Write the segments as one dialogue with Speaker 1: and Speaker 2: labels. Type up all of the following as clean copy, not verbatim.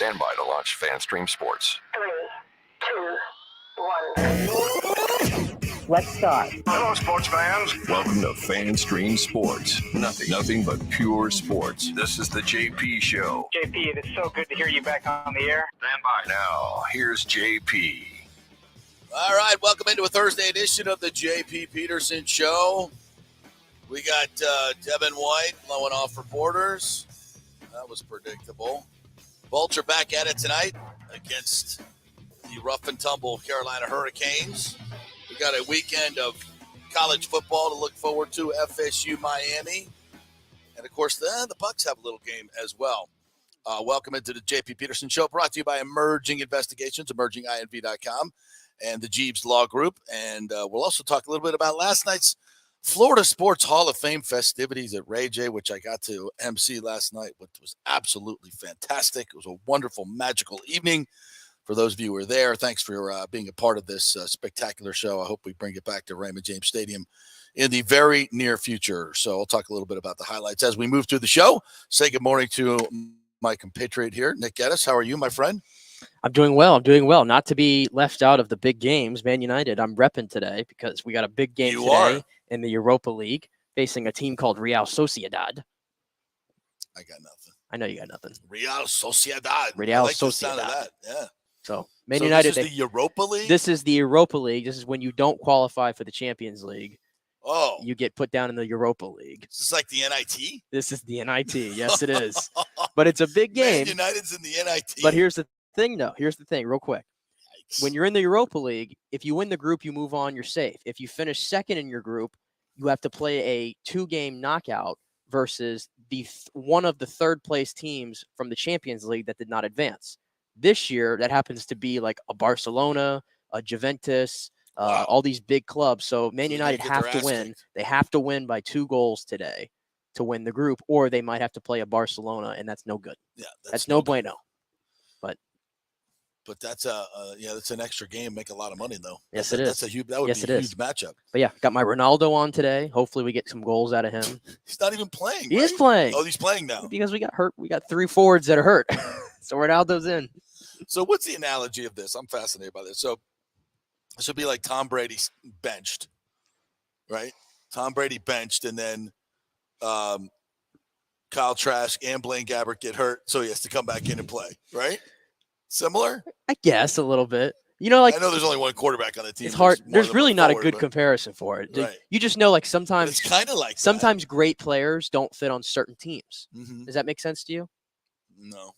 Speaker 1: Stand by to launch FanStream Sports.
Speaker 2: 3, 2, 1. Let's start.
Speaker 3: Hello, sports fans.
Speaker 1: Welcome to FanStream Sports. Nothing but pure sports. This is the JP Show.
Speaker 4: JP, it is so good to hear you back on the air.
Speaker 1: Stand by. Now, here's JP.
Speaker 5: All right, welcome into a Thursday edition of the JP Peterson Show. We got Devin White blowing off reporters. That was predictable. Bolts are back at it tonight against the rough and tumble Carolina Hurricanes. We got a weekend of college football to look forward to, FSU, Miami. And, of course, the Bucs have a little game as well. Welcome into the JP Peterson Show, brought to you by Emerging Investigations, emerginginv.com, and the Jeeves Law Group. And we'll also talk a little bit about last night's Florida Sports Hall of Fame festivities at Ray J, which I got to MC last night, which was absolutely fantastic. It was a wonderful, magical evening. For those of you who were there, thanks for being a part of this spectacular show. I hope we bring it back to Raymond James Stadium in the very near future. So I'll talk a little bit about the highlights as we move through the show. Say good morning to my compatriot here, Nick Geddes. How are you, my friend?
Speaker 6: I'm doing well. Not to be left out of the big games, Man United, I'm repping today because we got a big game today in the Europa League facing a team called Real Sociedad.
Speaker 5: I got nothing.
Speaker 6: I know you got nothing.
Speaker 5: Real Sociedad.
Speaker 6: Real
Speaker 5: like
Speaker 6: Sociedad.
Speaker 5: The sound of that. Yeah.
Speaker 6: So, Man United.
Speaker 5: This is the Europa League?
Speaker 6: This is the Europa League. This is when you don't qualify for the Champions League.
Speaker 5: Oh.
Speaker 6: You get put down in the Europa League.
Speaker 5: This is like the NIT?
Speaker 6: This is the NIT. Yes, it is. But it's a big game.
Speaker 5: Man United's in the NIT.
Speaker 6: But here's the thing, though. Here's the thing, real quick.
Speaker 5: Yikes.
Speaker 6: When you're in the Europa League, if you win the group, you move on, you're safe. If you finish second in your group, you have to play a 2-game knockout versus one of the third-place teams from the Champions League that did not advance. This year, that happens to be like a Barcelona, a Juventus, all these big clubs. So Man United have to win. They have to win by 2 goals today to win the group, or they might have to play a Barcelona, and that's no good.
Speaker 5: Yeah,
Speaker 6: that's no bueno.
Speaker 5: But that's that's an extra game. Make a lot of money though.
Speaker 6: Yes, it is.
Speaker 5: That would be a huge matchup.
Speaker 6: But yeah, got my Ronaldo on today. Hopefully, we get some goals out of him.
Speaker 5: He's not even playing.
Speaker 6: He is playing.
Speaker 5: Oh, he's playing now
Speaker 6: because we got hurt. We got 3 forwards that are hurt, so Ronaldo's in.
Speaker 5: So what's the analogy of this? I'm fascinated by this. So this would be like Tom Brady benched, right? Tom Brady benched, and then Kyle Trask and Blaine Gabbert get hurt, so he has to come back in and play, right? Similar?
Speaker 6: I guess a little bit. You know, like
Speaker 5: I know there's only one quarterback on the team.
Speaker 6: It's hard. There's really not a good comparison for it.
Speaker 5: Right.
Speaker 6: You just know, like sometimes
Speaker 5: it's kind of like
Speaker 6: sometimes great players don't fit on certain teams.
Speaker 5: Mm-hmm.
Speaker 6: Does that make sense to you?
Speaker 5: No.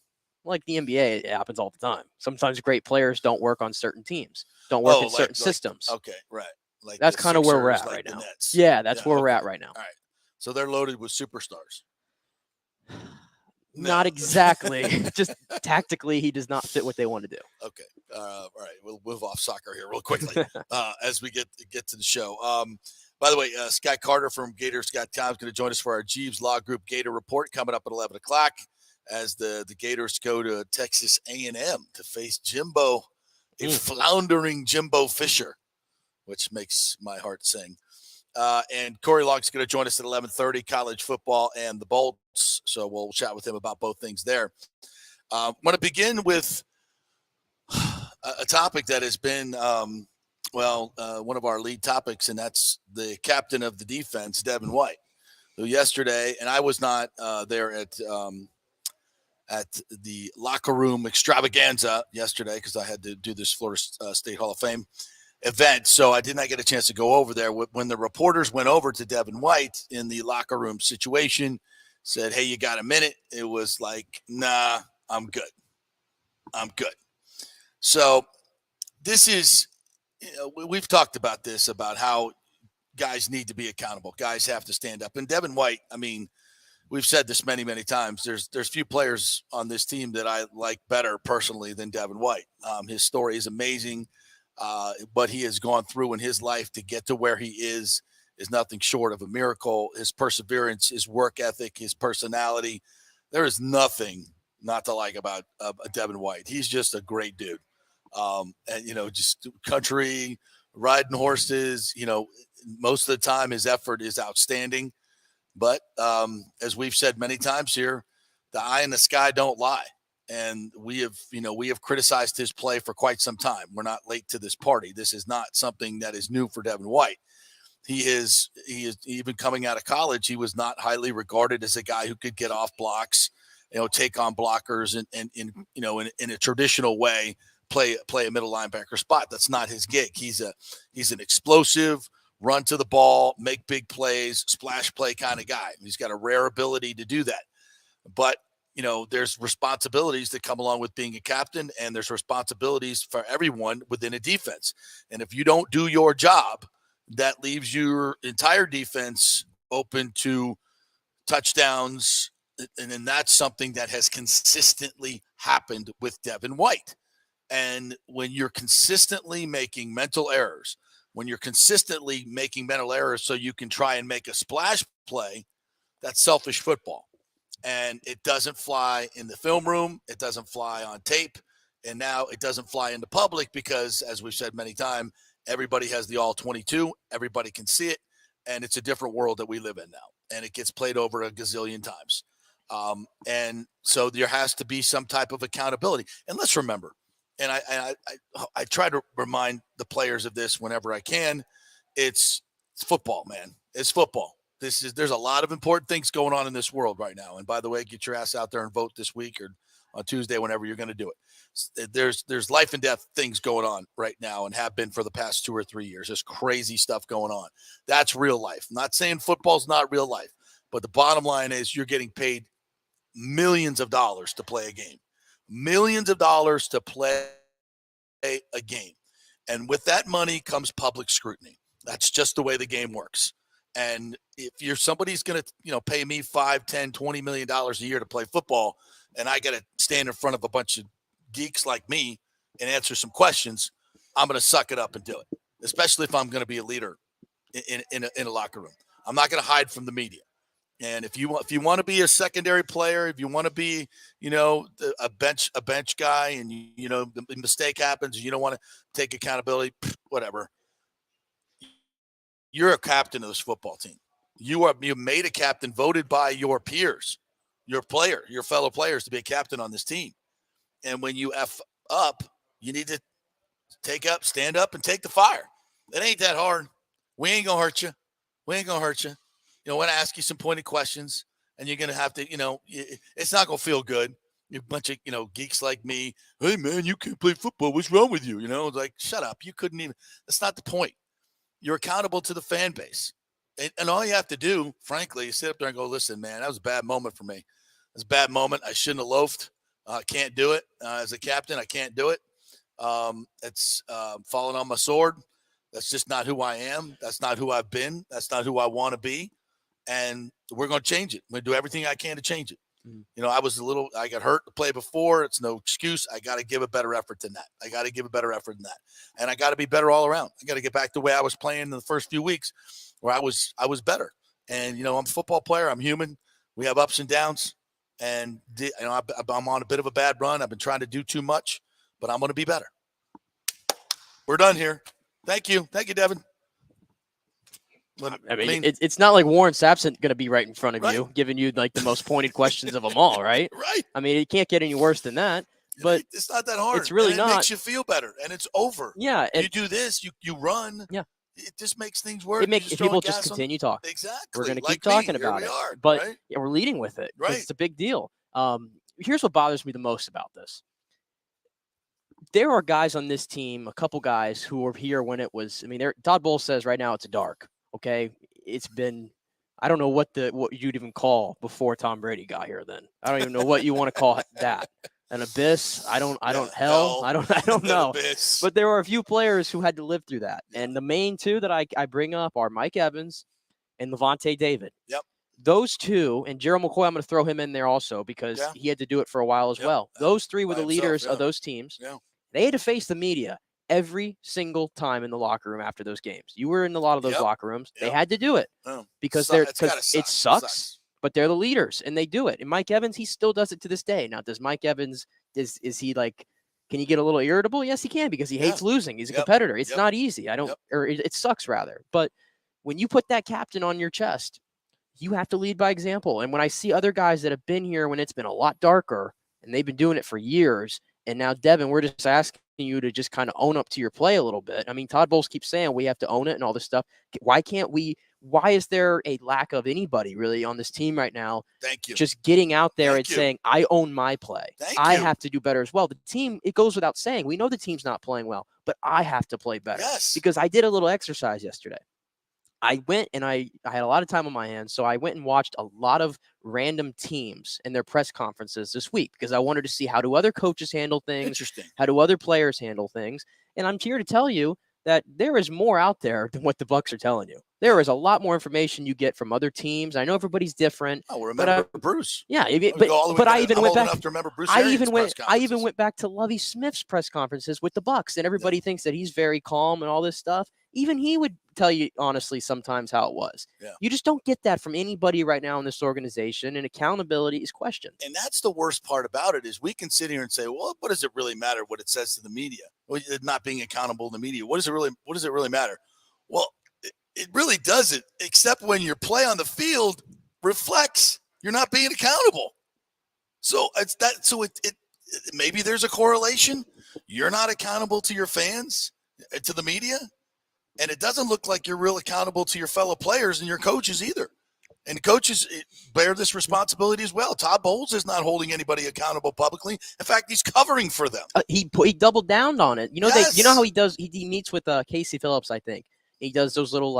Speaker 6: Like the NBA, it happens all the time. Sometimes great players don't work on certain teams, don't work in certain systems.
Speaker 5: Okay, right. Like
Speaker 6: that's kind of where we're at right now. Yeah, that's where we're at right now.
Speaker 5: All right. So they're loaded with superstars.
Speaker 6: Not exactly. Just tactically, he does not fit what they want to do.
Speaker 5: Okay. All right. We'll move off soccer here real quickly as we get to the show. By the way, Scott Carter from Gators.com is going to join us for our Jeeves Law Group Gator Report coming up at 11 o'clock as the Gators go to Texas A&M to face a floundering Jimbo Fisher, which makes my heart sing. And Corey Long's going to join us at 11:30, college football and the Bolts. So we'll chat with him about both things there. I want to begin with a topic that has been, one of our lead topics, and that's the captain of the defense, Devin White, who yesterday, and I was not there at the locker room extravaganza yesterday because I had to do this Florida State Hall of Fame event, so I did not get a chance to go over there. When the reporters went over to Devin White in the locker room situation, said, "Hey, you got a minute?" It was like, "Nah, I'm good. So this is, we've talked about this, about how guys need to be accountable. Guys have to stand up. And Devin White, I mean, we've said this many, many times. There's few players on this team that I like better personally than Devin White. His story is amazing. What he has gone through in his life to get to where he is nothing short of a miracle. His perseverance, his work ethic, his personality. There is nothing not to like about Devin White. He's just a great dude. And, just country, riding horses, most of the time his effort is outstanding. But as we've said many times here, the eye in the sky don't lie. And we have criticized his play for quite some time. We're not late to this party. This is not something that is new for Devin White. He is even coming out of college. He was not highly regarded as a guy who could get off blocks, take on blockers and in a traditional way, play a middle linebacker spot. That's not his gig. He's an explosive, run to the ball, make big plays, splash play kind of guy. He's got a rare ability to do that. But there's responsibilities that come along with being a captain, and there's responsibilities for everyone within a defense. And if you don't do your job, that leaves your entire defense open to touchdowns. And then that's something that has consistently happened with Devin White. And when you're consistently making mental errors, so you can try and make a splash play, that's selfish football. And it doesn't fly in the film room. It doesn't fly on tape. And now it doesn't fly in the public because, as we've said many times, everybody has the all 22. Everybody can see it. And it's a different world that we live in now. And it gets played over a gazillion times. And so there has to be some type of accountability. And let's remember, and I try to remind the players of this whenever I can, it's football, man. It's football. There's a lot of important things going on in this world right now. And by the way, get your ass out there and vote this week or on Tuesday, whenever you're going to do it. There's life and death things going on right now and have been for the past 2 or 3 years. There's crazy stuff going on. That's real life. I'm not saying football's not real life, but the bottom line is you're getting paid millions of dollars to play a game. Millions of dollars to play a game. And with that money comes public scrutiny. That's just the way the game works. And if somebody's going to, pay me $5, $10, $20 million a year to play football, and I got to stand in front of a bunch of geeks like me and answer some questions, I'm going to suck it up and do it, especially if I'm going to be a leader in a locker room. I'm not going to hide from the media. And if you want to be a secondary player, if you want to be, a bench guy, and the mistake happens, and you don't want to take accountability, whatever. You're a captain of this football team. You made a captain, voted by your peers, your fellow players, to be a captain on this team. And when you F up, you need to stand up and take the fire. It ain't that hard. We ain't gonna hurt you. We're gonna ask you some pointed questions, and you're gonna have to, it's not gonna feel good. You're a bunch of, geeks like me. Hey man, you can't play football. What's wrong with you? Like, shut up. You couldn't even. That's not the point. You're accountable to the fan base. And all you have to do, frankly, is sit up there and go, listen, man, that was a bad moment for me. It was a bad moment. I shouldn't have loafed. I can't do it. As a captain, I can't do it. It's falling on my sword. That's just not who I am. That's not who I've been. That's not who I want to be. And we're going to change it. I'm going to do everything I can to change it. I got hurt to play before. It's no excuse. I got to give a better effort than that. And I got to be better all around. I got to get back to the way I was playing in the first few weeks where I was better. And, I'm a football player. I'm human. We have ups and downs. And, I'm on a bit of a bad run. I've been trying to do too much, but I'm going to be better. We're done here. Thank you. Thank you, Devin.
Speaker 6: I mean, it's not like Warren Sapp's going to be right in front of you, giving you like the most pointed questions of them all, right?
Speaker 5: Right.
Speaker 6: I mean, it can't get any worse than that. But
Speaker 5: it's not that hard.
Speaker 6: It's really not.
Speaker 5: It makes you feel better, and it's over.
Speaker 6: Yeah.
Speaker 5: You do this, you run.
Speaker 6: Yeah.
Speaker 5: It just makes things work.
Speaker 6: People just continue talking.
Speaker 5: Exactly.
Speaker 6: We're going to keep talking about it. But we're leading with it. Right. It's a big deal. Here's what bothers me the most about this. There are guys on this team, a couple guys who were here when it was, Todd Bowles says right now it's dark. Okay. It's been, I don't know what you'd even call before Tom Brady got here then. I don't even know what you want to call that. An abyss. I don't know.
Speaker 5: Abyss.
Speaker 6: But there are a few players who had to live through that. And the main two that I bring up are Mike Evans and Levante David.
Speaker 5: Yep.
Speaker 6: Those two, and Gerald McCoy, I'm going to throw him in there also because he had to do it for a while as well. Those three were the leaders of those teams.
Speaker 5: Yeah.
Speaker 6: They had to face the media every single time in the locker room after those games. You were in a lot of those locker rooms. They had to do it because it sucks, but they're the leaders and they do it. And Mike Evans, he still does it to this day. Now, does Mike Evans, is he like, can he get a little irritable? Yes, he can because he hates losing. He's a competitor. It's not easy. Or it sucks rather. But when you put that captain on your chest, you have to lead by example. And when I see other guys that have been here when it's been a lot darker and they've been doing it for years. And now, Devin, we're just asking you to just kind of own up to your play a little bit. I mean, Todd Bowles keeps saying we have to own it and all this stuff. Why can't we? Why is there a lack of anybody really on this team right now?
Speaker 5: Thank you.
Speaker 6: Just getting out there and saying, I own my play. I have to do better as well. The team, it goes without saying. We know the team's not playing well, but I have to play better.
Speaker 5: Yes.
Speaker 6: Because I did a little exercise yesterday. I went and I had a lot of time on my hands, so I went and watched a lot of random teams and their press conferences this week because I wanted to see how do other coaches handle things,
Speaker 5: Interesting.
Speaker 6: How do other players handle things, and I'm here to tell you that there is more out there than what the Bucs are telling you. There is a lot more information you get from other teams. I know everybody's different.
Speaker 5: Oh, remember Bruce?
Speaker 6: Yeah, but I even went back. I even went back to Lovie Smith's press conferences with the Bucs, and everybody thinks that he's very calm and all this stuff. Even he would tell you honestly sometimes how it was.
Speaker 5: Yeah.
Speaker 6: You just don't get that from anybody right now in this organization, and accountability is questioned.
Speaker 5: And that's the worst part about it is we can sit here and say, well, what does it really matter what it says to the media? Well, not being accountable to the media. What does it really matter? Well, it really doesn't, except when your play on the field reflects you're not being accountable. So it's that. So it maybe there's a correlation. You're not accountable to your fans, to the media. And it doesn't look like you're real accountable to your fellow players and your coaches either. And coaches bear this responsibility as well. Todd Bowles is not holding anybody accountable publicly. In fact, he's covering for them.
Speaker 6: He doubled down on it. You know, you know how he does. He meets with Casey Phillips, I think. He does those little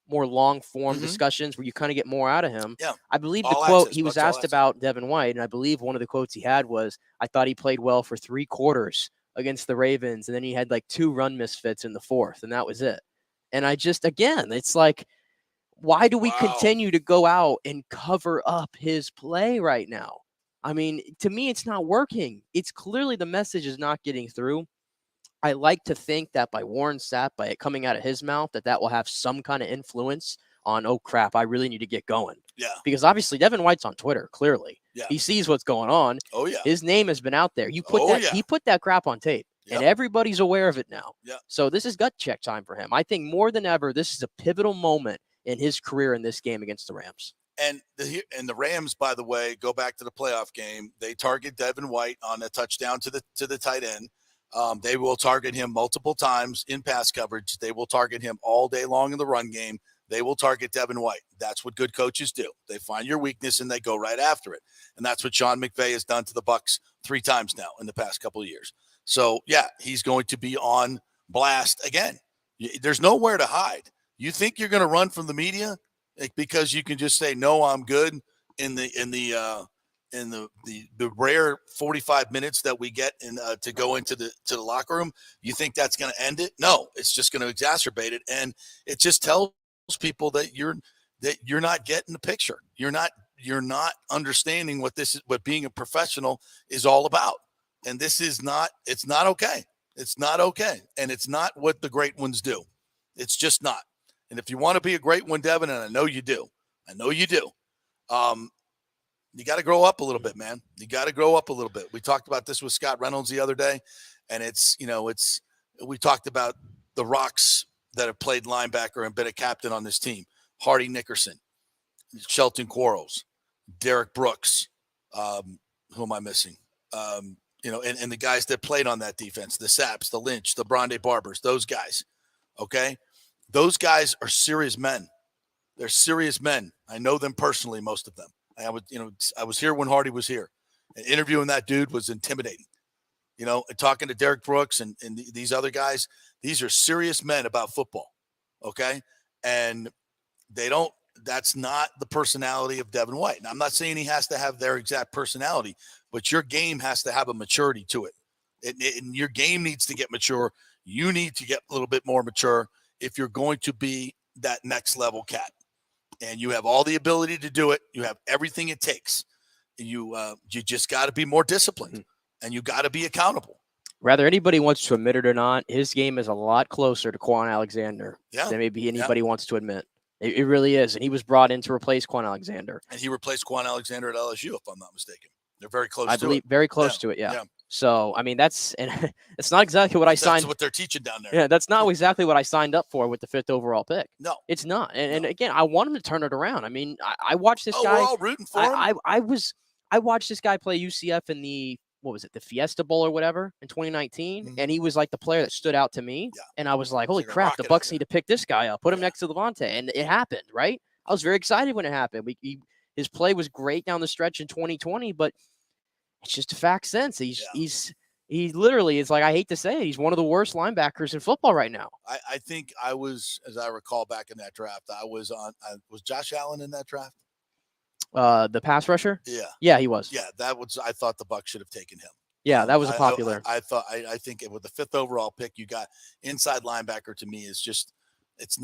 Speaker 6: more long form discussions where you kind of get more out of him.
Speaker 5: Yeah.
Speaker 6: I believe the quote he was asked about Devin White, and I believe one of the quotes he had was, "I thought he played well for 3 quarters against the Ravens, and then he had like 2 run misfits in the 4th, and that was it." And I just, again, it's like, why do we continue to go out and cover up his play right now? I mean, to me, it's not working. It's clearly the message is not getting through. I like to think that by Warren Sapp, by it coming out of his mouth, that will have some kind of influence on, oh, crap, I really need to get going.
Speaker 5: Yeah.
Speaker 6: Because obviously Devin White's on Twitter, clearly.
Speaker 5: Yeah.
Speaker 6: He sees what's going on.
Speaker 5: Oh, yeah.
Speaker 6: His name has been out there. He put that crap on tape, and everybody's aware of it now.
Speaker 5: Yeah.
Speaker 6: So this is gut check time for him. I think more than ever, this is a pivotal moment in his career in this game against the Rams.
Speaker 5: And the Rams, by the way, go back to the playoff game. They target Devin White on a touchdown to the tight end. They will target him multiple times in pass coverage. They will target him all day long in the run game. They will target Devin White. That's what good coaches do. They find your weakness and they go right after it. And that's what Sean McVay has done to the Bucs 3 times now in the past couple of years. So, yeah, he's going to be on blast again. There's nowhere to hide. You think you're going to run from the media because you can just say, no, I'm good in the rare 45 minutes that we get to go into the locker room. You think that's going to end it? No, it's just going to exacerbate it. And it just tells people that you're not getting the picture. You're not understanding what being a professional is all about. And it's not okay. It's not okay. And it's not what the great ones do. It's just not. And if you want to be a great one, Devin, and I know you do, you got to grow up a little bit, man. You got to grow up a little bit. We talked about this with Scott Reynolds the other day, and we talked about the rocks that have played linebacker and been a captain on this team. Hardy Nickerson, Shelton Quarles, Derek Brooks. Who am I missing? And the guys that played on that defense, the Sapps, the Lynch, the Bronde Barbers, those guys. Okay. Those guys are serious men. They're serious men. I know them personally, most of them. I was here when Hardy was here. And interviewing that dude was intimidating. And talking to Derek Brooks and these other guys, these are serious men about football. Okay. And that's not the personality of Devin White. Now, I'm not saying he has to have their exact personality, but your game has to have a maturity to it. And your game needs to get mature. You need to get a little bit more mature if you're going to be that next level cat. And you have all the ability to do it. You have everything it takes. You just got to be more disciplined, and you got to be accountable.
Speaker 6: Whether anybody wants to admit it or not, his game is a lot closer to Quan Alexander than maybe anybody wants to admit. It really is. And he was brought in to replace Quan Alexander.
Speaker 5: And he replaced Quan Alexander at LSU, if I'm not mistaken. They're very close to it.
Speaker 6: I believe very close to it, yeah. So, I mean, it's not exactly what I signed.
Speaker 5: That's what they're teaching down there.
Speaker 6: Yeah, that's not exactly what I signed up for with the 5th overall pick.
Speaker 5: No.
Speaker 6: It's not. And again, I want him to turn it around. I mean, I watched this guy.
Speaker 5: We're all rooting for him.
Speaker 6: I I watched this guy play UCF in the Fiesta Bowl or whatever in 2019, and he was like the player that stood out to me.
Speaker 5: Yeah.
Speaker 6: And I was like, holy
Speaker 5: like a
Speaker 6: crap, the
Speaker 5: rocket
Speaker 6: Bucs
Speaker 5: out
Speaker 6: need to pick this guy up, put him
Speaker 5: Yeah.
Speaker 6: next to Levante, and it happened, right? I was very excited when it happened. His play was great down the stretch in 2020, but it's just a fact since he literally is like, I hate to say it, he's one of the worst linebackers in football right now.
Speaker 5: I think I was, as I recall back in that draft, was Josh Allen in that draft?
Speaker 6: The pass rusher?
Speaker 5: Yeah.
Speaker 6: Yeah, he was.
Speaker 5: Yeah, I thought the Bucs should have taken him.
Speaker 6: Yeah, that was a popular.
Speaker 5: I think with the 5th overall pick, you got inside linebacker. To me, is just it's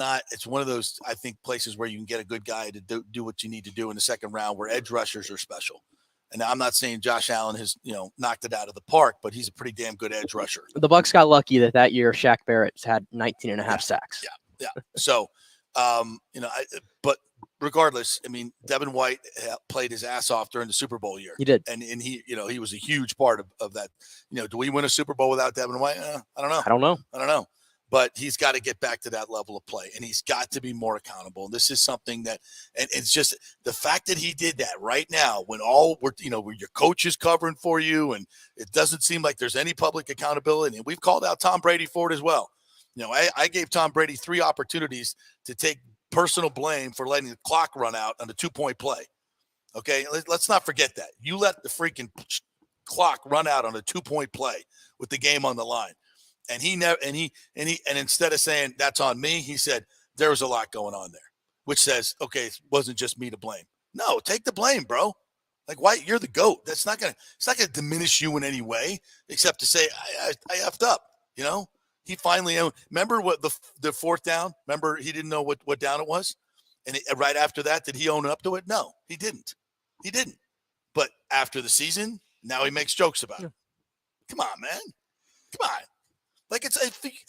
Speaker 5: one of those, I think, places where you can get a good guy to do what you need to do in the second round, where edge rushers are special. And I'm not saying Josh Allen has knocked it out of the park, but he's a pretty damn good edge rusher.
Speaker 6: The Bucs got lucky that year Shaq Barrett had 19 and a half sacks.
Speaker 5: Yeah. So, but regardless, I mean, Devin White played his ass off during the Super Bowl year.
Speaker 6: He did.
Speaker 5: And he, he was a huge part of that. Do we win a Super Bowl without Devin White? I don't know. But he's got to get back to that level of play, and he's got to be more accountable. And this is something that, and it's just the fact that he did that right now when where your coach is covering for you, and it doesn't seem like there's any public accountability. And we've called out Tom Brady for it as well. I gave Tom Brady 3 opportunities to take personal blame for letting the clock run out on the 2-point play. Okay, let's not forget that. You let the freaking clock run out on a 2-point play with the game on the line. And instead of saying that's on me, he said there was a lot going on there, which says, okay, it wasn't just me to blame. No, take the blame, bro. Like, why? You're the GOAT. It's not gonna diminish you in any way, except to say I effed up. He finally remember what the 4th down. Remember, he didn't know what down it was, and right after that, did he own up to it? No, he didn't. But after the season, now he makes jokes about it. Come on, man. Come on. Like,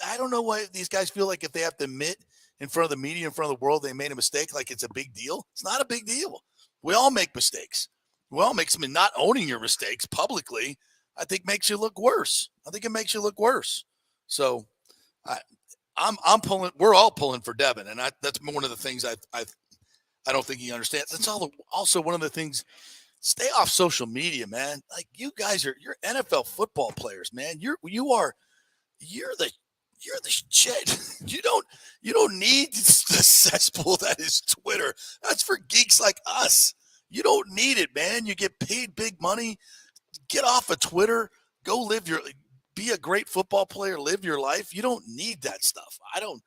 Speaker 5: I don't know why these guys feel like if they have to admit in front of the media, in front of the world, they made a mistake, like it's a big deal. It's not a big deal. We all make mistakes. We all make some. Not owning your mistakes publicly, I think, makes you look worse. I think it makes you look worse. So, I'm pulling. We're all pulling for Devin, and that's one of the things I don't think he understands. That's also one of the things. Stay off social media, man. Like, you guys you're NFL football players, man. You're the shit. You don't need the cesspool that is Twitter. That's for geeks like us. You don't need it, man. You get paid big money. Get off of Twitter. Go be a great football player. Live your life. You don't need that stuff. I don't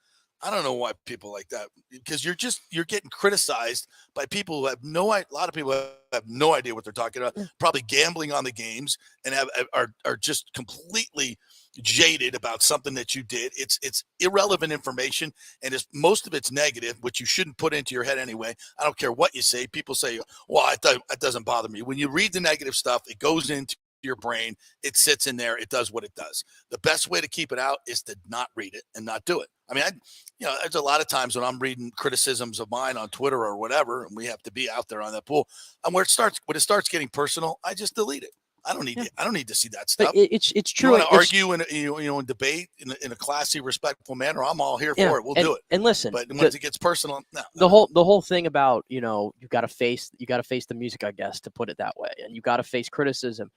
Speaker 5: know why people like that, because you're getting criticized by people who have a lot of people have no idea what they're talking about, probably gambling on the games, and are just completely jaded about something that you did. It's irrelevant information, and most of it's negative, which you shouldn't put into your head anyway. I don't care what you say. People say, well, it doesn't bother me. When you read the negative stuff, it goes into your brain, it sits in there, it does what it does. The best way to keep it out is to not read it and not do it. I mean, there's a lot of times when I'm reading criticisms of mine on Twitter or whatever, and we have to be out there on that pool, and when it starts getting personal, I just delete it. I don't need to see that stuff.
Speaker 6: But it's true.
Speaker 5: You want to argue and debate in a classy, respectful manner, I'm all here for it. We'll do it.
Speaker 6: And listen,
Speaker 5: but once it gets personal, no.
Speaker 6: The whole thing about you've got to face the music, I guess, to put it that way, and you got to face criticism.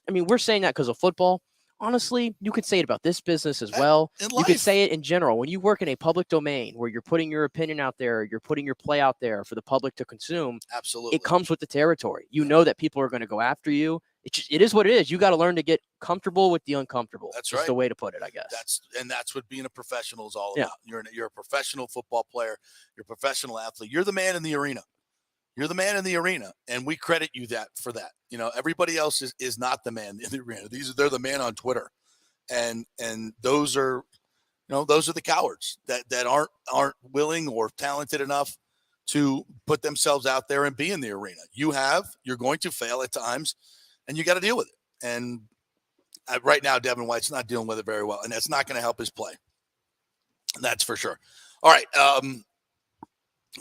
Speaker 6: We're saying that because of football. Honestly, you could say it about this business as well. You could say it in general. When you work in a public domain where you're putting your opinion out there, you're putting your play out there for the public to consume. Absolutely. It comes with the territory. You know that people are going to go after you. It is what it is. You got to learn to get comfortable with the uncomfortable.
Speaker 5: That's
Speaker 6: right. That's the way to put it, I guess.
Speaker 5: That's what being a professional is all about. You're a professional football player. You're a professional athlete. You're the man in the arena. You're the man in the arena, and we credit you for that. Everybody else is not the man in the arena. They're the man on Twitter, and those are the cowards that aren't willing or talented enough to put themselves out there and be in the arena. You're going to fail at times, and you got to deal with it. And right now, Devin White's not dealing with it very well, and that's not going to help his play. That's for sure. All right.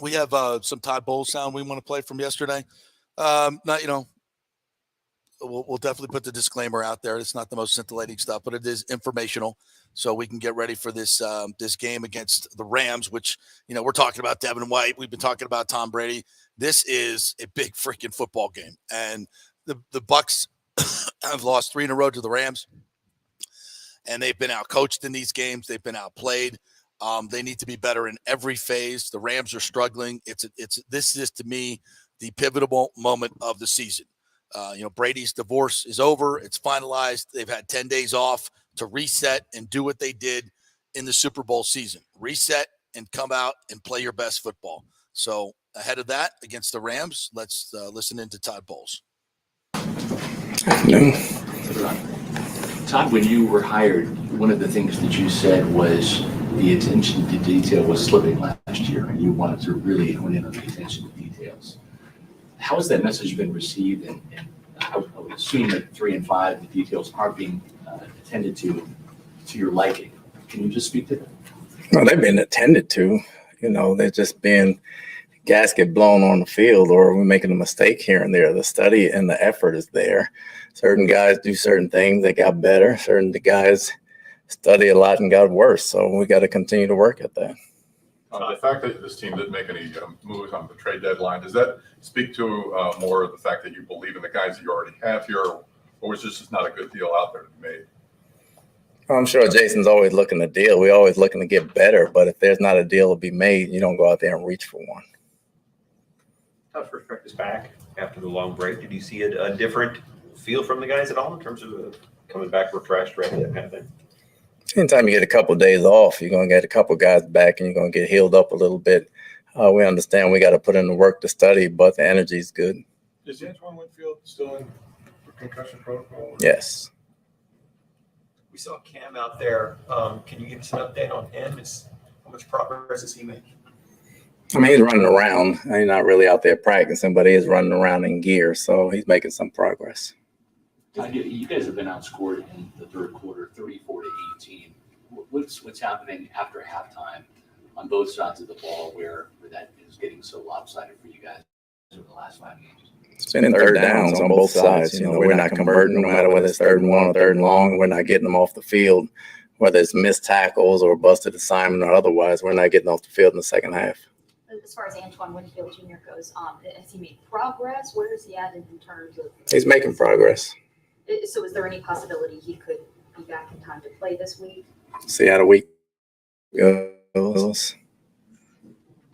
Speaker 5: We have some Todd Bowles sound we want to play from yesterday. We'll definitely put the disclaimer out there. It's not the most scintillating stuff, but it is informational, so we can get ready for this game against the Rams, which, we're talking about Devin White. We've been talking about Tom Brady. This is a big freaking football game, and the Bucs have lost 3 in a row to the Rams, and they've been outcoached in these games. They've been outplayed. They need to be better in every phase. The Rams are struggling. This is, to me, the pivotal moment of the season. Brady's divorce is over. It's finalized. They've had 10 days off to reset and do what they did in the Super Bowl season. Reset and come out and play your best football. So ahead of that, against the Rams, let's listen in to Todd Bowles.
Speaker 3: Todd, when you were hired, one of the things that you said was the attention to detail was slipping last year, and you wanted to really hone in on the attention to details. How has that message been received? And I would assume that 3 and 5, the details aren't being attended to your liking. Can you just speak to that?
Speaker 7: Well, they've been attended to. They're just being gasket blown on the field, or we're making a mistake here and there. The study and the effort is there. Certain guys do certain things, they got better. Certain guys study a lot and got worse. So we got to continue to work at that.
Speaker 8: The fact that this team didn't make any moves on the trade deadline, does that speak to more of the fact that you believe in the guys that you already have here, or was this just not a good deal out there to be made?
Speaker 7: I'm sure Jason's always looking to deal. We're always looking to get better, but if there's not a deal to be made, you don't go out there and reach for one.
Speaker 9: Todd, first practice back after the long break, did you see a different feel from the guys at all in terms of coming back refreshed, ready, that kind of thing?
Speaker 7: Anytime you get a couple of days off, you're going to get a couple of guys back and you're going to get healed up a little bit. We understand we got to put in the work to study, but the energy is good.
Speaker 8: Is Antoine Winfield still in concussion protocol?
Speaker 7: Yes.
Speaker 9: We saw Cam out there. Can you give us an update on him? How much progress is he making?
Speaker 7: I mean, he's running around. He's not really out there practicing, but he is running around in gear, so he's making some progress.
Speaker 3: You guys have been outscored in the third quarter, 34-18. What's happening after halftime on both sides of the ball where that is getting so lopsided for you guys over the last 5 games?
Speaker 7: It's been third downs on both sides. We're not converting, no matter whether it's 3rd and 1 or 3rd and long. We're not getting them off the field, whether it's missed tackles or busted assignment or otherwise. We're not getting off the field in the second half.
Speaker 10: As far as Antoine Winfield Jr. goes, has he made progress? Where is he at in terms of?
Speaker 7: He's making progress.
Speaker 10: So is there any possibility he could be back in time to play this week?
Speaker 7: See how the week goes.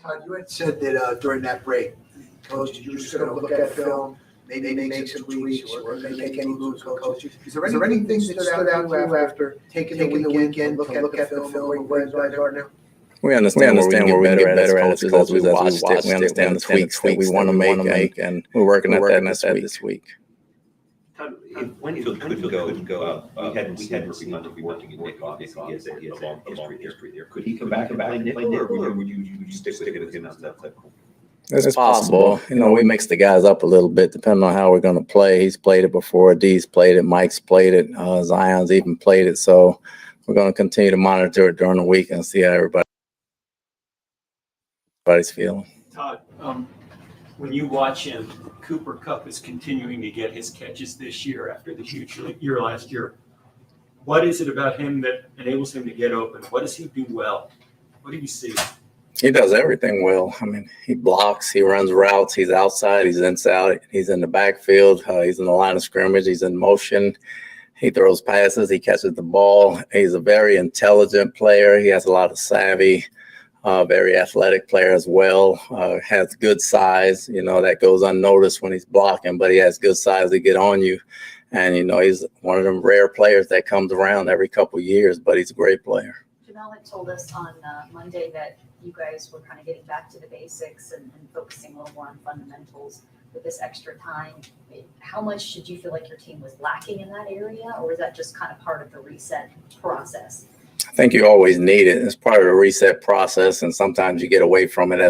Speaker 11: Todd, you had said that during that break, Coach, you were just going to look at film, maybe make some tweaks or make any moves, Coach. Is there anything that stood out to you after taking the weekend, look at the film, where you guys are now?
Speaker 7: We understand where we can get better at it because we watched it. We understand the tweaks that we want to make, and we're working at that this week.
Speaker 9: Winfield couldn't go out. We hadn't refunded working in Nick. He has a long history there. Could he come back and play nickel, or would you stick with him as that type?
Speaker 7: It's possible. We mix the guys up a little bit depending on how we're going to play. He's played it before. D's played it. Mike's played it. Zion's even played it. So we're going to continue to monitor it during the week and see how everybody's feeling.
Speaker 12: Todd, when you watch him, Cooper Kupp is continuing to get his catches this year after the huge year last year. What is it about him that enables him to get open? What does he do well? What do you see?
Speaker 7: He does everything well. I mean, he blocks, he runs routes, he's outside, he's inside, he's in the backfield, he's in the line of scrimmage, he's in motion, he throws passes, he catches the ball. He's a very intelligent player. He has a lot of savvy. Very athletic player as well, has good size, that goes unnoticed when he's blocking, but he has good size to get on you. And, he's one of them rare players that comes around every couple of years, but he's a great player.
Speaker 10: Jamel had told us on Monday that you guys were kind of getting back to the basics and focusing a little more on fundamentals with this extra time. How much did you feel like your team was lacking in that area, or is that just kind of part of the reset process?
Speaker 7: I think you always need it. It's part of the reset process, and sometimes you get away from it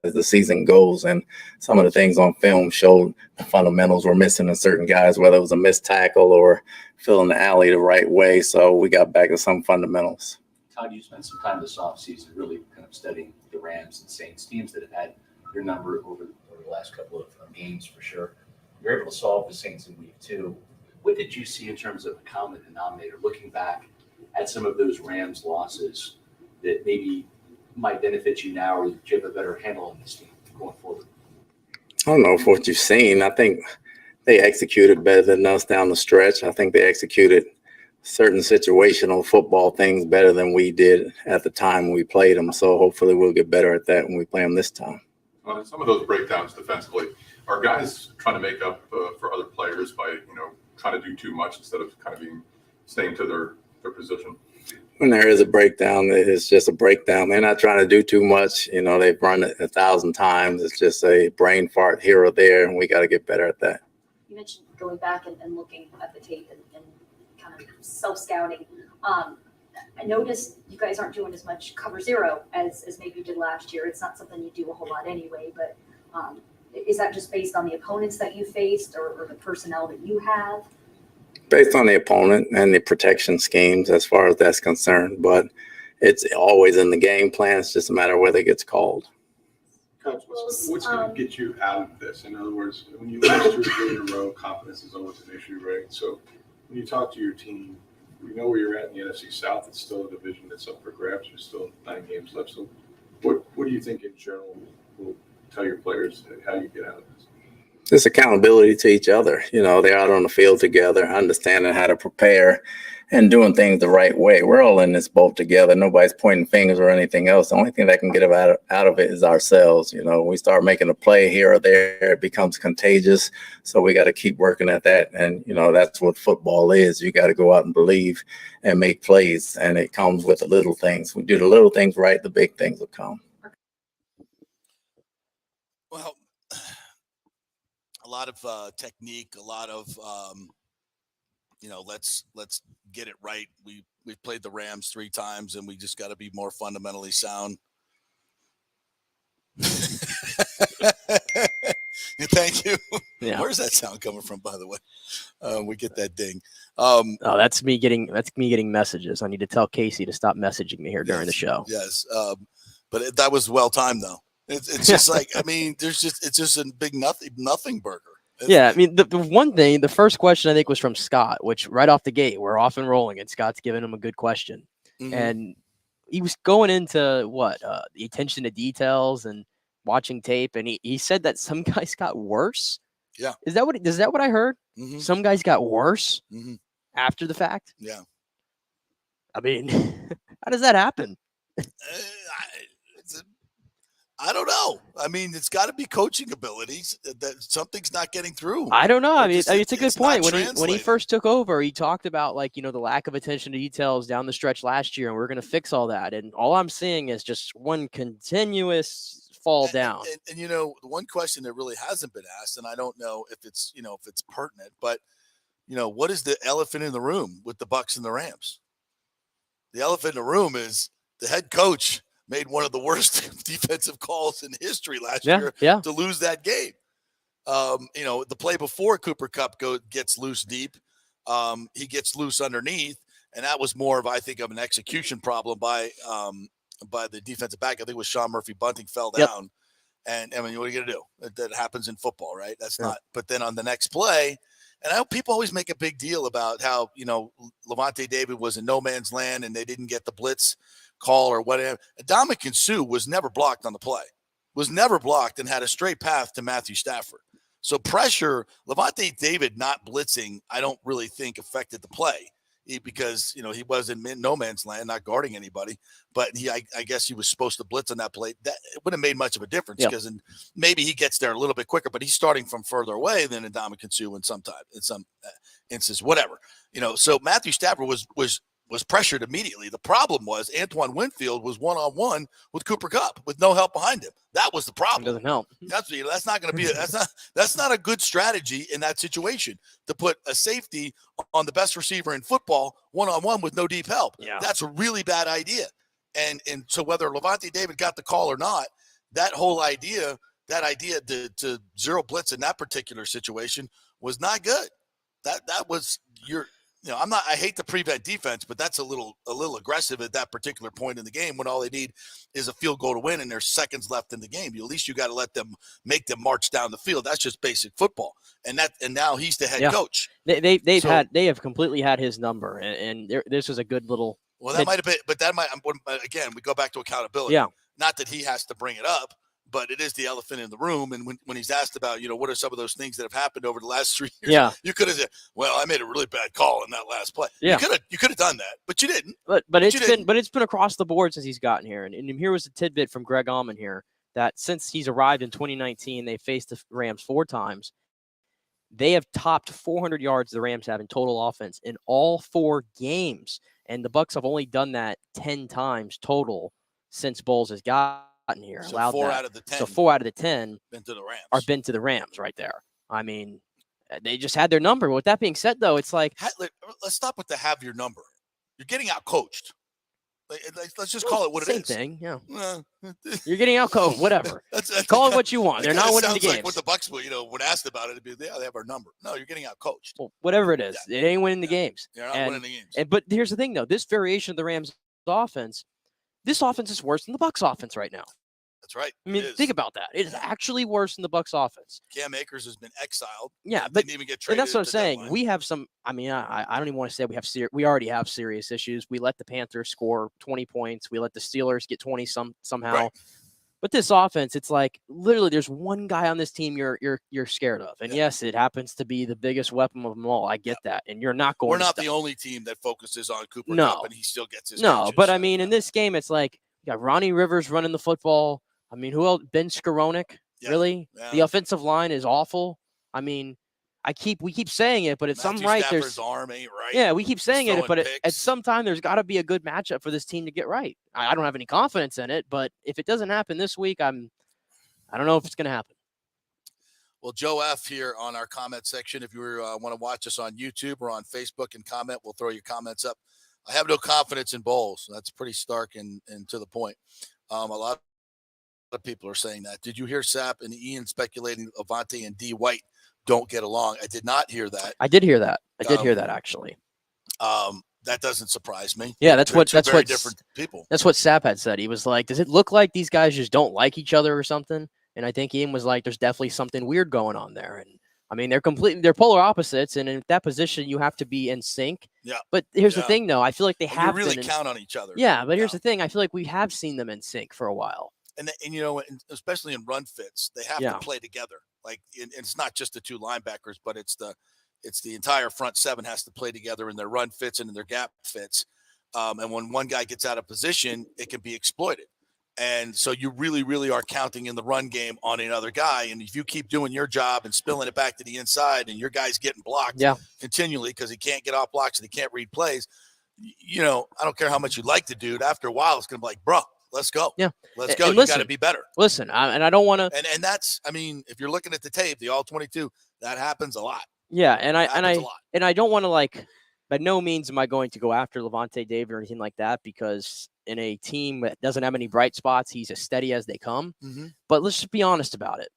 Speaker 7: as the season goes. And some of the things on film showed the fundamentals were missing in certain guys, whether it was a missed tackle or filling the alley the right way. So we got back to some fundamentals.
Speaker 3: Todd, you spent some time this offseason really kind of studying the Rams and Saints, teams that have had your number over the last couple of games for sure. You're able to solve the Saints in week 2. What did you see in terms of a common denominator looking back at some of those Rams losses that maybe might benefit you now, or you have a better handle on this team going forward?
Speaker 7: I don't know if what you've seen. I think they executed better than us down the stretch. I think they executed certain situational football things better than we did at the time we played them. So hopefully we'll get better at that when we play them this time.
Speaker 8: Some of those breakdowns defensively, are guys trying to make up for other players by, trying to do too much instead of kind of staying to their position?
Speaker 7: When there is a breakdown, it's just a breakdown. They're not trying to do too much. They've run it 1,000 times. It's just a brain fart here or there, and we got to get better at that.
Speaker 10: You mentioned going back and looking at the tape and kind of self-scouting. I noticed you guys aren't doing as much cover zero as maybe you did last year. It's not something you do a whole lot anyway, but is that just based on the opponents that you faced or the personnel that you have?
Speaker 7: Based on the opponent and the protection schemes as far as that's concerned, but it's always in the game plan. It's just a matter of whether it gets called.
Speaker 13: Coach, what's going to get you out of this? In other words, when you lose 2 in a row, confidence is always an issue, right? So when you talk to your team, we know where you're at in the NFC South. It's still a division that's up for grabs. There's still 9 games left. So what do you think in general will tell your players how you get out of this?
Speaker 7: Just accountability to each other. They're out on the field together, understanding how to prepare and doing things the right way. We're all in this boat together. Nobody's pointing fingers or anything else. The only thing that can get out of it is ourselves. We start making a play here or there, it becomes contagious. So we got to keep working at that. And, that's what football is. You got to go out and believe and make plays. And it comes with the little things. We do the little things right, the big things will come.
Speaker 5: Well, a lot of technique, a lot of let's get it right. We've played the Rams 3 times, and we just got to be more fundamentally sound. Thank you.
Speaker 6: Yeah.
Speaker 5: Where's that sound coming from, by the way? We get that ding.
Speaker 6: That's me getting messages. I need to tell Casey to stop messaging me here during the show.
Speaker 5: Yes, but that was well timed though. It's just like, it's just a big nothing burger.
Speaker 6: Yeah, the one thing, the first question I think was from Scott, which right off the gate, we're off and rolling, and Scott's giving him a good question.
Speaker 5: Mm-hmm.
Speaker 6: And he was going into the attention to details and watching tape, and he said that some guys got worse.
Speaker 5: Yeah.
Speaker 6: Is that what I heard? Mm-hmm. Some guys got worse after the fact?
Speaker 5: Yeah.
Speaker 6: How does that happen?
Speaker 5: I don't know. It's got to be coaching abilities that something's not getting through.
Speaker 6: I don't know. It's a good point. When he first took over, he talked about the lack of attention to details down the stretch last year, and we're going to fix all that. And all I'm seeing is just one continuous fall down.
Speaker 5: And the one question that really hasn't been asked, and I don't know if it's pertinent, but what is the elephant in the room with the Bucs and the Rams? The elephant in the room is the head coach made one of the worst defensive calls in history last year to lose that game. The play before Cooper Kupp gets loose deep, he gets loose underneath, and that was more of, I think, of an execution problem by the defensive back. I think it was Sean Murphy Bunting fell down. And what are you going to do? That happens in football, right? That's not. But then on the next play, and I know people always make a big deal about how, Levante David was in no man's land and they didn't get the blitz call or whatever. Ndamukong Suh was never blocked on the play, and had a straight path to Matthew Stafford. So pressure, Levante David not blitzing, I don't really think affected the play because, he was in no man's land, not guarding anybody. But I guess he was supposed to blitz on that play. That it wouldn't have made much of a difference because maybe he gets there a little bit quicker, but he's starting from further away than Ndamukong Suh in some instances, whatever. So Matthew Stafford was pressured immediately. The problem was Antoine Winfield was one-on-one with Cooper Kupp with no help behind him. That was the problem.
Speaker 6: It doesn't help.
Speaker 5: That's not going to be that's not a good strategy in that situation to put a safety on the best receiver in football one-on-one with no deep help.
Speaker 6: Yeah.
Speaker 5: That's a really bad idea. And so whether Levante David got the call or not, that whole idea, to zero blitz in that particular situation was not good. That was I hate to prevent defense, but that's a little aggressive at that particular point in the game when all they need is a field goal to win and there's seconds left in the game. At least you got to make them march down the field. That's just basic football. And now he's the head coach.
Speaker 6: They have completely had his number, and this was a good little.
Speaker 5: Well, that might have been, but that might again we go back to accountability.
Speaker 6: Yeah.
Speaker 5: Not that he has to bring it up. but it is the elephant in the room. And when he's asked about, what are some of those things that have happened over the last 3 years?
Speaker 6: Yeah.
Speaker 5: You could have said, well, I made a really bad call in that last play.
Speaker 6: Yeah.
Speaker 5: You could have done that, but you didn't.
Speaker 6: But it's been across the board since he's gotten here. And here was a tidbit from Greg Allman here that since he's arrived in 2019, they faced the Rams 4 times. They have topped 400 yards the Rams have in total offense in all 4 games. And the Bucs have only done that 10 times total since Bowles has gotten here.
Speaker 5: So 4 out of the 10.
Speaker 6: So 4 out of the 10
Speaker 5: been to the Rams.
Speaker 6: Are been to the Rams right there. I mean, they just had their number. With that being said, though, it's like
Speaker 5: let's stop with the have your number. You're getting out coached. Let's just call it what it is.
Speaker 6: Same thing, yeah. You're getting out coached, whatever. Call it what you want. They're not winning the games.
Speaker 5: Like what the Bucs, when asked about it, it'd be, yeah, they have our number. No, you're getting out coached.
Speaker 6: Well, whatever it is, it ain't winning the games.
Speaker 5: You're not winning the games.
Speaker 6: But here's the thing, though. This variation of the Rams' offense, this offense is worse than the Bucs' offense right now.
Speaker 5: That's right.
Speaker 6: I mean, think about that. It is actually worse than the Bucs' offense.
Speaker 5: Cam Akers has been exiled.
Speaker 6: Yeah, but
Speaker 5: didn't even get traded.
Speaker 6: And that's what I'm saying. We have some. I mean, I don't even want to say we already have serious issues. We let the Panthers score 20 points. We let the Steelers get 20 somehow. Right. But this offense, it's like literally there's one guy on this team you're scared of, and yes, it happens to be the biggest weapon of them all. I get that, and you're not going.
Speaker 5: We're not the only team that focuses on Cooper Kupp, and he still gets his.
Speaker 6: No, but I mean, in this game, it's like you got Ronnie Rivers running the football. I mean, who else? Ben Skowronek, really? Yeah. The offensive line is awful. I mean, we keep saying it, but at some right, there's
Speaker 5: arm ain't right.
Speaker 6: Yeah, we keep saying it, but at some time, there's got to be a good matchup for this team to get right. I don't have any confidence in it, but if it doesn't happen this week, I don't know if it's going to happen.
Speaker 5: Well, Joe F. here on our comment section. If you want to watch us on YouTube or on Facebook and comment, we'll throw your comments up. I have no confidence in Bowles. That's pretty stark and to the point. A lot of people are saying that. Did you hear Sapp and Ian speculating Avante and D. White don't get along? I did not hear that.
Speaker 6: I did hear that. I did hear that actually.
Speaker 5: That doesn't surprise me.
Speaker 6: Yeah, that's what
Speaker 5: different people.
Speaker 6: That's what Sapp had said. He was like, "Does it look like these guys just don't like each other or something?" And I think Ian was like, "There's definitely something weird going on there." And I mean, they're polar opposites, and in that position, you have to be in sync.
Speaker 5: Yeah.
Speaker 6: But here's the thing, though. I feel like they have
Speaker 5: to really count on each other.
Speaker 6: Yeah, but here's the thing. I feel like we have seen them in sync for a while.
Speaker 5: And especially in run fits, they have to play together. Like, and it's not just the 2 linebackers, but it's the entire front 7 has to play together in their run fits and in their gap fits. And when one guy gets out of position, it can be exploited. And so you really, really are counting in the run game on another guy. And if you keep doing your job and spilling it back to the inside, and your guy's getting blocked continually because he can't get off blocks and he can't read plays, I don't care how much you like the dude. After a while, it's going to be like, bro, let's go.
Speaker 6: Yeah.
Speaker 5: Let's go. You got to be better.
Speaker 6: Listen, I don't want to.
Speaker 5: And that's, I mean, if you're looking at the tape, the all 22, that happens a lot.
Speaker 6: Yeah. And I don't want to by no means am I going to go after Lavonte David or anything like that, because in a team that doesn't have any bright spots, he's as steady as they come. Mm-hmm. But let's just be honest about it.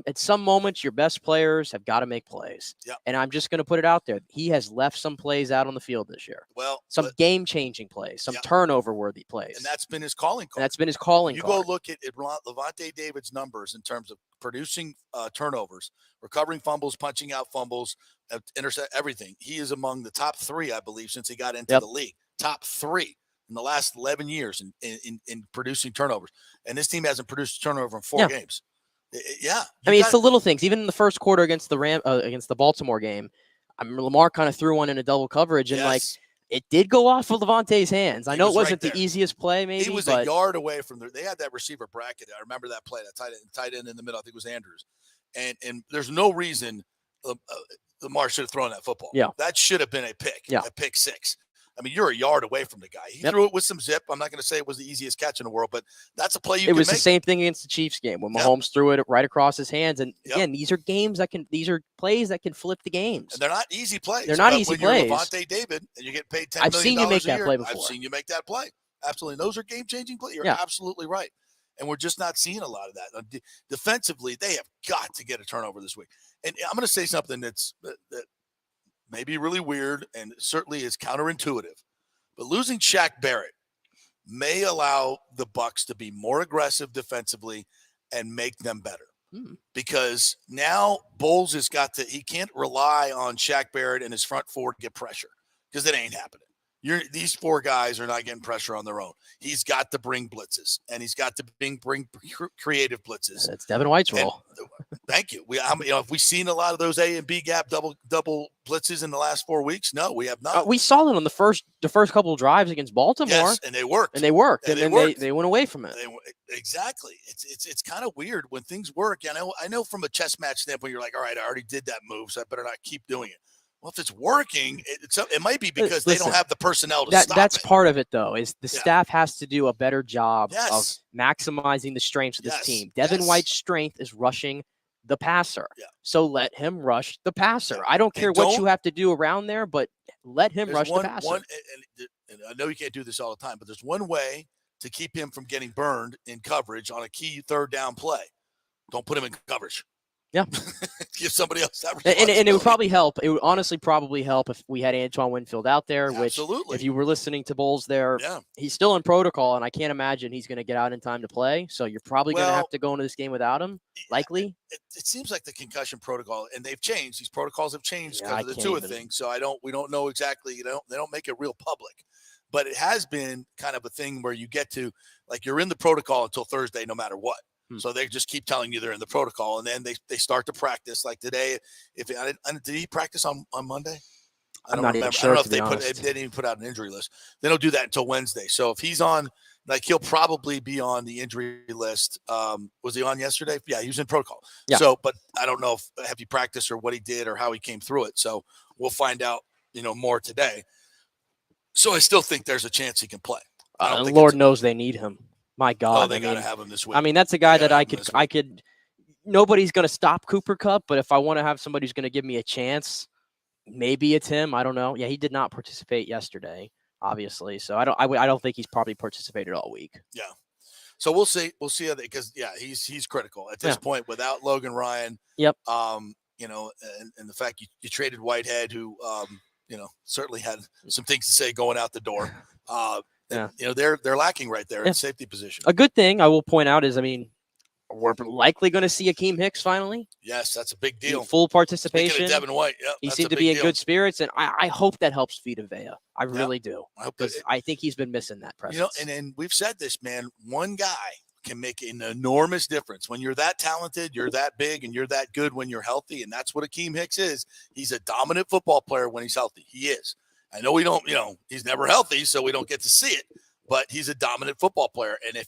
Speaker 6: At some moments, your best players have got to make plays.
Speaker 5: Yep.
Speaker 6: And I'm just going to put it out there. He has left some plays out on the field this year.
Speaker 5: Well,
Speaker 6: some game-changing plays, some turnover-worthy plays.
Speaker 5: And that's been his calling card.
Speaker 6: You
Speaker 5: go look at Lavonte David's numbers in terms of producing turnovers, recovering fumbles, punching out fumbles, intercept everything. He is among the top 3, I believe, since he got into the league. Top 3 in the last 11 years in producing turnovers. And this team hasn't produced a turnover in 4 games. Yeah.
Speaker 6: I mean, it's the little things. Even in the first quarter against the Baltimore game, Lamar kind of threw one in a double coverage, and it did go off of Levante's hands. I know it wasn't the easiest play, maybe.
Speaker 5: He was a yard away from they had that receiver bracket. I remember that play, that tight end in the middle. I think it was Andrews. And there's no reason Lamar should have thrown that football.
Speaker 6: Yeah.
Speaker 5: That should have been a pick, a pick 6. I mean, you're a yard away from the guy. He threw it with some zip. I'm not going to say it was the easiest catch in the world, but that's a play you can make.
Speaker 6: It was the same thing against the Chiefs game when Mahomes threw it right across his hands. And again, these are plays that can flip the games.
Speaker 5: And they're not easy plays.
Speaker 6: They're not easy plays.
Speaker 5: You're Lavonte David and you get paid $10 million
Speaker 6: I've seen you make that play before.
Speaker 5: I've seen you make that play. Absolutely. Those are game-changing plays. You're absolutely right. And we're just not seeing a lot of that. Defensively, they have got to get a turnover this week. And I'm going to say something that may be really weird and certainly is counterintuitive. But losing Shaq Barrett may allow the Bucs to be more aggressive defensively and make them better. Because now Bowles he can't rely on Shaq Barrett and his front 4 to get pressure, because it ain't happening. These 4 guys are not getting pressure on their own. He's got to bring blitzes, and he's got to bring creative blitzes.
Speaker 6: That's Devin White's role.
Speaker 5: Thank you. Have we seen a lot of those A and B gap double blitzes in the last 4 weeks? No, we have not.
Speaker 6: We saw it on the first couple of drives against Baltimore.
Speaker 5: Yes, and they worked.
Speaker 6: And then they went away from it.
Speaker 5: Exactly. It's kind of weird when things work. I know from a chess match standpoint, you're like, all right, I already did that move, so I better not keep doing it. Well, if it's working, it might be because they don't have the personnel to stop
Speaker 6: that's
Speaker 5: it.
Speaker 6: part of it, though, is the staff has to do a better job of
Speaker 5: Yes.
Speaker 6: maximizing the strengths of this
Speaker 5: Yes.
Speaker 6: team. Devin
Speaker 5: Yes.
Speaker 6: White's strength is rushing the passer.
Speaker 5: Yeah.
Speaker 6: So let him rush the passer.
Speaker 5: Yeah.
Speaker 6: I don't care
Speaker 5: And
Speaker 6: what you have to do around there, but let him rush the passer.
Speaker 5: And I know you can't do this all the time, but there's one way to keep him from getting burned in coverage on a key third down play. Don't put him in coverage.
Speaker 6: Yeah.
Speaker 5: Give somebody else that
Speaker 6: And it would probably help. It would honestly probably help if we had Antoine Winfield out there, which
Speaker 5: Absolutely.
Speaker 6: if you were listening to Bowles there,
Speaker 5: Yeah.
Speaker 6: he's still in protocol, and I can't imagine he's going to get out in time to play. So you're probably going to have to go into this game without him, likely.
Speaker 5: It seems like the concussion protocol, and they've changed. These protocols have changed
Speaker 6: Yeah,
Speaker 5: because of the Tua thing. So we don't know exactly. They don't make it real public, but it has been kind of a thing where you get to, like, you're in the protocol until Thursday, no matter what. So they just keep telling you they're in the protocol, and then they start to practice. Like today, did he practice on Monday? I don't remember.
Speaker 6: Sure,
Speaker 5: I don't know if they didn't even put out an injury list. They don't do that until Wednesday. So if he's on, like, he'll probably be on the injury list. Was he on yesterday? Yeah, he was in protocol.
Speaker 6: Yeah.
Speaker 5: So, but I don't know if he practiced or what he did or how he came through it. So we'll find out, more today. So I still think there's a chance he can play.
Speaker 6: Lord knows they need him. My God.
Speaker 5: They got to have him this week.
Speaker 6: I mean, that's a guy that I could. Nobody's going to stop Cooper Kupp, but if I want to have somebody who's going to give me a chance, maybe it's him. I don't know. Yeah, he did not participate yesterday, obviously. So I don't think he's probably participated all week.
Speaker 5: Yeah. So we'll see. We'll see how because he's critical at this point without Logan Ryan.
Speaker 6: Yep.
Speaker 5: And the fact you traded Whitehead, who certainly had some things to say going out the door. They're lacking right there in safety position.
Speaker 6: A good thing I will point out is, we're likely going to see Akeem Hicks finally.
Speaker 5: Yes, that's a big deal.
Speaker 6: Full participation.
Speaker 5: Speaking of Devin White,
Speaker 6: he seemed to be in good spirits, and I hope that helps Vita Vea. I really do.
Speaker 5: I hope
Speaker 6: because I think he's been missing that presence.
Speaker 5: And we've said this, man. One guy can make an enormous difference. When you're that talented, you're that big, and you're that good when you're healthy, and that's what Akeem Hicks is. He's a dominant football player when he's healthy. He is. I know we don't, he's never healthy, so we don't get to see it, but he's a dominant football player. And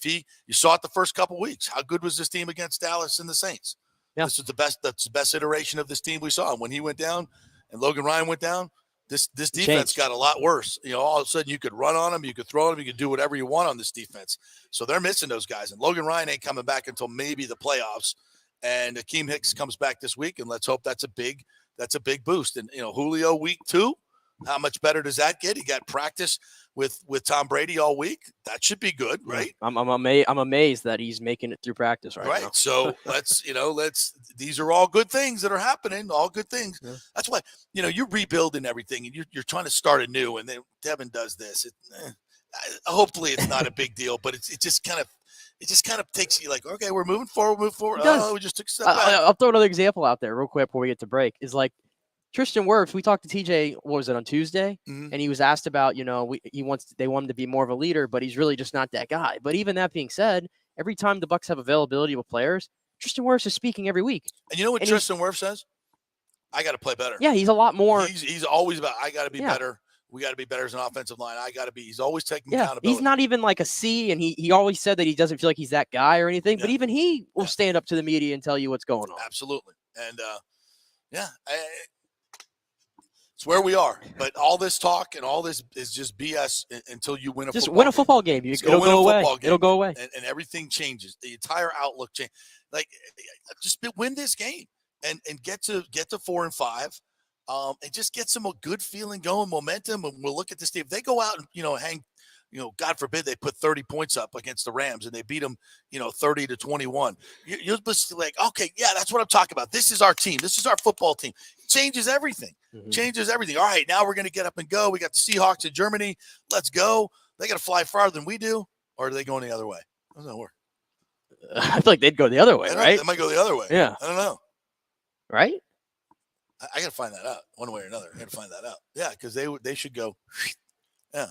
Speaker 5: you saw it the first couple of weeks, how good was this team against Dallas and the Saints? Yeah. This was that's the best iteration of this team we saw. And when he went down and Logan Ryan went down, this defense got a lot worse. All of a sudden you could run on them, you could throw them, you could do whatever you want on this defense. So they're missing those guys. And Logan Ryan ain't coming back until maybe the playoffs. And Akeem Hicks comes back this week, and let's hope that's a big boost. And Julio week 2. How much better does that get? He got practice with Tom Brady all week. That should be good, right?
Speaker 6: I'm amazed that he's making it through practice right now.
Speaker 5: So these are all good things that are happening, all good things. Yeah. That's why, you're rebuilding everything and you're trying to start anew. And then Devin does this. Hopefully it's not a big deal, but it just kind of takes you like, okay, we're moving forward. Oh, we just took a step back.
Speaker 6: I'll throw another example out there real quick before we get to break. Is like, Tristan Wirfs, we talked to TJ, what was it, on Tuesday? Mm-hmm. And he was asked about, they want him to be more of a leader, but he's really just not that guy. But even that being said, every time the Bucs have availability with players, Tristan Wirfs is speaking every week.
Speaker 5: And you know what Tristan Wirfs says? I got to play better.
Speaker 6: Yeah, he's a lot more.
Speaker 5: He's always about, I got to be better. We got to be better as an offensive line. He's always taking accountability.
Speaker 6: He's not even like a C, and he always said that he doesn't feel like he's that guy or anything, but even he will stand up to the media and tell you what's going on.
Speaker 5: Absolutely. And, it's where we are, but all this talk and all this is just BS until you win a
Speaker 6: just
Speaker 5: football
Speaker 6: win a football game. It'll go away. It'll go away,
Speaker 5: and everything changes. The entire outlook changes. Like, just win this game and get to 4-5, and just get some good feeling going, momentum. And we'll look at this team. If they go out and hang. God forbid they put 30 points up against the Rams and they beat them, 30-21. You're just like, okay, yeah, that's what I'm talking about. This is our team. This is our football team. It changes everything. Mm-hmm. Changes everything. All right, now we're going to get up and go. We got the Seahawks in Germany. Let's go. They got to fly farther than we do, or are they going the other way? How does that work?
Speaker 6: I feel like they'd go the other way, right?
Speaker 5: They might go the other way.
Speaker 6: Yeah.
Speaker 5: I don't know.
Speaker 6: Right?
Speaker 5: I got to find that out one way or another. I got to find that out. Yeah, because they should go. Yeah.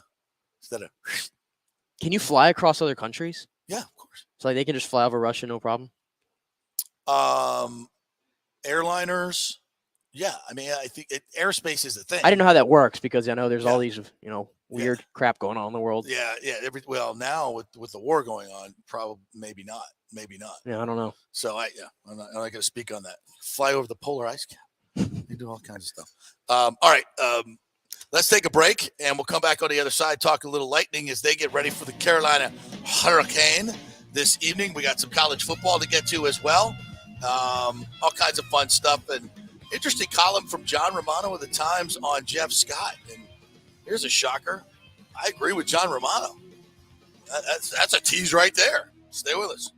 Speaker 5: Instead of.
Speaker 6: Can you fly across other countries?
Speaker 5: Yeah, of course.
Speaker 6: So like they can just fly over Russia, no problem?
Speaker 5: Airliners. Yeah, I mean, I think airspace is the thing.
Speaker 6: I didn't know how that works because I know there's
Speaker 5: Yeah.
Speaker 6: all these, weird crap going on in the world.
Speaker 5: Yeah. Well, now with the war going on, probably maybe not.
Speaker 6: Yeah, I don't know.
Speaker 5: So I'm not going to speak on that. Fly over the polar ice cap. You do all kinds of stuff. All right, let's take a break, and we'll come back on the other side, talk a little Lightning as they get ready for the Carolina Hurricane this evening. We got some college football to get to as well. All kinds of fun stuff, and interesting column from John Romano of the Times on Jeff Scott. And here's a shocker. I agree with John Romano. That's a tease right there. Stay with us.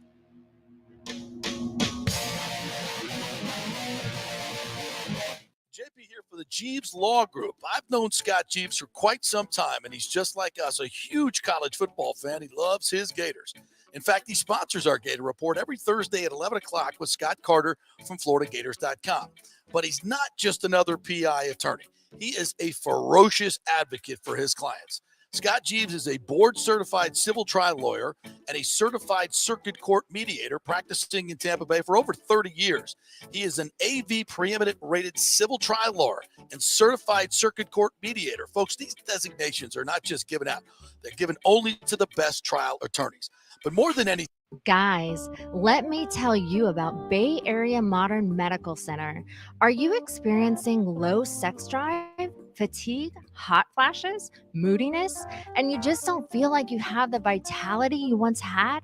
Speaker 5: JP here for the Jeeves Law Group. I've known Scott Jeeves for quite some time, and he's just like us, a huge college football fan. He loves his Gators. In fact, he sponsors our Gator Report every Thursday at 11 o'clock with Scott Carter from FloridaGators.com. But he's not just another PI attorney. He is a ferocious advocate for his clients. Scott Jeeves is a board-certified civil trial lawyer and a certified circuit court mediator practicing in Tampa Bay for over 30 years. He is an AV preeminent rated civil trial lawyer and certified circuit court mediator. Folks, these designations are not just given out. They're given only to the best trial attorneys. But more than anything,
Speaker 14: guys, let me tell you about Bay Area Modern Medical Center. Are you experiencing low sex drive, fatigue, hot flashes, moodiness, and you just don't feel like you have the vitality you once had?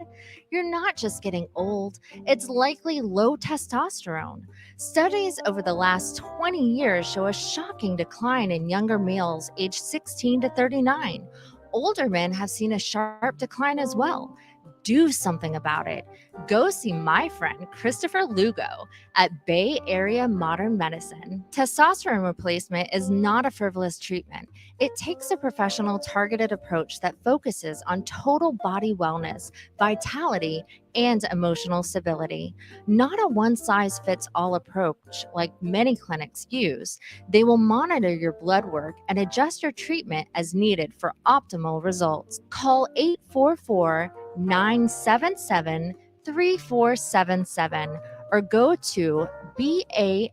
Speaker 14: You're not just getting old, it's likely low testosterone. Studies over the last 20 years show a shocking decline in younger males aged 16 to 39. Older men have seen a sharp decline as well. Do something about it. Go see my friend Christopher Lugo at Bay Area Modern Medicine. Testosterone replacement is not a frivolous treatment. It takes a professional, targeted approach that focuses on total body wellness, vitality, and emotional stability. Not a one-size-fits-all approach like many clinics use. They will monitor your blood work and adjust your treatment as needed for optimal results. Call 844-977-3477 or go to BAMMC.com.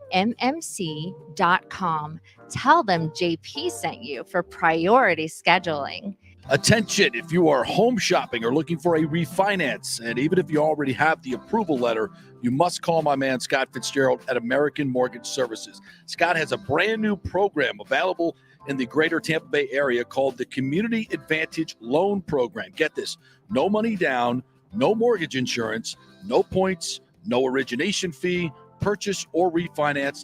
Speaker 14: Tell them JP sent you for priority scheduling.
Speaker 15: Attention, if you are home shopping or looking for a refinance, and even if you already have the approval letter, you must call my man Scott Fitzgerald at American Mortgage Services. Scott has a brand new program available in the greater Tampa Bay area called the Community Advantage Loan Program. Get this, no money down, no mortgage insurance, no points, no origination fee, purchase or refinance,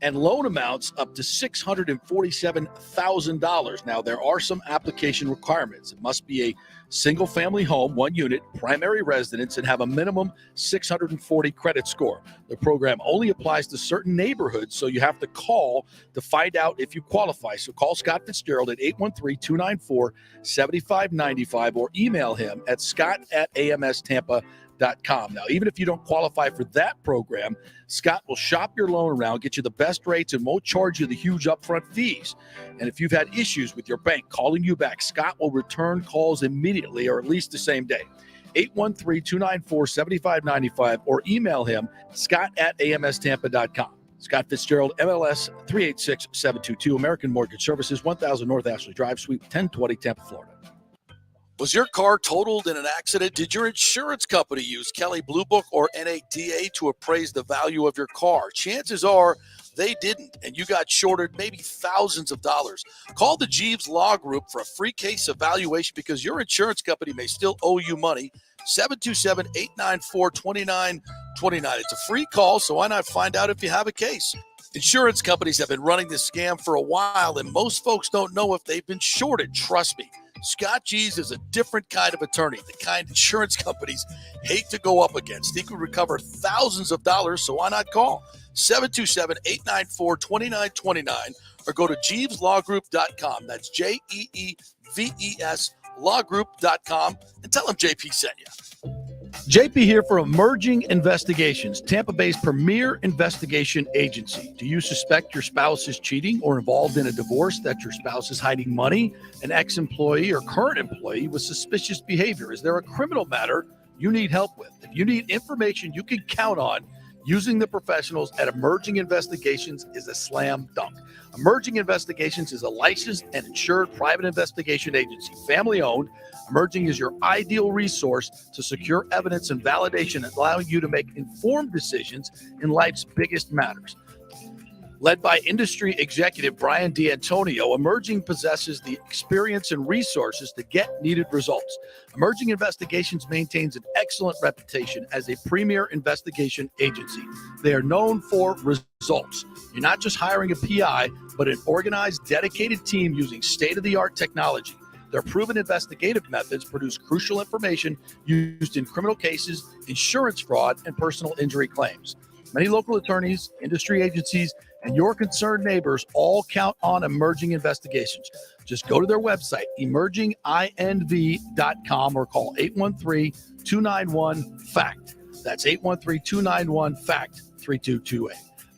Speaker 15: and loan amounts up to $647,000. Now, there are some application requirements. It must be a single-family home, 1 unit, primary residence, and have a minimum 640 credit score. The program only applies to certain neighborhoods, so you have to call to find out if you qualify. So call Scott Fitzgerald at 813-294-7595 or email him at scott@amstampa.com. Now, even if you don't qualify for that program, Scott will shop your loan around, get you the best rates, and won't charge you the huge upfront fees. And if you've had issues with your bank calling you back, Scott will return calls immediately or at least the same day. 813-294-7595 or email him, scott@amstampa.com. Scott Fitzgerald, MLS 386722, American Mortgage Services, 1000 North Ashley Drive, Suite 1020, Tampa, Florida.
Speaker 5: Was your car totaled in an accident? Did your insurance company use Kelley Blue Book or NADA to appraise the value of your car? Chances are they didn't, and you got shorted maybe thousands of dollars. Call the Jeeves Law Group for a free case evaluation because your insurance company may still owe you money. 727-894-2929. It's a free call, so why not find out if you have a case? Insurance companies have been running this scam for a while, and most folks don't know if they've been shorted. Trust me. Scott Jeeves is a different kind of attorney, the kind insurance companies hate to go up against. He could recover thousands of dollars, so why not call 727-894-2929 or go to JeevesLawGroup.com. That's JEEVES Lawgroup.com and tell them JP sent you.
Speaker 15: JP here for Emerging Investigations, Tampa Bay's premier investigation agency. Do you suspect your spouse is cheating or involved in a divorce, that your spouse is hiding money, an ex-employee or current employee with suspicious behavior? Is there a criminal matter you need help with? If you need information you can count on, using the professionals at Emerging Investigations is a slam dunk. Emerging Investigations is a licensed and insured private investigation agency, family-owned. Emerging is your ideal resource to secure evidence and validation, allowing you to make informed decisions in life's biggest matters. Led by industry executive Brian D'Antonio, Emerging possesses the experience and resources to get needed results. Emerging Investigations maintains an excellent reputation as a premier investigation agency. They are known for results. You're not just hiring a PI, but an organized, dedicated team using state-of-the-art technology. Their proven investigative methods produce crucial information used in criminal cases, insurance fraud, and personal injury claims. Many local attorneys, industry agencies, and your concerned neighbors all count on Emerging Investigations. Just go to their website, emerginginv.com, or call 813-291-FACT. That's 813-291-FACT-3228.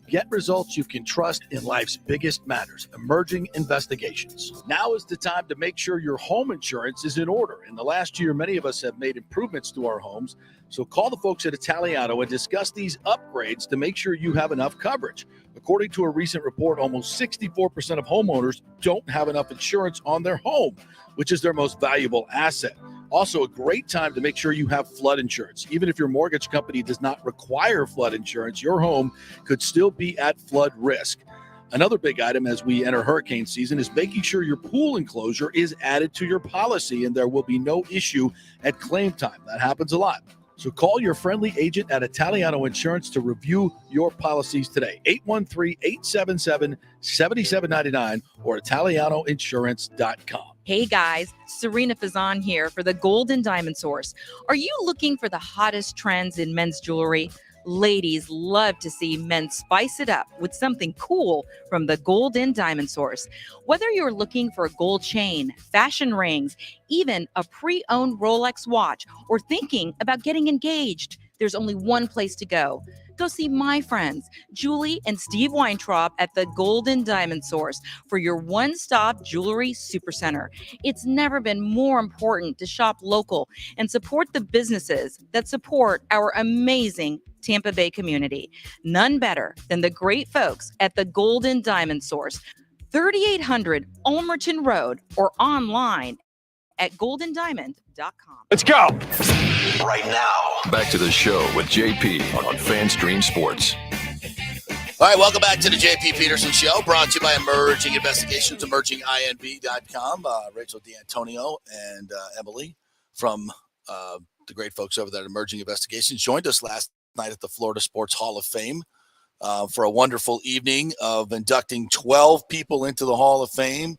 Speaker 15: Get results you can trust in life's biggest matters. Emerging Investigations. Now is the time to make sure your home insurance is in order. In the last year, many of us have made improvements to our homes. So call the folks at Italiano and discuss these upgrades to make sure you have enough coverage. According to a recent report, almost 64% of homeowners don't have enough insurance on their home, which is their most valuable asset. Also, a great time to make sure you have flood insurance. Even if your mortgage company does not require flood insurance, your home could still be at flood risk. Another big item as we enter hurricane season is making sure your pool enclosure is added to your policy and there will be no issue at claim time. That happens a lot. So call your friendly agent at Italiano Insurance to review your policies today. 813-877-7799 or ItalianoInsurance.com.
Speaker 16: Hey guys, Serena Fazan here for the Golden Diamond Source. Are you looking for the hottest trends in men's jewelry? Ladies love to see men spice it up with something cool from the Golden Diamond Source. Whether you're looking for a gold chain, fashion rings, even a pre-owned Rolex watch, or thinking about getting engaged, there's only one place to go. Go see my friends, Julie and Steve Weintraub at the Golden Diamond Source for your one-stop jewelry supercenter. It's never been more important to shop local and support the businesses that support our amazing Tampa Bay community. None better than the great folks at the Golden Diamond Source, 3800 Ulmerton Road, or online at goldendiamond.com.
Speaker 1: Let's go. Right now. Back to the show with JP on FanStream Sports.
Speaker 5: All right, welcome back to the JP Peterson Show, brought to you by Emerging Investigations, emerginginv.com. Rachel D'Antonio and Emily from the great folks over there at Emerging Investigations joined us last night at the Florida Sports Hall of Fame for a wonderful evening of inducting 12 people into the Hall of Fame.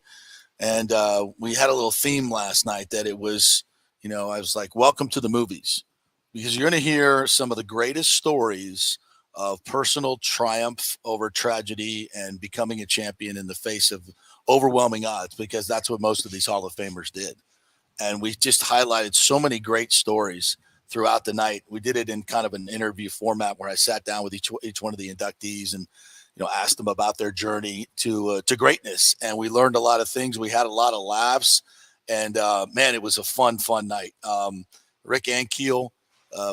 Speaker 5: And we had a little theme last night that it was, I was like, welcome to the movies, because you're going to hear some of the greatest stories of personal triumph over tragedy and becoming a champion in the face of overwhelming odds, because that's what most of these Hall of Famers did. And we just highlighted so many great stories throughout the night. We did it in kind of an interview format where I sat down with each one of the inductees and asked them about their journey to greatness. And we learned a lot of things. We had a lot of laughs, and man, it was a fun night. Rick Ankiel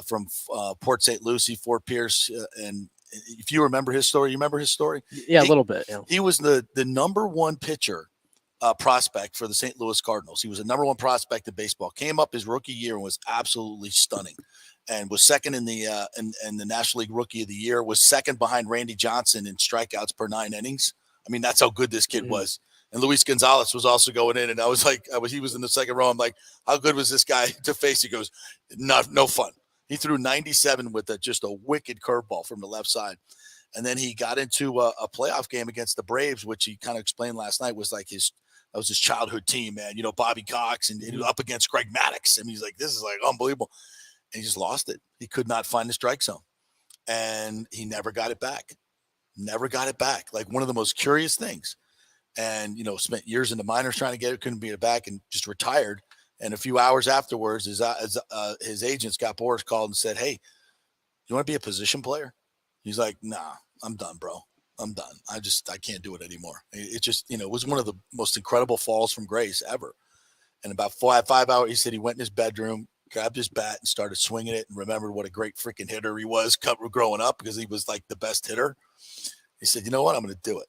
Speaker 5: from Port St. Lucie, Fort Pierce, and if you remember his story,
Speaker 6: Yeah, a little bit. Yeah.
Speaker 5: He was the number one pitcher prospect for the St. Louis Cardinals. He was a number one prospect in baseball. Came up his rookie year and was absolutely stunning, and was second in the National League Rookie of the Year. Was second behind Randy Johnson in strikeouts per 9 innings. I mean, that's how good this kid was. And Luis Gonzalez was also going in, and he was in the second row. I'm like, how good was this guy to face? He goes, no fun. He threw 97 with just a wicked curveball from the left side. And then he got into a playoff game against the Braves, which he kind of explained last night was like his childhood team, man. Bobby Cox and he was up against Greg Maddux. And he's like, this is like unbelievable. And he just lost it. He could not find the strike zone. And he never got it back. Like one of the most curious things. And, spent years in the minors trying to get it, couldn't get it back, and just retired. And a few hours afterwards, his agents got Boris called and said, "Hey, you want to be a position player?" He's like, "Nah, I'm done, bro. I'm done. I can't do it anymore." It just, it was one of the most incredible falls from grace ever. And about 5 hours, he said he went in his bedroom, grabbed his bat and started swinging it and remembered what a great freaking hitter he was growing up because he was like the best hitter. He said, "You know what? I'm going to do it."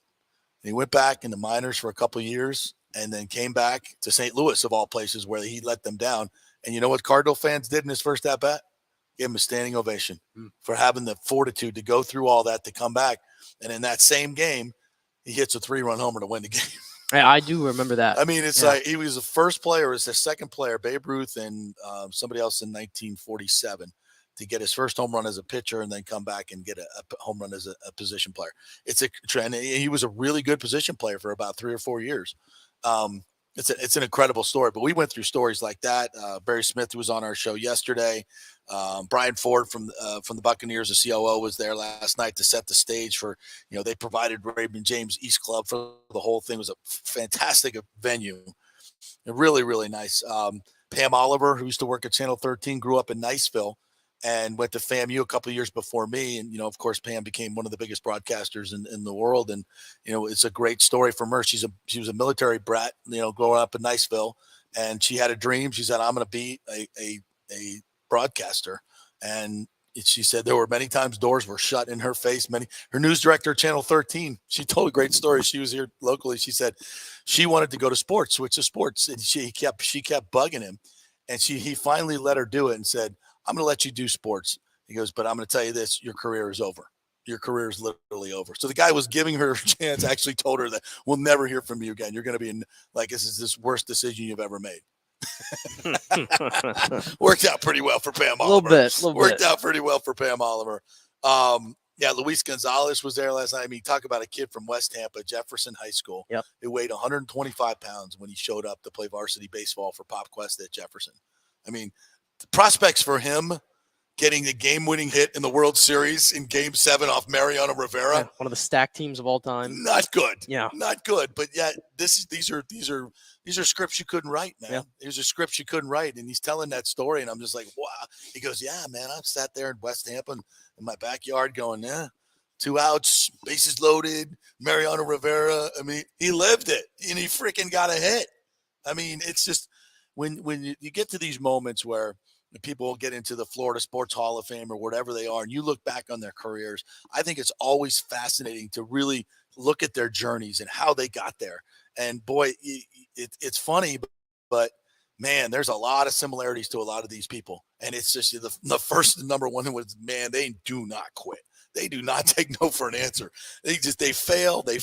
Speaker 5: And he went back in the minors for a couple of years and then came back to St. Louis, of all places, where he let them down. And you know what Cardinal fans did in his first at-bat? Gave him a standing ovation for having the fortitude to go through all that to come back. And in that same game, he hits a 3-run homer to win the game.
Speaker 6: I do remember that.
Speaker 5: I mean, it's like he was the first player, it was the second player, Babe Ruth and somebody else in 1947, to get his first home run as a pitcher and then come back and get a home run as a position player. It's a trend. He was a really good position player for about 3 or 4 years. It's an incredible story, but we went through stories like that. Barry Smith was on our show yesterday. Brian Ford from the Buccaneers, the COO, was there last night to set the stage for, they provided Raymond James East Club for the whole thing. It was a fantastic venue. Really, really nice. Pam Oliver, who used to work at Channel 13, grew up in Niceville and went to FAMU a couple of years before me. And, of course, Pam became one of the biggest broadcasters in the world. And, it's a great story from her. She was a military brat, growing up in Niceville, and she had a dream. She said, "I'm going to be a broadcaster." And she said there were many times doors were shut in her face. Her news director at Channel 13, she told a great story. She was here locally. She said she wanted to go to sports, switch to sports. And she kept bugging him. And he finally let her do it and said, "I'm going to let you do sports." He goes, "But I'm going to tell you this, your career is over. Your career is literally over." So the guy was giving her a chance, actually told her that we'll never hear from you again. You're going to be this is this worst decision you've ever made. Worked out pretty well for Pam Oliver. Worked out pretty well for Pam Oliver. Luis Gonzalez was there last night. I mean, talk about a kid from West Tampa, Jefferson High School.
Speaker 6: Yep.
Speaker 5: Who weighed 125 pounds when he showed up to play varsity baseball for Pop Quest at Jefferson. I mean, the prospects for him getting the game-winning hit in the World Series in Game 7 off Mariano Rivera.
Speaker 6: Yeah, one of the stacked teams of all time.
Speaker 5: Not good.
Speaker 6: Yeah.
Speaker 5: Not good. But yet these are scripts you couldn't write, man.
Speaker 6: Yeah.
Speaker 5: These are scripts you couldn't write. And he's telling that story, and I'm just like, wow. He goes, "Yeah, man, I've sat there in West Tampa in my backyard going, 2 outs, bases loaded, Mariano Rivera." I mean, he lived it, and he freaking got a hit. I mean, it's just when you get to these moments where people get into the Florida Sports Hall of Fame or whatever they are, and you look back on their careers, I think it's always fascinating to really look at their journeys and how they got there. And boy, it's funny, but man, there's a lot of similarities to a lot of these people. And it's just the first number one was, man, they do not quit. They do not take no for an answer. They fail, they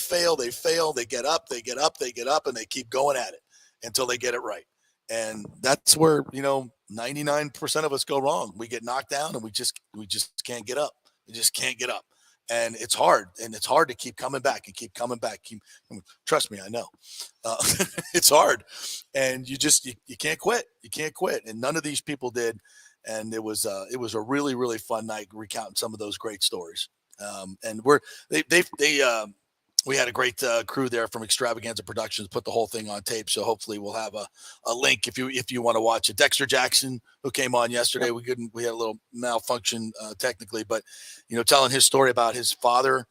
Speaker 5: get up, and they keep going at it until they get it right. And that's where, 99% of us go wrong. We get knocked down and we just can't get up. We just can't get up. And it's hard. And it's hard to keep coming back and keep coming back. Trust me, I know. It's hard. And you can't quit. You can't quit. And none of these people did. And it was a really, really fun night recounting some of those great stories. And we had a great crew there from Extravaganza Productions, put the whole thing on tape. So hopefully we'll have a link if you want to watch it. Dexter Jackson, who came on yesterday, we had a little malfunction technically, but telling his story about his father.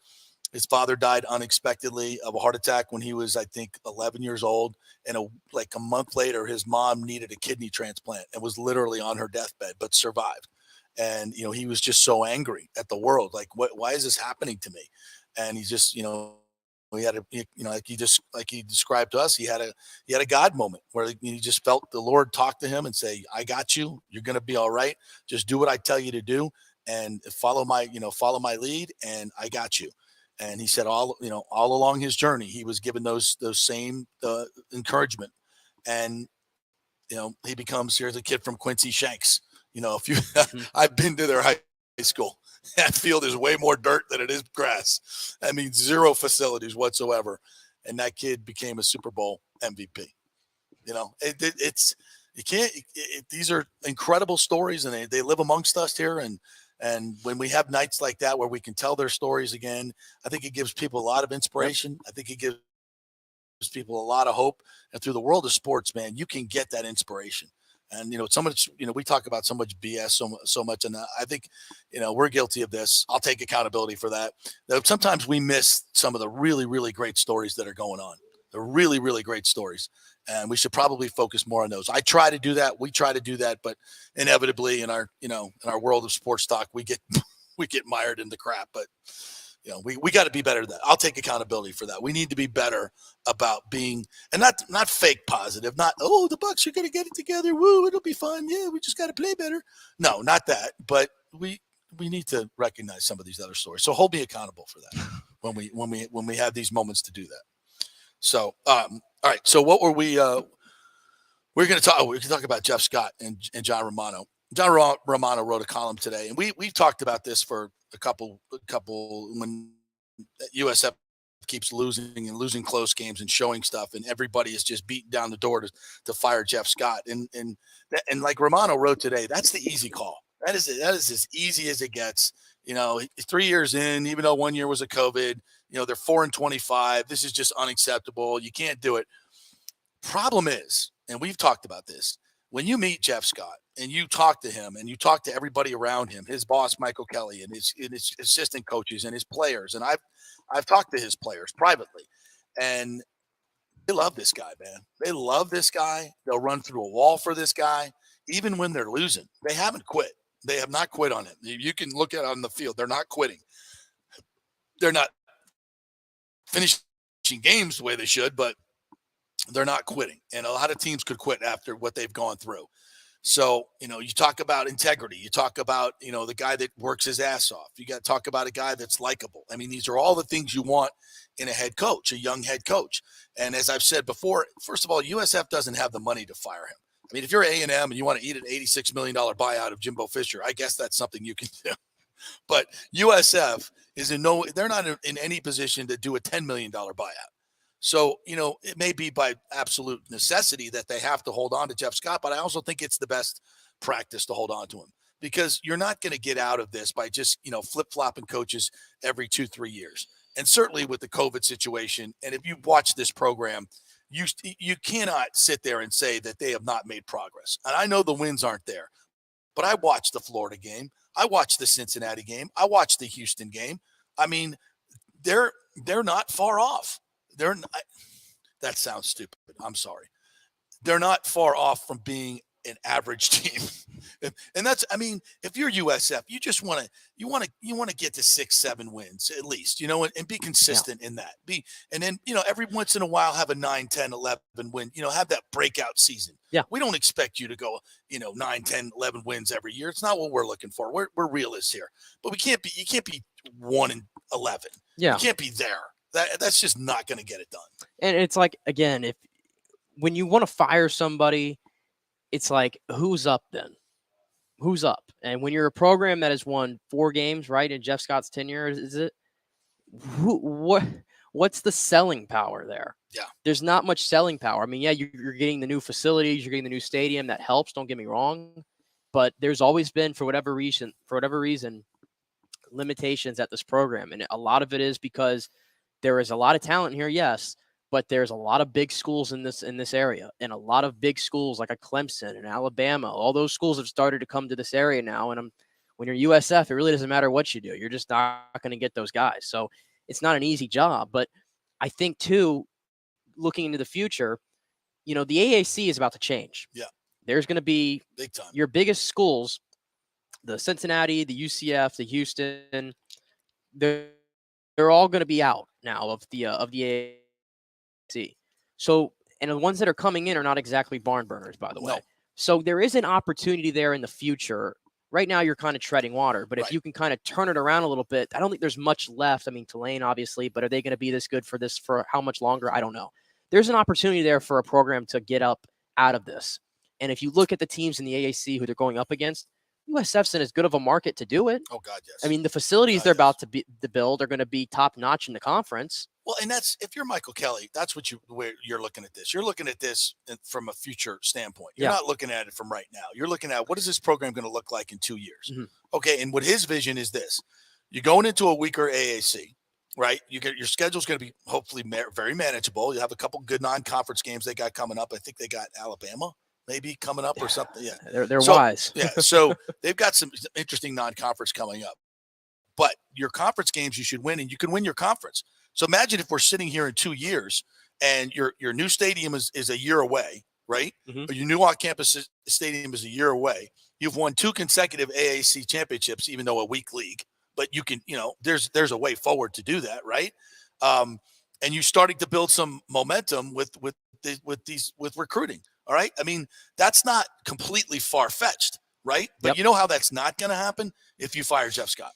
Speaker 5: His father died unexpectedly of a heart attack when he was, I think, 11 years old. And a month later, his mom needed a kidney transplant and was literally on her deathbed, but survived. And, he was just so angry at the world. Like, why is this happening to me? And he's just, he had like he described to us, he had a God moment where he just felt the Lord talk to him and say, "I got you. You're going to be all right. Just do what I tell you to do and follow my lead. And I got you." And he said all along his journey, he was given those same encouragement. And, he becomes, here's a kid from Quincy Shanks. I've been to their high school. That field is way more dirt than it is grass. I mean, zero facilities whatsoever. And that kid became a Super Bowl MVP. These are incredible stories, and they live amongst us here. And when we have nights like that where we can tell their stories again, I think it gives people a lot of inspiration. I think it gives people a lot of hope. And through the world of sports, man, you can get that inspiration.
Speaker 15: And, so much, we talk about so much BS so much. And I think, we're guilty of this. I'll take accountability for that. Sometimes we miss some of the really, really great stories that are going on. They're really, really great stories. And we should probably focus more on those. I try to do that. We try to do that. But inevitably in our, in our world of sports talk, we get mired in the crap. But, we got to be better than that. I'll take accountability for that. We need to be better about being, and not fake positive, not, oh, the Bucs are going to get it together. Woo, it'll be fun. Yeah, we just got to play better. No, not that. But we need to recognize some of these other stories. So hold me accountable for that when we have these moments to do that. So, all right. So what were we going to talk? We can talk about Jeff Scott and John Romano. John Romano wrote a column today, and we've talked about this for a couple when USF keeps losing close games and showing stuff, and everybody is just beating down the door to fire Jeff Scott. And like Romano wrote today, that's the easy call. That is as easy as it gets. 3 years in, even though 1 year was a COVID, they're 4-25. This is just unacceptable. You can't do it. Problem is, and we've talked about this, when you meet Jeff Scott and you talk to him and you talk to everybody around him, his boss, Michael Kelly, and his assistant coaches and his players, and I've talked to his players privately, and they love this guy, man. They love this guy. They'll run through a wall for this guy, even when they're losing. They haven't quit. They have not quit on him. You can look at it on the field. They're not quitting. They're not finishing games the way they should, but they're not quitting. And a lot of teams could quit after what they've gone through. So, you talk about integrity. You talk about, the guy that works his ass off. You got to talk about a guy that's likable. I mean, these are all the things you want in a head coach, a young head coach. And as I've said before, first of all, USF doesn't have the money to fire him. I mean, if you're A&M and you want to eat an $86 million buyout of Jimbo Fisher, I guess that's something you can do. But USF they're not in any position to do a $10 million buyout. So, it may be by absolute necessity that they have to hold on to Jeff Scott, but I also think it's the best practice to hold on to him, because you're not going to get out of this by just, flip-flopping coaches every 2-3 years. And certainly with the COVID situation, and if you watch this program, you cannot sit there and say that they have not made progress. And I know the wins aren't there, but I watched the Florida game. I watched the Cincinnati game. I watched the Houston game. I mean, they're not far off. That sounds stupid. I'm sorry. They're not far off from being an average team. And that's, I mean, if you're USF, you just want to get to 6-7 wins at least, and be consistent in that. And then, every once in a while have a 9, 10, 11 win, have that breakout season.
Speaker 6: Yeah.
Speaker 15: We don't expect you to go, 9, 10, 11 wins every year. It's not what we're looking for. We're realists here. But you can't be 1-11.
Speaker 6: Yeah.
Speaker 15: You can't be there. That's just not going to get it done.
Speaker 6: And it's like, again, when you want to fire somebody, it's like, who's up then? Who's up? And when you're a program that has won 4 games, right, in Jeff Scott's tenure, is it? What's the selling power there?
Speaker 15: Yeah. There's
Speaker 6: not much selling power. I mean, yeah, you're getting the new facilities, you're getting the new stadium. That helps, don't get me wrong. But there's always been, for whatever reason, limitations at this program. And a lot of it is because there is a lot of talent here, yes, but there's a lot of big schools in this area, and a lot of big schools like a Clemson and Alabama. All those schools have started to come to this area now. And when you're USF, it really doesn't matter what you do. You're just not going to get those guys. So it's not an easy job. But I think, too, looking into the future, the AAC is about to change.
Speaker 15: Yeah.
Speaker 6: There's going to be
Speaker 15: big time.
Speaker 6: Your biggest schools, the Cincinnati, the UCF, the Houston, they're all going to be out now of the AAC. So, and the ones that are coming in are not exactly barn burners, by the way.
Speaker 15: No.
Speaker 6: So there is an opportunity there in the future. Right now, you're kind of treading water, but if you can kind of turn it around a little bit, I don't think there's much left. I mean, Tulane, obviously, but are they going to be this good for how much longer? I don't know. There's an opportunity there for a program to get up out of this. And if you look at the teams in the AAC who they're going up against, USF's in as good of a market to do it.
Speaker 15: Oh, God, yes.
Speaker 6: I mean, the facilities they're about to build are going to be top notch in the conference.
Speaker 15: Well, and that's, if you're Michael Kelly, that's where you're looking at this. You're looking at this from a future standpoint. You're not looking at it from right now. You're looking at, what is this program going to look like in 2 years?
Speaker 6: Mm-hmm.
Speaker 15: Okay, and what his vision is this. You're going into a weaker AAC, right? Your schedule's going to be hopefully very manageable. You have a couple good non-conference games they got coming up. I think they got Alabama
Speaker 5: maybe coming up or something. Yeah,
Speaker 6: They're wise.
Speaker 5: Yeah, so they've got some interesting non-conference coming up. But your conference games you should win, and you can win your conference. So imagine if we're sitting here in 2 years and your new stadium is a year away, right? Or your new on-campus stadium is a year away. You've won 2 consecutive AAC championships, even though a weak league. But you can, there's a way forward to do that, right? And you're starting to build some momentum with recruiting. All right. I mean, that's not completely far-fetched, right? But you know how that's not going to happen if you fire Jeff Scott.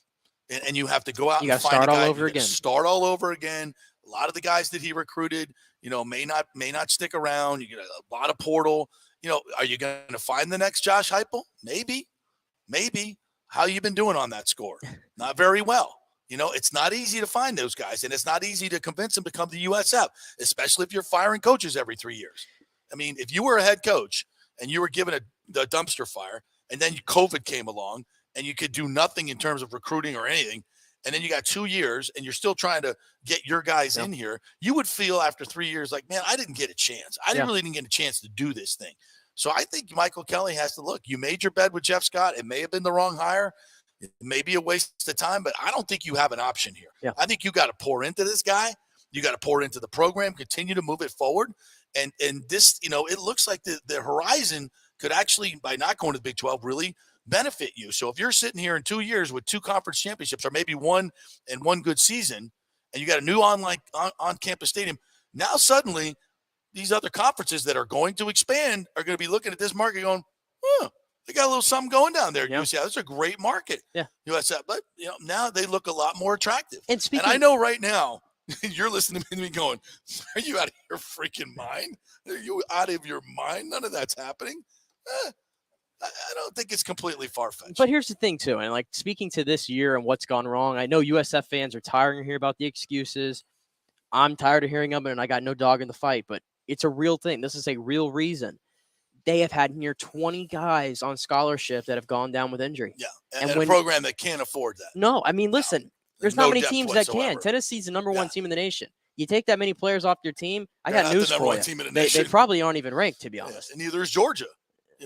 Speaker 5: And you have to go out and find
Speaker 6: start
Speaker 5: a guy.
Speaker 6: all over again.
Speaker 5: Start all over again. A lot of the guys that he recruited, may not stick around. You get a lot of portal. Are you going to find the next Josh Heupel? Maybe. How you been doing on that score? Not very well. It's not easy to find those guys, and it's not easy to convince them to come to USF, especially if you're firing coaches every 3 years. I mean, if you were a head coach and you were given the dumpster fire, and then COVID came along, and you could do nothing in terms of recruiting or anything, and then you got 2 years and you're still trying to get your guys in here, you would feel after 3 years like, man, I didn't get a chance. I really didn't get a chance to do this thing. So I think Michael Kelly has to look. You made your bed with Jeff Scott. It may have been the wrong hire. It may be a waste of time, but I don't think you have an option here.
Speaker 6: Yeah.
Speaker 5: I think you got to pour into this guy. You got to pour into the program, continue to move it forward. And this, it looks like the horizon could actually, by not going to the Big 12, really benefit you. So if you're sitting here in 2 years with 2 conference championships, or maybe one good season, and you got a new on-campus stadium, now suddenly these other conferences that are going to expand are going to be looking at this market going, they got a little something going down there. UCF, that's a great market.
Speaker 6: Yeah.
Speaker 5: USF, but now they look a lot more attractive.
Speaker 6: And
Speaker 5: I know right now you're listening to me going, are you out of your freaking mind? Are you out of your mind? None of that's happening. I don't think it's completely far-fetched.
Speaker 6: But here's the thing, too, and speaking to this year and what's gone wrong, I know USF fans are tired of hearing about the excuses. I'm tired of hearing them, and I got no dog in the fight, but it's a real thing. This is a real reason. They have had near 20 guys on scholarship that have gone down with injury.
Speaker 5: Yeah, and a program that can't afford that.
Speaker 6: No, I mean, listen, there's
Speaker 5: no
Speaker 6: not many
Speaker 5: depth
Speaker 6: teams
Speaker 5: whatsoever.
Speaker 6: that can. Tennessee's the number 1 team in the nation. You take that many players off your team, I
Speaker 5: They're
Speaker 6: got
Speaker 5: not
Speaker 6: news
Speaker 5: the number
Speaker 6: for
Speaker 5: 1
Speaker 6: you.
Speaker 5: team in the
Speaker 6: They
Speaker 5: nation.
Speaker 6: probably aren't even ranked, to be honest.
Speaker 5: And neither is Georgia.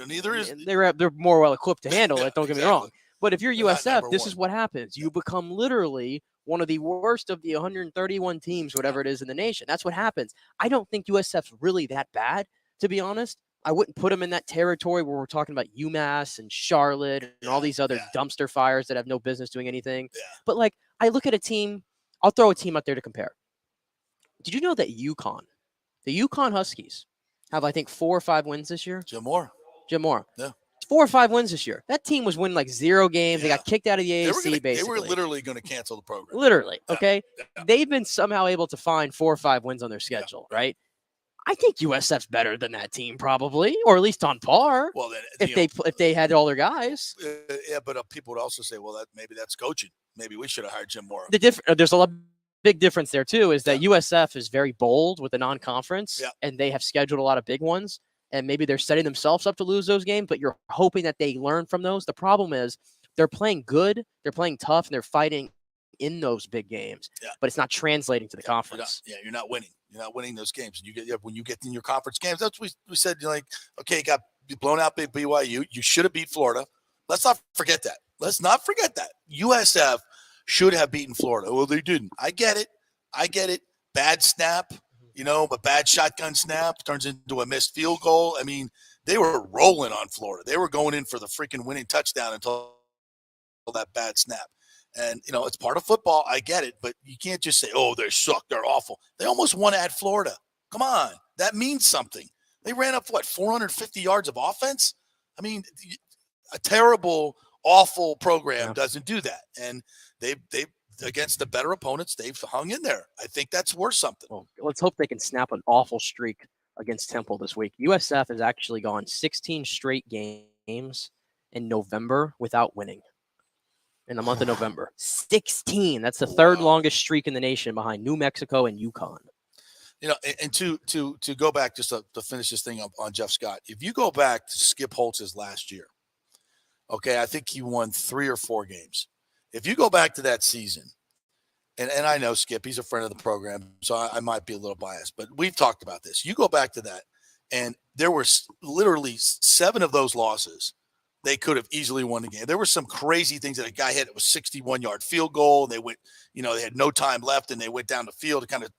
Speaker 5: Neither is.
Speaker 6: They're more well equipped to handle it. Don't get me wrong. But if you're
Speaker 5: They're not
Speaker 6: USF,
Speaker 5: number
Speaker 6: this
Speaker 5: 1.
Speaker 6: is what happens. You become literally one of the worst of the 131 teams, whatever it is in the nation. That's what happens. I don't think USF's really that bad, to be honest. I wouldn't put them in that territory where we're talking about UMass and Charlotte and all these other dumpster fires that have no business doing anything.
Speaker 5: Yeah.
Speaker 6: But I look at a team. I'll throw a team out there to compare. Did you know that the UConn Huskies have, I think, 4 or 5 wins this year?
Speaker 5: Jim Moore.
Speaker 6: Yeah. 4 or 5 wins this year. That team was winning 0 games. They got kicked out of the AAC, basically.
Speaker 5: They were literally going to cancel the program.
Speaker 6: Literally, okay? They've been somehow able to find 4 or 5 wins on their schedule, right? I think USF's better than that team, probably, or at least on par.
Speaker 5: Well, then,
Speaker 6: if they had all their guys.
Speaker 5: Yeah, but people would also say, well, maybe that's coaching. Maybe we should have hired Jim Moore.
Speaker 6: There's a big difference there too. Is that USF is very bold with the non-conference, and they have scheduled a lot of big ones, and maybe they're setting themselves up to lose those games. But you're hoping that they learn from those. The problem is they're playing good, they're playing tough, and they're fighting in those big games.
Speaker 5: Yeah.
Speaker 6: But it's not translating to the conference.
Speaker 5: You're not winning. You're not winning those games. When you get in your conference games, that's what we said. Okay, you got blown out by BYU. You should have beat Florida. Let's not forget that. USF should have beaten Florida. Well, they didn't. I get it. Bad snap, but bad shotgun snap turns into a missed field goal. I mean, they were rolling on Florida. They were going in for the freaking winning touchdown until that bad snap. And, it's part of football. I get it. But you can't just say, oh, they suck. They're awful. They almost won at Florida. Come on. That means something. They ran up, 450 yards of offense? I mean, a terrible, awful program doesn't do that. And they against the better opponents, they've hung in there. I think that's worth something.
Speaker 6: Well, let's hope they can snap an awful streak against Temple this week. USF has actually gone 16 straight games in November without winning. In the month of November. 16. That's the third longest streak in the nation behind New Mexico and UConn.
Speaker 5: And to go back just to finish this thing up on Jeff Scott, if you go back to Skip Holtz's last year, okay, I think he won 3 or 4 games. If you go back to that season, and I know Skip, he's a friend of the program, so I might be a little biased, but we've talked about this. You go back to that,
Speaker 15: And there were literally 7 of those losses. They could have easily won the game. There were some crazy things that a guy hit. It was 61-yard field goal. They went, they had no time left, and they went down the field to kind of,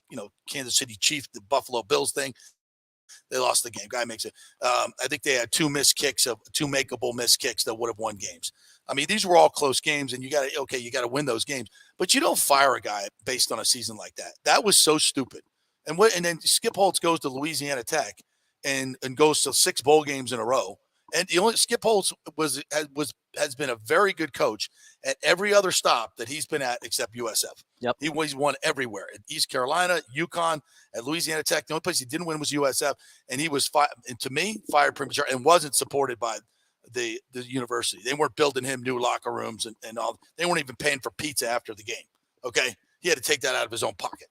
Speaker 15: Kansas City Chiefs, the Buffalo Bills thing. They lost the game. Guy makes it. I think they had 2 makeable missed kicks that would have won games. I mean, these were all close games, and you got to win those games. But you don't fire a guy based on a season like that. That was so stupid. And then Skip Holtz goes to Louisiana Tech and goes to 6 bowl games in a row. And Skip Holtz has been a very good coach at every other stop that he's been at except USF.
Speaker 6: Yep.
Speaker 15: He's won everywhere. At East Carolina, UConn, at Louisiana Tech. The only place he didn't win was USF. And he was, to me, fired premature and wasn't supported by the university. They weren't building him new locker rooms and all. They weren't even paying for pizza after the game. Okay. He had to take that out of his own pocket.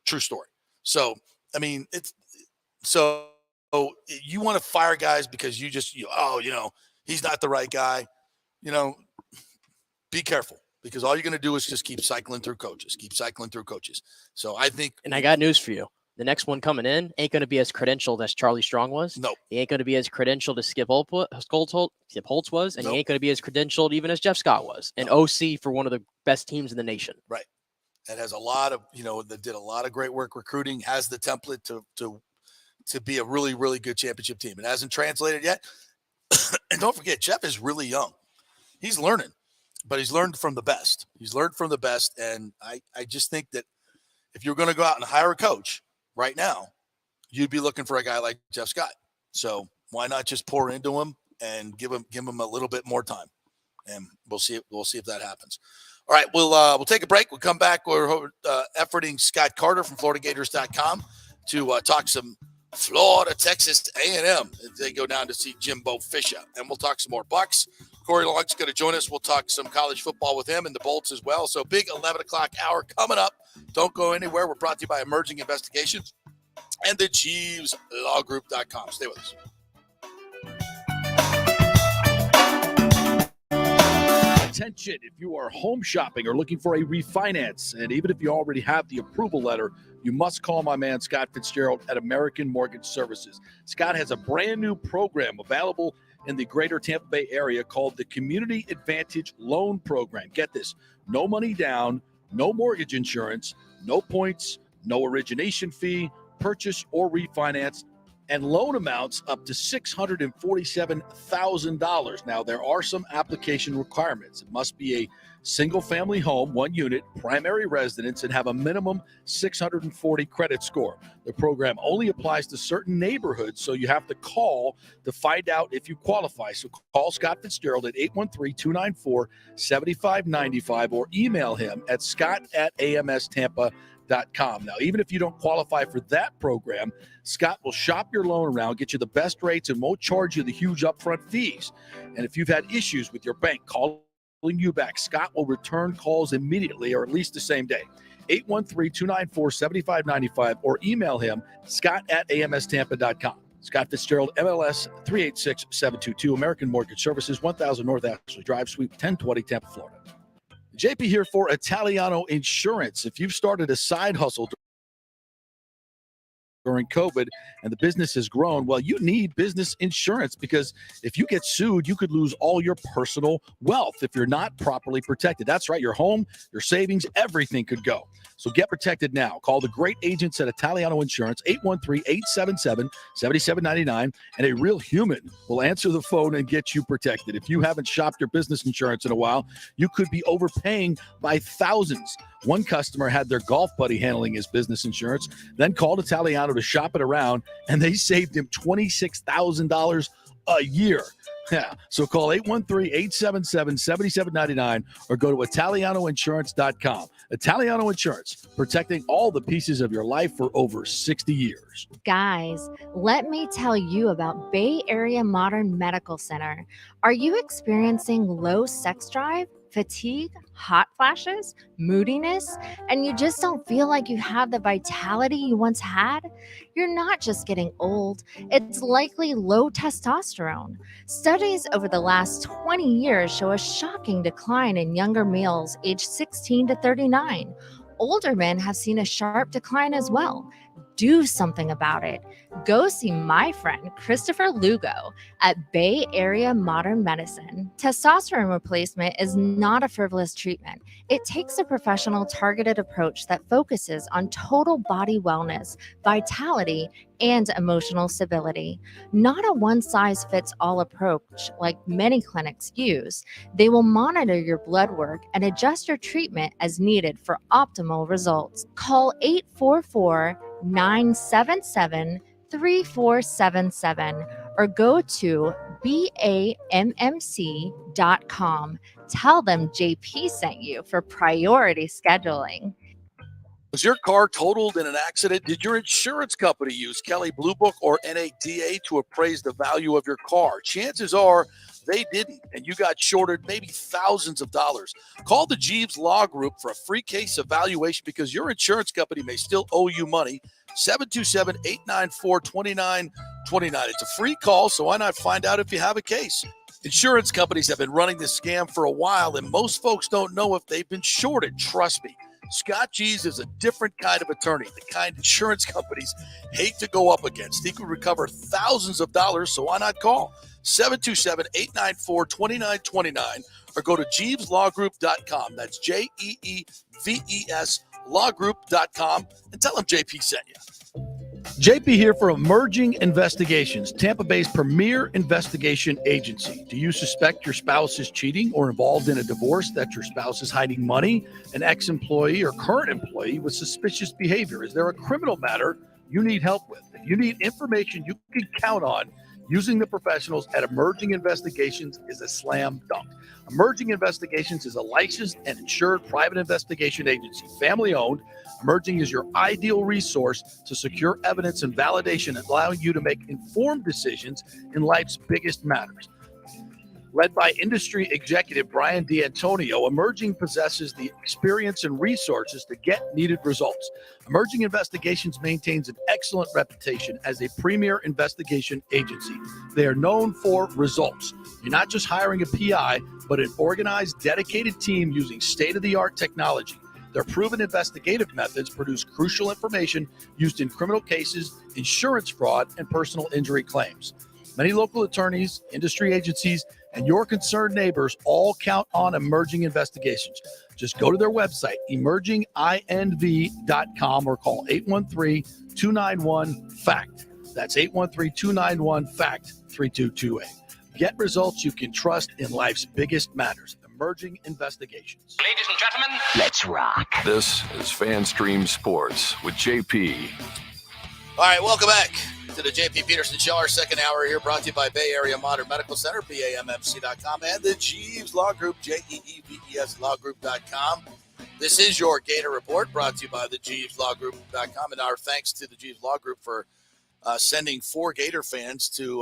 Speaker 15: True story. So, I mean, so you want to fire guys because he's not the right guy. Be careful, because all you're going to do is just keep cycling through coaches. So I think,
Speaker 6: and I got news for you. The next one coming in ain't going to be as credentialed as Charlie Strong was.
Speaker 15: No.
Speaker 6: He ain't going to be as credentialed as Skip Holtz was, and
Speaker 15: Nope.
Speaker 6: he ain't going to be as credentialed even as Jeff Scott was, an OC for one of the best teams in the nation.
Speaker 15: Right. That has a lot of, that did a lot of great work recruiting, has the template to be a really, really good championship team. It hasn't translated yet. And don't forget, Jeff is really young. He's learning, but he's learned from the best. And I just think that if you're going to go out and hire a coach right now, you'd be looking for a guy like Jeff Scott. So why not just pour into him and give him a little bit more time? And we'll see if that happens. All right, we'll take a break. We'll come back. We're efforting Scott Carter from FloridaGators.com to talk some Florida, Texas A&M. They go down to see Jimbo Fisher, and we'll talk some more Bucks. Corey Long's going to join us. We'll talk some college football with him and the Bolts as well. So big 11 o'clock hour coming up. Don't go anywhere. We're brought to you by Emerging Investigations and the JeevesLawGroup.com. Stay with us. Attention, if you are home shopping or looking for a refinance, and even if you already have the approval letter, you must call my man Scott Fitzgerald at American Mortgage Services. Scott has a brand new program available in the greater Tampa Bay area called the Community Advantage Loan Program. Get this, no money down, no mortgage insurance, no points, no origination fee, purchase or refinance, and loan amounts up to $647,000. Now, there are some application requirements. It must be a single-family home, 1 unit, primary residence, and have a minimum 640 credit score. The program only applies to certain neighborhoods, so you have to call to find out if you qualify. So call Scott Fitzgerald at 813-294-7595 or email him at scott@amstampa.com. Now, even if you don't qualify for that program, Scott will shop your loan around, get you the best rates, and won't charge you the huge upfront fees. And if you've had issues with your bank calling you back, Scott will return calls immediately or at least the same day. 813-294-7595 or email him, scott@amstampa.com. Scott Fitzgerald, MLS 386722, American Mortgage Services, 1000 North Ashley Drive, Suite 1020, Tampa, Florida. JP here for Italiano Insurance. If you've started a side hustle during COVID and the business has grown, well, you need business insurance, because if you get sued, you could lose all your personal wealth if you're not properly protected. That's right. Your home, your savings, everything could go. So get protected now. Call the great agents at Italiano Insurance, 813-877-7799, and a real human will answer the phone and get you protected. If you haven't shopped your business insurance in a while, you could be overpaying by thousands. One customer had their golf buddy handling his business insurance, then called Italiano to shop it around, and they saved him $26,000 a year. Yeah. So call 813-877-7799 or go to ItalianoInsurance.com. Italiano Insurance, protecting all the pieces of your life for over 60 years.
Speaker 14: Guys, let me tell you about Bay Area Modern Medical Center. Are you experiencing low sex drive, fatigue, hot flashes, moodiness, and you just don't feel like you have the vitality you once had? You're not just getting old, it's likely low testosterone. Studies over the last 20 years show a shocking decline in younger males aged 16 to 39. Older men have seen a sharp decline as well. Do something about it. Go see my friend Christopher Lugo at Bay Area Modern Medicine. Testosterone replacement is not a frivolous treatment. It takes a professional, targeted approach that focuses on total body wellness, vitality, and emotional stability. Not a one-size-fits-all approach like many clinics use. They will monitor your blood work and adjust your treatment as needed for optimal results. Call 844-977-3477 or go to BAMMC.com. Tell them JP sent you for priority scheduling.
Speaker 15: Was your car totaled in an accident? Did your insurance company use Kelley Blue Book or NADA to appraise the value of your car? Chances are they didn't, and you got shorted maybe thousands of dollars. Call the Jeeves Law Group for a free case evaluation because your insurance company may still owe you money. 727-894-2929. It's a free call, so why not find out if you have a case? Insurance companies have been running this scam for a while, and most folks don't know if they've been shorted. Trust me. Scott Jeeves is a different kind of attorney, the kind insurance companies hate to go up against. He could recover thousands of dollars, so why not call 727-894-2929 or go to JeevesLawGroup.com. That's JEEVES lawgroup.com and tell them JP sent you. JP here for Emerging Investigations, Tampa Bay's premier investigation agency. Do you suspect your spouse is cheating or involved in a divorce, that your spouse is hiding money, an ex-employee or current employee with suspicious behavior? Is there a criminal matter you need help with? If you need information you can count on, using the professionals at Emerging Investigations is a slam dunk. Emerging Investigations is a licensed and insured private investigation agency, family-owned. Emerging is your ideal resource to secure evidence and validation, allowing you to make informed decisions in life's biggest matters. Led by industry executive Brian D'Antonio, Emerging possesses the experience and resources to get needed results. Emerging Investigations maintains an excellent reputation as a premier investigation agency. They are known for results. You're not just hiring a PI, but an organized, dedicated team using state-of-the-art technology. Their proven investigative methods produce crucial information used in criminal cases, insurance fraud, and personal injury claims. Many local attorneys, industry agencies, and your concerned neighbors all count on Emerging Investigations. Just go to their website, emerginginv.com, or call 813-291-FACT. That's 813-291-FACT-3228. Get results you can trust in life's biggest matters. Emerging Investigations.
Speaker 1: Ladies and gentlemen, let's rock. This is FanStream Sports with JP.
Speaker 5: All right, welcome back to the JP Peterson Show. Our second hour here brought to you by Bay Area Modern Medical Center, BAMMC.com, and the Jeeves Law Group, JEEVES lawgroup.com. This is your Gator Report brought to you by the Jeeves lawgroup.com, and our thanks to the Jeeves Law Group for sending 4 Gator fans to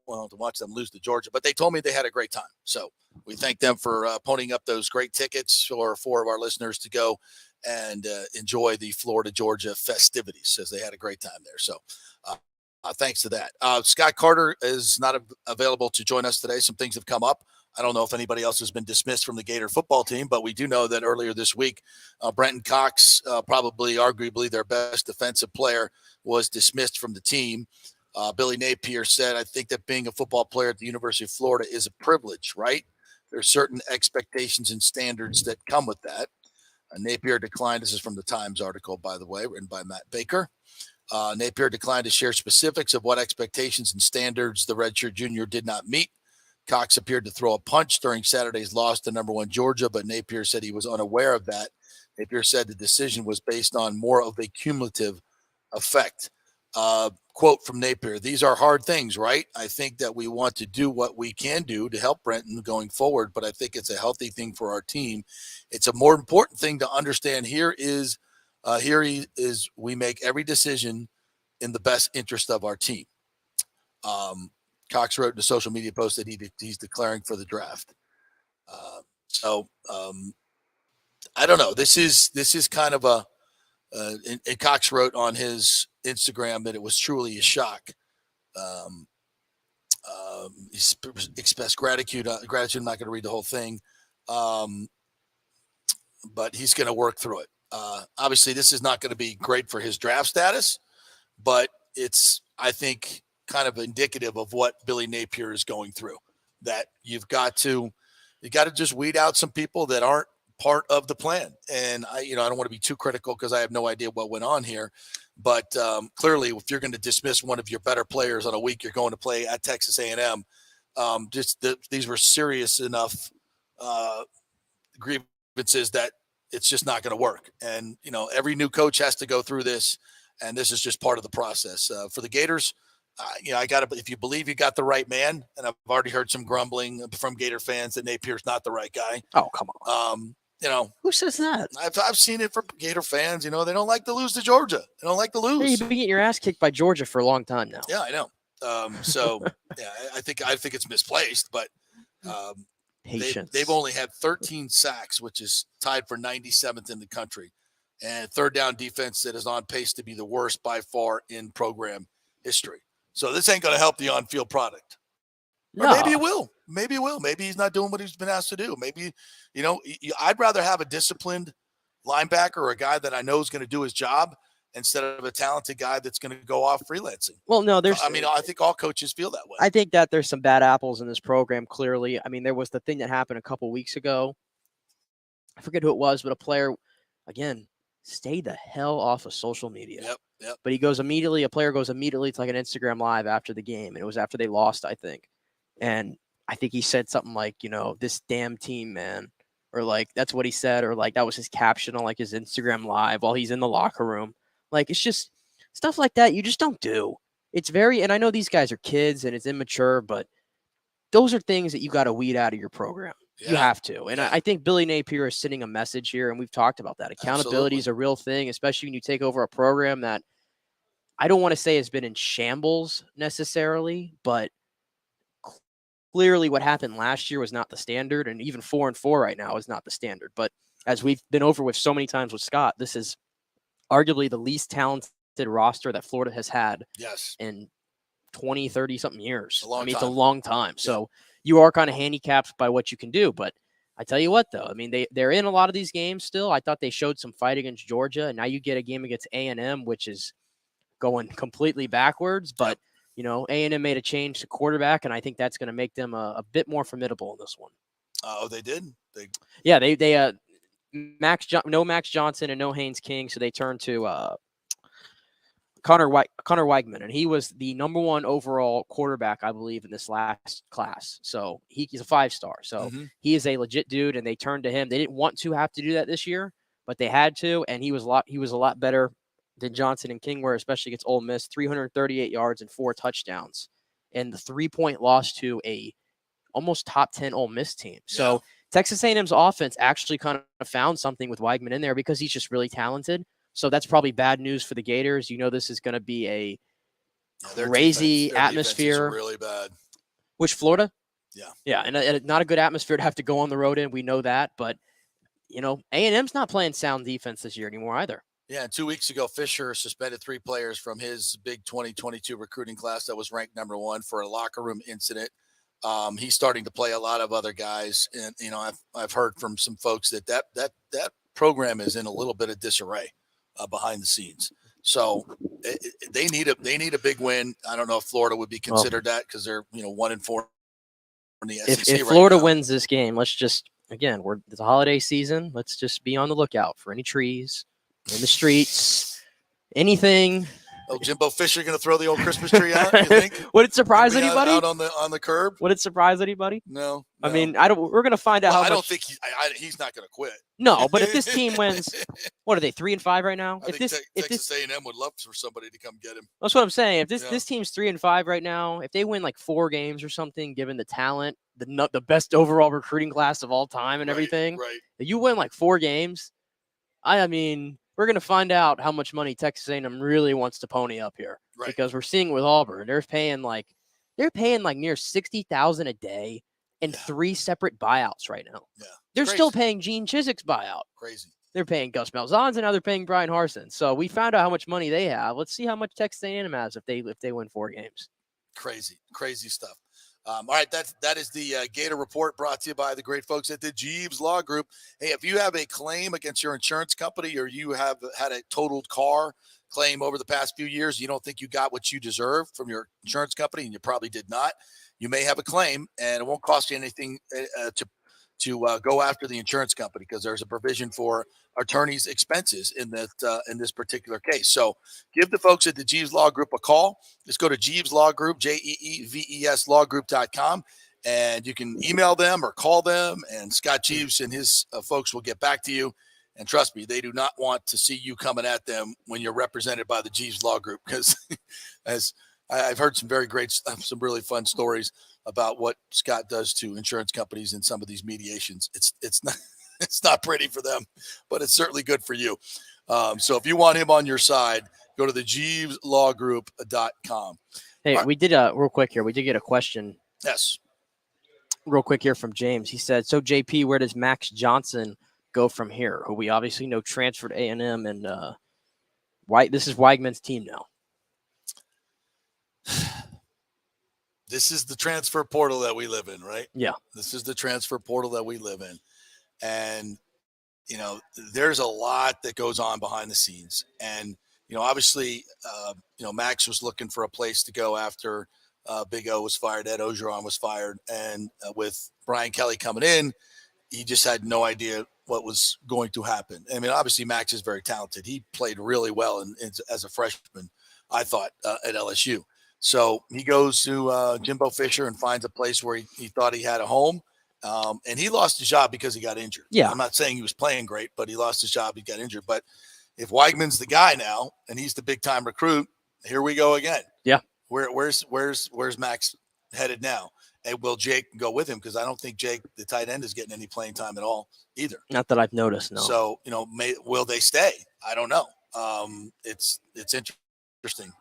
Speaker 5: watch them lose to Georgia. But they told me they had a great time. So we thank them for ponying up those great tickets for 4 of our listeners to go and enjoy the Florida-Georgia festivities, as they had a great time there. So thanks to that. Scott Carter is not available to join us today. Some things have come up. I don't know if anybody else has been dismissed from the Gator football team, but we do know that earlier this week, Brenton Cox, probably arguably their best defensive player, was dismissed from the team. Billy Napier said, I think that being a football player at the University of Florida is a privilege, right? There's certain expectations and standards that come with that. Napier declined. This is from the Times article, by the way, written by Matt Baker. Napier declined to share specifics of what expectations and standards the redshirt junior did not meet. Cox appeared to throw a punch during Saturday's loss to number 1 Georgia, but Napier said he was unaware of that. Napier said the decision was based on more of a cumulative effect. Quote from Napier, these are hard things, right? I think that we want to do what we can do to help Brenton going forward, but I think it's a healthy thing for our team. It's a more important thing to understand here is we make every decision in the best interest of our team. Cox wrote in a social media post that he's declaring for the draft. I don't know. This is kind of a and Cox wrote on his Instagram that it was truly a shock. He expressed gratitude. I'm not going to read the whole thing, but he's going to work through it. Obviously, this is not going to be great for his draft status, but it's, I think, kind of indicative of what Billy Napier is going through, that you got to just weed out some people that aren't part of the plan. And I don't want to be too critical because I have no idea what went on here, but clearly if you're going to dismiss one of your better players on a week you're going to play at Texas A&M, these were serious enough grievances that it's just not going to work. And, every new coach has to go through this, and this is just part of the process. For the Gators, if you believe you got the right man, and I've already heard some grumbling from Gator fans that Napier's not the right guy.
Speaker 6: Oh, come on. Who says that?
Speaker 5: I've seen it from Gator fans. They don't like to lose to Georgia. They don't like to lose.
Speaker 6: Hey, you've been getting your ass kicked by Georgia for a long time now.
Speaker 5: Yeah, I know. I think it's misplaced, but
Speaker 6: patience.
Speaker 5: They've only had 13 sacks, which is tied for 97th in the country, and third down defense that is on pace to be the worst by far in program history. So this ain't going to help the on-field product. Or maybe it will. Maybe it will. Maybe he's not doing what he's been asked to do. Maybe, I'd rather have a disciplined linebacker or a guy that I know is going to do his job instead of a talented guy that's going to go off freelancing.
Speaker 6: Well, no,
Speaker 5: I think all coaches feel that way.
Speaker 6: I think that there's some bad apples in this program, clearly. I mean, there was the thing that happened a couple weeks ago. I forget who it was, but a player, again, stay the hell off of social media.
Speaker 5: Yep.
Speaker 6: But a player goes immediately to like an Instagram live after the game. And it was after they lost, I think. And I think he said something like, this damn team, man. Or like, that's what he said. Or like, that was his caption on like his Instagram live while he's in the locker room. Like, it's just stuff like that you just don't do. It's and I know these guys are kids and it's immature, but those are things that you got to weed out of your program. Yeah. You have to. And I think Billy Napier is sending a message here, and we've talked about that. Accountability is a real thing, especially when you take over a program that I don't want to say has been in shambles necessarily, but clearly what happened last year was not the standard, and even 4-4 right now is not the standard. But as we've been over with so many times with Scott, this is arguably the least talented roster that Florida has had in 20, 30 something years. It's a long time. Yeah. So you are kind of handicapped by what you can do. But I tell you what, though, I mean, they're in a lot of these games still. I thought they showed some fight against Georgia, and now you get a game against A&M, which is going completely backwards. But, A&M made a change to quarterback, and I think that's going to make them a bit more formidable in this one.
Speaker 5: Oh, they did?
Speaker 6: Yeah, they no Max Johnson and no Haynes King, so they turned to Connor Weigman, and he was the number 1 overall quarterback, I believe, in this last class. So he's a 5-star. So he is a legit dude, and they turned to him. They didn't want to have to do that this year, but they had to, and he was a lot better than Johnson and King were, especially against Ole Miss. 338 yards and 4 touchdowns, and the 3-point loss to a almost top 10 Ole Miss team. Yeah. So Texas A&M's offense actually kind of found something with Weigman in there because he's just really talented. So that's probably bad news for the Gators. This is going to be a crazy atmosphere.
Speaker 5: Really bad.
Speaker 6: Which, Florida?
Speaker 5: Yeah.
Speaker 6: Yeah, and not a good atmosphere to have to go on the road in. We know that. But, A&M's not playing sound defense this year anymore either.
Speaker 5: Yeah, and 2 weeks ago, Fisher suspended 3 players from his big 2022 recruiting class that was ranked number 1 for a locker room incident. He's starting to play a lot of other guys, and I've heard from some folks that program is in a little bit of disarray behind the scenes. So they need a big win. I don't know if Florida would be considered that because they're 1-4 in the SEC.
Speaker 6: If Florida wins this game, let's just it's a holiday season. Let's just be on the lookout for any trees in the streets, anything.
Speaker 5: Oh, Jimbo Fisher going to throw the old Christmas tree out? You think?
Speaker 6: Would it surprise anybody?
Speaker 5: Out on the curb?
Speaker 6: Would it surprise anybody?
Speaker 5: No.
Speaker 6: I mean, we're going to find out.
Speaker 5: I don't think he's not going to quit.
Speaker 6: No, but if this team wins, what are they 3-5 right now?
Speaker 5: I think Texas A&M would love for somebody to come get him.
Speaker 6: That's what I'm saying. If this team's 3-5 right now, if they win like 4 games or something, given the talent, the best overall recruiting class of all time and everything,
Speaker 5: right?
Speaker 6: If you win like 4 games, I mean. We're going to find out how much money Texas A&M really wants to pony up here, because we're seeing with Auburn, they're paying like near $60,000 a day and 3 separate buyouts right now.
Speaker 5: Yeah,
Speaker 6: they're still paying Gene Chiswick's buyout.
Speaker 5: Crazy.
Speaker 6: They're paying Gus Malzahn's, and now they're paying Brian Harsin. So we found out how much money they have. Let's see how much Texas A&M has if they win 4 games.
Speaker 5: Crazy stuff. All right, that is the Gator Report, brought to you by the great folks at the Jeeves Law Group. Hey, if you have a claim against your insurance company, or you have had a totaled car, claim over the past few years, you don't think you got what you deserve from your insurance company, and you probably did not, you may have a claim, and it won't cost you anything to go after the insurance company, because there's a provision for attorney's expenses in in this particular case. So give the folks at the Jeeves Law Group a call. Just go to Jeeves Law Group, JEEVES lawgroup.com, and you can email them or call them, and Scott Jeeves and his folks will get back to you. And trust me, they do not want to see you coming at them when you're represented by the Jeeves Law Group, because as I've heard some some really fun stories about what Scott does to insurance companies in some of these mediations. It's not pretty for them, but it's certainly good for you. So if you want him on your side, go to the JeevesLawGroup.com.
Speaker 6: Hey, we did real quick here. We did get a question.
Speaker 5: Yes.
Speaker 6: Real quick here from James. He said, so JP, where does Max Johnson go from here? Who we obviously know transferred A&M, and White. This is Weigman's team now.
Speaker 5: This is the transfer portal that we live in, right?
Speaker 6: Yeah.
Speaker 5: This is the transfer portal that we live in. And, there's a lot that goes on behind the scenes. And, obviously, Max was looking for a place to go after Big O was fired, Ed Ogeron was fired. And with Brian Kelly coming in, he just had no idea what was going to happen. I mean, obviously, Max is very talented. He played really well as a freshman, I thought, at LSU. So he goes to Jimbo Fisher and finds a place where he thought he had a home. And he lost his job because he got injured.
Speaker 6: Yeah.
Speaker 5: I'm not saying he was playing great, but he lost his job. He got injured. But if Weigman's the guy now and he's the big time recruit, here we go again.
Speaker 6: Yeah.
Speaker 5: Where's Max headed now? And will Jake go with him? Because I don't think Jake, the tight end, is getting any playing time at all either.
Speaker 6: Not that I've noticed, no.
Speaker 5: So, will they stay? I don't know. It's interesting.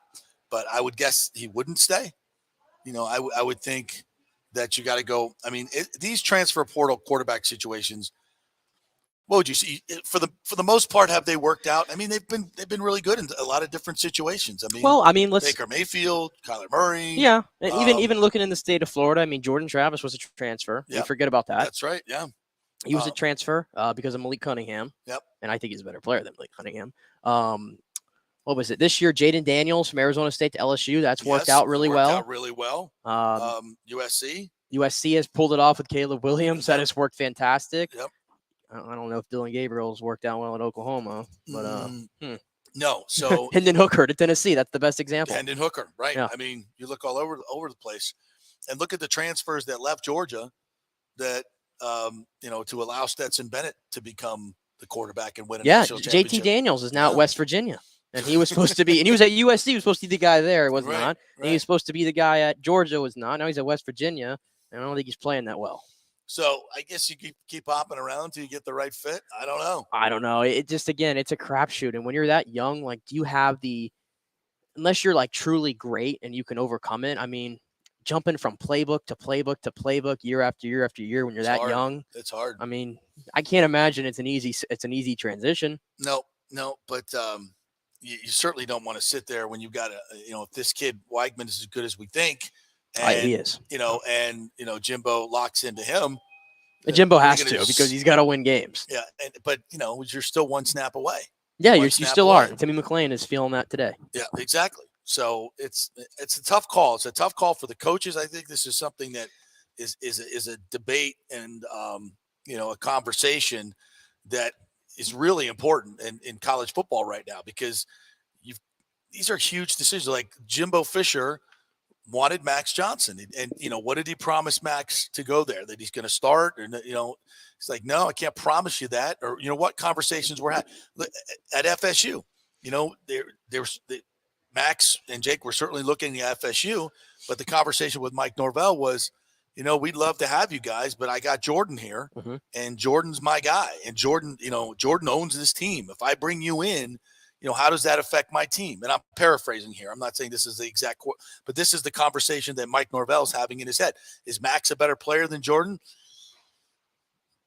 Speaker 5: But I would guess he wouldn't stay. I would think that you got to go. I mean, these transfer portal quarterback situations, what would you see? For the most part, have they worked out? I mean, they've been really good in a lot of different situations. I mean, Baker Mayfield, Kyler Murray.
Speaker 6: Yeah, and even looking in the state of Florida, I mean, Jordan Travis was a transfer.
Speaker 5: Yeah,
Speaker 6: we forget about that.
Speaker 5: That's right. Yeah,
Speaker 6: he was a transfer because of Malik Cunningham.
Speaker 5: Yep,
Speaker 6: and I think he's a better player than Malik Cunningham. What was it this year? Jaden Daniels from Arizona State to LSU. That's worked out really well. USC has pulled it off with Caleb Williams. That has worked fantastic.
Speaker 5: Yep.
Speaker 6: I don't know if Dylan Gabriel's worked out well at Oklahoma, but
Speaker 5: no. So
Speaker 6: Hendon Hooker to Tennessee. That's the best example.
Speaker 5: Hendon Hooker, right?
Speaker 6: Yeah.
Speaker 5: I mean, you look all over the place, and look at the transfers that left Georgia, that to allow Stetson Bennett to become the quarterback and win a national championship.
Speaker 6: JT Daniels is now at West Virginia. And he was supposed to be, and he was at USC. He was supposed to be the guy there. Was not.
Speaker 5: Right.
Speaker 6: And he was supposed to be the guy at Georgia. Was not. Now he's at West Virginia. And I don't think he's playing that well.
Speaker 5: So I guess you keep hopping around till you get the right fit. I don't know.
Speaker 6: It just, again, it's a crapshoot. And when you're that young, like, do you have unless you're like truly great and you can overcome it? I mean, jumping from playbook to playbook to playbook year after year after year when you're that young,
Speaker 5: it's hard.
Speaker 6: I mean, I can't imagine it's an easy transition.
Speaker 5: No, but you certainly don't want to sit there when you've got if this kid Weigman is as good as we think, and
Speaker 6: he is,
Speaker 5: and Jimbo locks into him.
Speaker 6: And Jimbo has to because he's got to win games.
Speaker 5: Yeah, but you're still one snap away.
Speaker 6: Yeah, you still are. Timmy McClain is feeling that today.
Speaker 5: Yeah, exactly. So it's a tough call. It's a tough call for the coaches. I think this is something that is a debate and a conversation that is really important in college football right now, because these are huge decisions. Like Jimbo Fisher wanted Max Johnson, and what did he promise Max to go there? That he's going to start, or it's like, no, I can't promise you that. Or what conversations were had at FSU. There's Max and Jake were certainly looking at FSU, but the conversation with Mike Norvell was, we'd love to have you guys, but I got Jordan here, and Jordan's my guy. And Jordan owns this team. If I bring you in, how does that affect my team? And I'm paraphrasing here. I'm not saying this is the exact quote, but this is the conversation that Mike Norvell's having in his head. Is Max a better player than Jordan?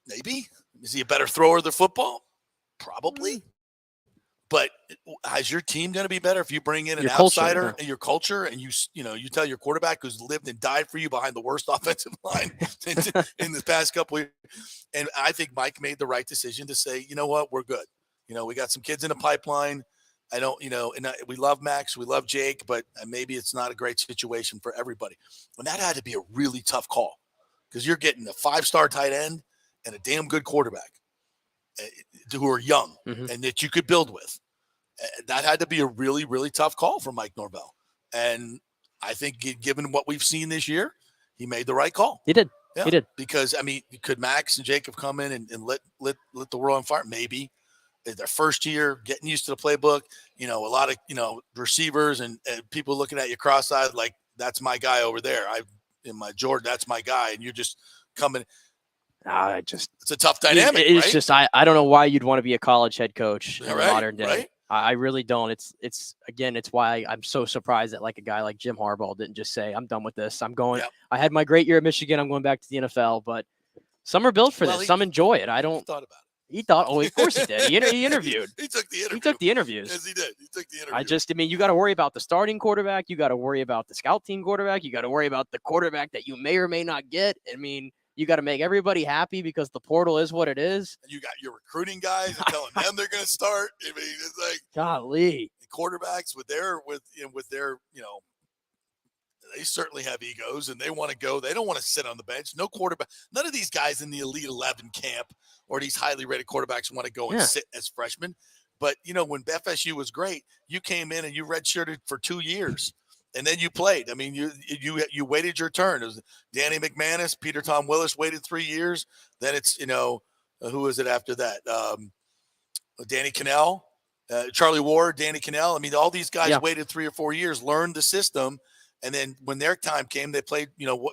Speaker 5: Maybe. Is he a better thrower of the football? Probably. But is your team going to be better if you bring in an outsider and your culture, and you tell your quarterback who's lived and died for you behind the worst offensive line in the past couple of years? And I think Mike made the right decision to say, you know what, we're good. We got some kids in the pipeline. I don't, and we love Max, we love Jake, but maybe it's not a great situation for everybody. And that had to be a really tough call because you're getting a 5-star tight end and a damn good quarterback who are young and that you could build with. That had to be a really, really tough call for Mike Norvell. And I think given what we've seen this year, he made the right call.
Speaker 6: He did.
Speaker 5: Yeah,
Speaker 6: he did.
Speaker 5: Because, could Max and Jacob come in and lit the world on fire? Maybe. Their first year, getting used to the playbook, a lot of, receivers and people looking at you cross-eyed like, that's my guy over there. In my Jordan, that's my guy. And you're just coming. It's a tough dynamic,
Speaker 6: It's
Speaker 5: right?
Speaker 6: just, I don't know why you'd want to be a college head coach in the modern day.
Speaker 5: Right?
Speaker 6: I really don't. It's why I'm so surprised that like a guy like Jim Harbaugh didn't just say, I'm done with this. I'm going, I had my great year at Michigan. I'm going back to the NFL, but some are built for this. Some enjoy it. I don't.
Speaker 5: He thought about it.
Speaker 6: He thought, of course he did. He interviewed.
Speaker 5: He took the interview.
Speaker 6: He took the interviews.
Speaker 5: Yes, he did. He took the interview.
Speaker 6: You got to worry about the starting quarterback. You got to worry about the scout team quarterback. You got to worry about the quarterback that you may or may not get. You got to make everybody happy because the portal is what it is.
Speaker 5: And you got your recruiting guys and telling them they're going to start. It's like
Speaker 6: golly.
Speaker 5: The quarterbacks with their they certainly have egos and they want to go. They don't want to sit on the bench. No quarterback. None of these guys in the Elite 11 camp or these highly rated quarterbacks want to go and sit as freshmen. But, when FSU was great, you came in and you redshirted for 2 years and then you played. You waited your turn. It was Danny McManus, Peter Tom Willis waited 3 years. Then it's, who is it after that? Danny Cannell, Charlie Ward, Danny Cannell. All these guys waited 3 or 4 years, learned the system. And then when their time came, they played,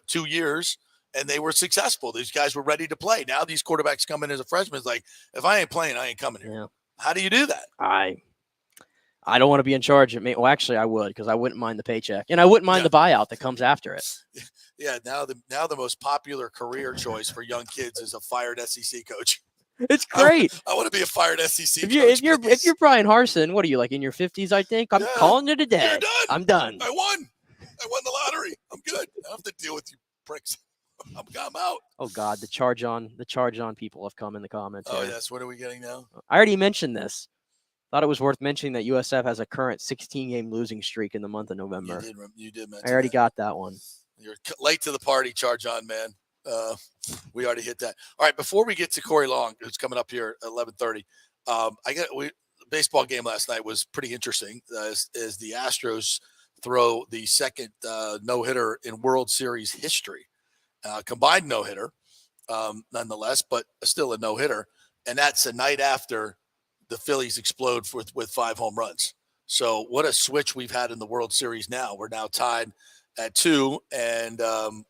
Speaker 5: 2 years and they were successful. These guys were ready to play. Now these quarterbacks come in as a freshman. It's like, if I ain't playing, I ain't coming here.
Speaker 6: Yeah.
Speaker 5: How do you do that?
Speaker 6: I don't want to be in charge of me. Well, actually I would, because I wouldn't mind the paycheck and I wouldn't mind the buyout that comes after it.
Speaker 5: Yeah. Now the most popular career choice for young kids is a fired SEC coach.
Speaker 6: It's great.
Speaker 5: I want to be a fired SEC coach.
Speaker 6: If you're Brian Harsin, what are you, like in your 50s, I think? I'm calling it a day.
Speaker 5: You're done.
Speaker 6: I'm done.
Speaker 5: I won the lottery. I'm good. I don't have to deal with you pricks. I'm out.
Speaker 6: Oh God, the charge on people have come in the comments.
Speaker 5: Oh
Speaker 6: here.
Speaker 5: yes. What are we getting now?
Speaker 6: I already mentioned this. Thought it was worth mentioning that USF has a current 16-game losing streak in the month of November.
Speaker 5: You did mention
Speaker 6: I already got that one.
Speaker 5: You're late to the party, Charge On, man. We already hit that. All right, before we get to Corey Long, who's coming up here at 11:30, the baseball game last night was pretty interesting as the Astros throw the second no-hitter in World Series history. Combined no-hitter, nonetheless, but still a no-hitter. And that's a night after the Phillies explode with 5 home runs. So what a switch we've had in the World Series now. We're now tied at 2, and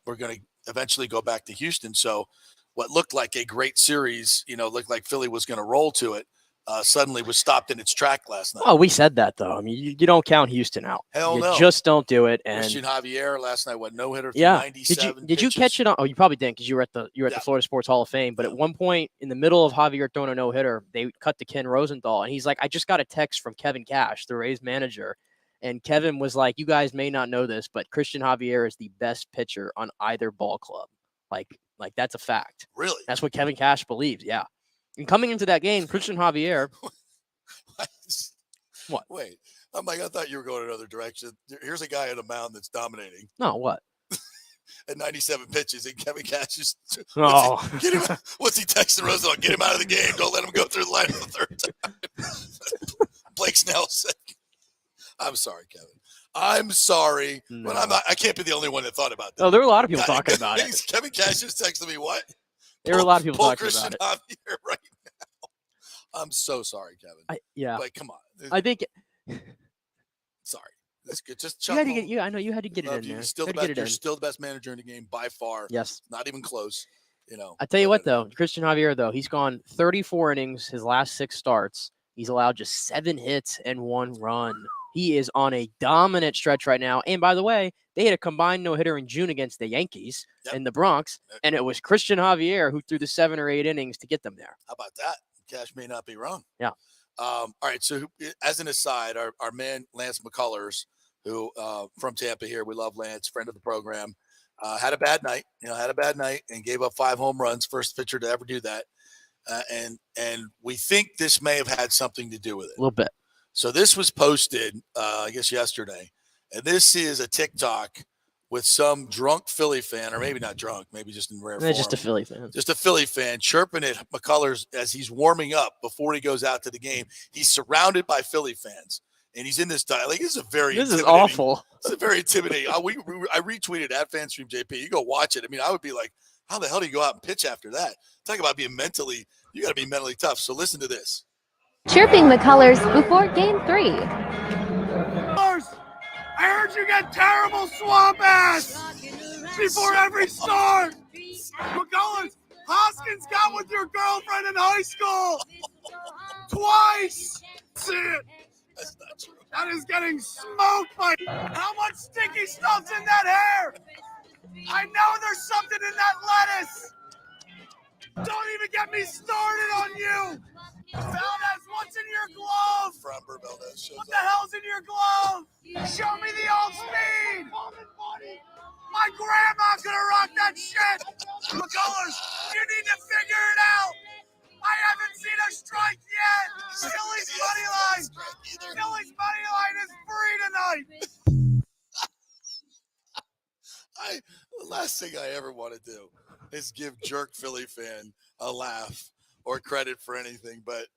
Speaker 5: we're going to eventually go back to Houston. So what looked like a great series, looked like Philly was going to roll to it, suddenly was stopped in its track last night.
Speaker 6: Oh, we said that, though. You don't count Houston out.
Speaker 5: Hell
Speaker 6: you
Speaker 5: no.
Speaker 6: just don't do it. And
Speaker 5: Christian Javier last night, no-hitter through
Speaker 6: yeah.
Speaker 5: 97
Speaker 6: Did you catch it on? Oh, you probably didn't because you were at the Florida Sports Hall of Fame. But at one point in the middle of Javier throwing a no-hitter, they cut to Ken Rosenthal, and he's like, I just got a text from Kevin Cash, the Rays manager. And Kevin was like, you guys may not know this, but Christian Javier is the best pitcher on either ball club. Like that's a fact.
Speaker 5: Really?
Speaker 6: That's what Kevin Cash believes. Yeah. And coming into that game, Christian Javier. What?
Speaker 5: Wait. I'm like, I thought you were going another direction. Here's a guy on a mound that's dominating.
Speaker 6: No, what?
Speaker 5: At 97 pitches, and Kevin Cash is. What's he texting Rosenthal? Get him out of the game. Don't let him go through the line for the third time. Blake Snell said, I'm sorry, Kevin. I'm sorry.
Speaker 6: No.
Speaker 5: But I can't be the only one that thought about that.
Speaker 6: Oh, there were a lot of people talking about it.
Speaker 5: Kevin Cash just texted me, what?
Speaker 6: There were a lot of people talking
Speaker 5: Christian
Speaker 6: about it.
Speaker 5: Javier right now. I'm so sorry, Kevin.
Speaker 6: Yeah.
Speaker 5: Like, come on.
Speaker 6: I think.
Speaker 5: Sorry. That's good. Just
Speaker 6: you had to get. I know you had to get it in there.
Speaker 5: You're still the best manager in the game by far.
Speaker 6: Yes.
Speaker 5: Not even close.
Speaker 6: I tell you what, though, Christian Javier, though, he's gone 34 innings his last 6 starts. He's allowed just 7 hits and 1 run. He is on a dominant stretch right now. And by the way, they had a combined no-hitter in June against the Yankees in the Bronx, and it was Christian Javier who threw the 7 or 8 innings to get them there.
Speaker 5: How about that? Cash may not be wrong.
Speaker 6: Yeah.
Speaker 5: All right. So as an aside, our man, Lance McCullers, who from Tampa here, we love Lance, friend of the program, had a bad night, and gave up 5 home runs, first pitcher to ever do that. And we think this may have had something to do with it.
Speaker 6: A little bit.
Speaker 5: So this was posted, I guess, yesterday. And this is a TikTok with some drunk Philly fan, or maybe not drunk, maybe just in rare form.
Speaker 6: Just a Philly fan.
Speaker 5: Just a Philly fan chirping at McCullers as he's warming up before he goes out to the game. He's surrounded by Philly fans, and he's in this dialogue. This is
Speaker 6: awful.
Speaker 5: This is very intimidating. I retweeted at FanStream JP. You go watch it. I mean, I would be like, how the hell do you go out and pitch after that? Talk about being you got to be mentally tough. So listen to this.
Speaker 14: Chirping the colors before game 3.
Speaker 17: I heard you get terrible swamp ass before every start. McCullers, Hoskins got with your girlfriend in high school twice. See it.
Speaker 5: That's not true.
Speaker 17: That is getting smoked by. How much sticky stuff's in that hair? I know there's something in that lettuce. Don't even get me started on you. Valdez, what's in your glove? What the hell's in your glove? Show me the old speed. My grandma's gonna rock that shit. McCullers, you need to figure it out. I haven't seen a strike yet. Philly's money line. Philly's money line is free tonight.
Speaker 5: The last thing I ever want to do is give jerk Philly fan a laugh or credit for anything, but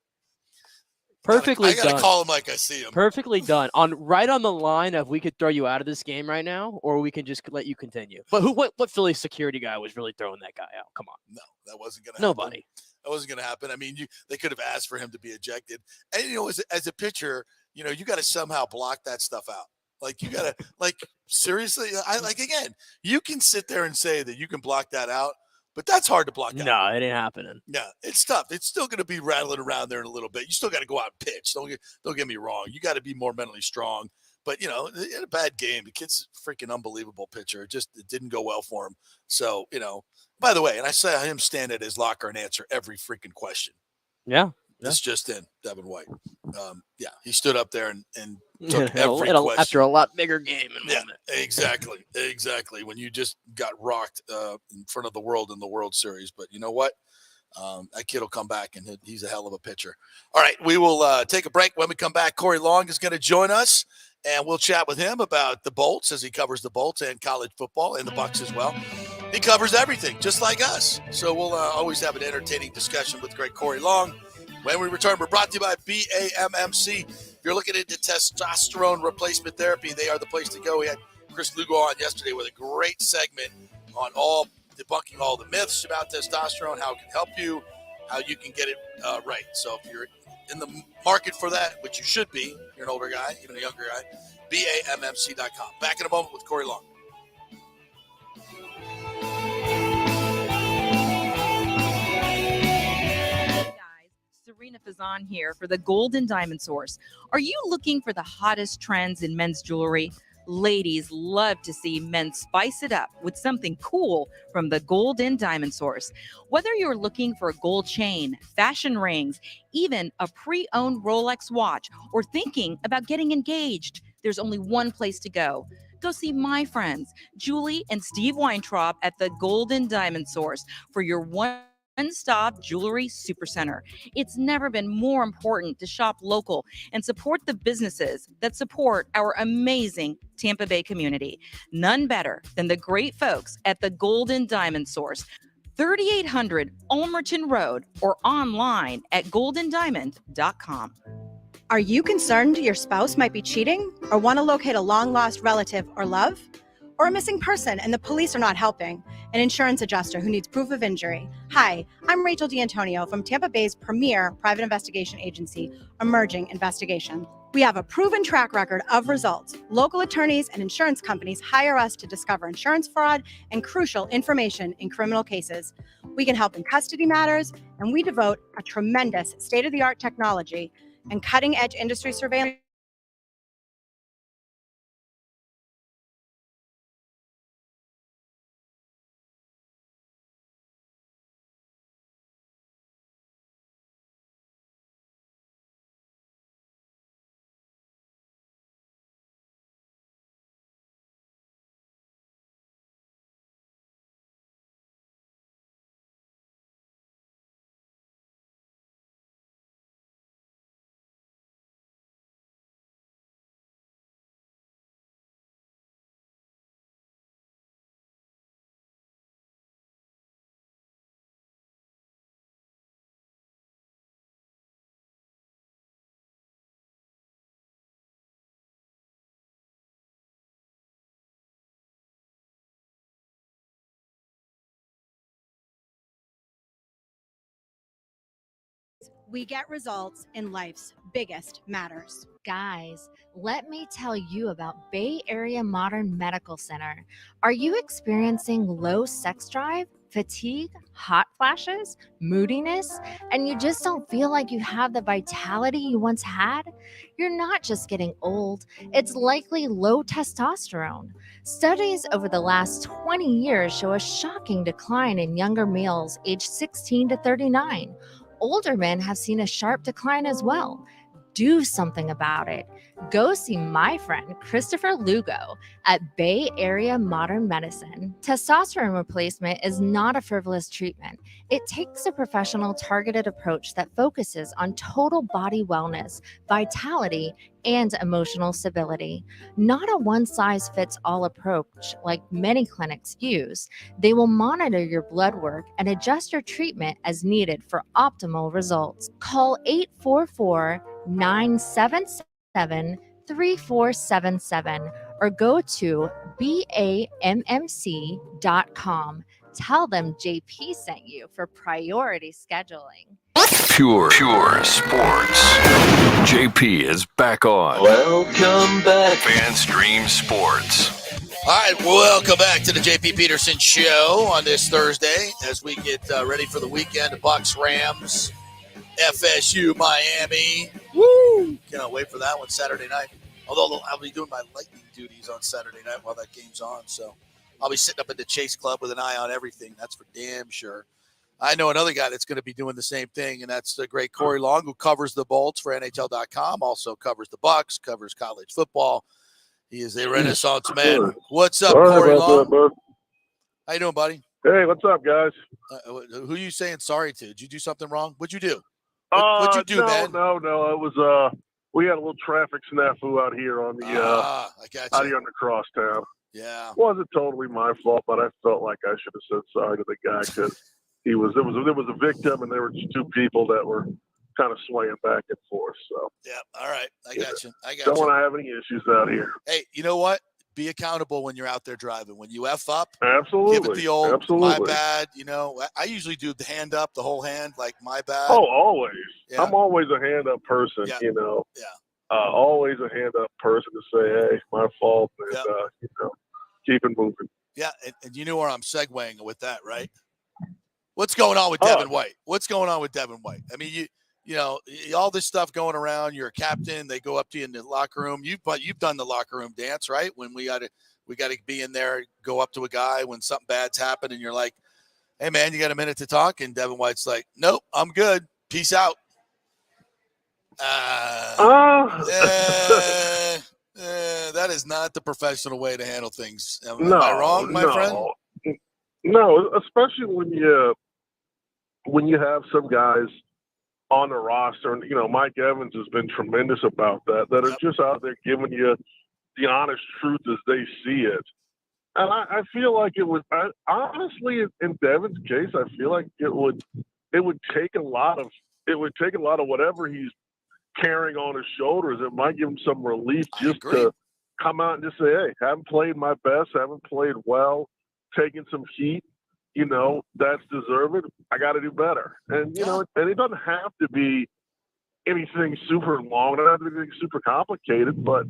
Speaker 6: Perfectly
Speaker 5: I gotta
Speaker 6: done.
Speaker 5: call him like I see him.
Speaker 6: Perfectly done. Right on the line of we could throw you out of this game right now, or we can just let you continue. But what Philly security guy was really throwing that guy out? Come on.
Speaker 5: No, that wasn't gonna happen.
Speaker 6: Nobody.
Speaker 5: That wasn't gonna happen. I mean, they could have asked for him to be ejected. And as a pitcher, you gotta somehow block that stuff out. Like you gotta seriously, again, you can sit there and say that you can block that out. But that's hard to block out.
Speaker 6: No, it ain't happening.
Speaker 5: Yeah, it's tough. It's still going to be rattling around there in a little bit. You still got to go out and pitch. Don't get me wrong. You got to be more mentally strong. But, in a bad game, the kid's a freaking unbelievable pitcher. It didn't go well for him. So, by the way, and I saw him stand at his locker and answer every freaking question.
Speaker 6: Yeah.
Speaker 5: This just in, Devin White. He stood up there and took every question.
Speaker 6: After a lot bigger game.
Speaker 5: Yeah, exactly. When you just got rocked in front of the world in the World Series. But you know what? That kid will come back, and he's a hell of a pitcher. All right, we will take a break. When we come back, Corey Long is going to join us, and we'll chat with him about the Bolts as he covers the Bolts and college football and the Bucs as well. He covers everything, just like us. So we'll always have an entertaining discussion with great Corey Long. When we return, we're brought to you by BAMMC. If you're looking into testosterone replacement therapy, they are the place to go. We had Chris Lugo on yesterday with a great segment on debunking all the myths about testosterone, how it can help you, how you can get it right. So if you're in the market for that, which you should be, you're an older guy, even a younger guy, BAMMC.com. Back in a moment with Corey Long.
Speaker 16: Serena Fazan here for the Gold and Diamond Source. Are you looking for the hottest trends in men's jewelry? Ladies love to see men spice it up with something cool from the Gold and Diamond Source. Whether you're looking for a gold chain, fashion rings, even a pre-owned Rolex watch, or thinking about getting engaged, there's only one place to go. Go see my friends, Julie and Steve Weintraub at the Gold and Diamond Source for your one-stop jewelry supercenter. It's never been more important to shop local and support the businesses that support our amazing Tampa Bay community. None better than the great folks at the Golden Diamond Source, 3800 Ulmerton Road, or online at goldendiamond.com.
Speaker 18: Are you concerned your spouse might be cheating or want to locate a long-lost relative or love? Or a missing person and the police are not helping? An insurance adjuster who needs proof of injury. Hi, I'm Rachel D'Antonio from Tampa Bay's premier private investigation agency, Emerging Investigation. We have a proven track record of results. Local attorneys and insurance companies hire us to discover insurance fraud and crucial information in criminal cases. We can help in custody matters, and we devote a tremendous state-of-the-art technology and cutting-edge industry surveillance We get results in life's biggest matters.
Speaker 14: Guys, let me tell you about Bay Area Modern Medical Center. Are you experiencing low sex drive, fatigue, hot flashes, moodiness, and you just don't feel like you have the vitality you once had? You're not just getting old, it's likely low testosterone. Studies over the last 20 years show a shocking decline in younger males aged 16 to 39. Older men have seen a sharp decline as well. Do something about it. Go see my friend Christopher Lugo at Bay Area Modern Medicine. Testosterone replacement is not a frivolous treatment. It takes a professional, targeted approach that focuses on total body wellness, vitality, and emotional stability. Not a one-size-fits-all approach like many clinics use. They will monitor your blood work and adjust your treatment as needed for optimal results. Call 844-977-3477 or go to BAMMC.com. Tell them JP sent you for priority scheduling.
Speaker 1: Pure sports. JP is back on.
Speaker 5: Welcome back.
Speaker 1: FanStream Sports.
Speaker 5: All right, welcome back to the JP Peterson Show on this Thursday as we get ready for the weekend. Bucs, Rams, FSU, Miami. Woo! Cannot wait for that one Saturday night. Although I'll be doing my lightning duties on Saturday night while that game's on. So I'll be sitting up at the Chase Club with an eye on everything. That's for damn sure. I know another guy that's going to be doing the same thing, and that's the great Corey Long, who covers the Bolts for NHL.com, also covers the Bucs, covers college football. He is a Renaissance man. What's up, Corey Long? How you doing, buddy?
Speaker 19: Hey, what's up, guys?
Speaker 5: Who are you saying sorry to? Did you do something wrong? What'd you do? What'd you do, man?
Speaker 19: No. It was we had a little traffic snafu out here on the
Speaker 5: I got
Speaker 19: out
Speaker 5: you.
Speaker 19: here on the crosstown.
Speaker 5: Yeah.
Speaker 19: Wasn't totally my fault, but I felt like I should have said sorry to the guy because there was a victim and there were two people that were kind of swaying back and forth. So
Speaker 5: yeah, all right, I got you.
Speaker 19: Don't want to have any issues out here.
Speaker 5: Hey, you know what? Be accountable when you're out there driving. When you F up,
Speaker 19: absolutely,
Speaker 5: give it the old
Speaker 19: absolutely.
Speaker 5: my bad. You know, I usually do the hand up, the whole hand, like my bad.
Speaker 19: Oh, always.
Speaker 5: Yeah.
Speaker 19: I'm always a hand up person.
Speaker 5: Yeah.
Speaker 19: You know.
Speaker 5: Yeah.
Speaker 19: Always a hand up person to say, hey, my fault, and you know, keep it moving.
Speaker 5: Yeah, and you know where I'm segueing with that, right? What's going on with Devin White? What's going on with Devin White? I mean, you know, all this stuff going around. You're a captain. They go up to you in the locker room. You've done the locker room dance, right? When we got to be in there, go up to a guy when something bad's happened, and you're like, "Hey, man, you got a minute to talk?" And Devin White's like, "Nope, I'm good. Peace out." That is not the professional way to handle things. Am I wrong, my friend?
Speaker 19: No, especially when you have some guys on the roster, and you know Mike Evans has been tremendous about that are just out there giving you the honest truth as they see it. And I feel like it would honestly, in Devin's case, I feel like it would take a lot of whatever he's carrying on his shoulders. It might give him some relief just to come out and just say, hey, haven't played my best, haven't played well, taking some heat, you know, that's deserved. I got to do better. And, you know, and it doesn't have to be anything super long. It doesn't have to be anything super complicated, but,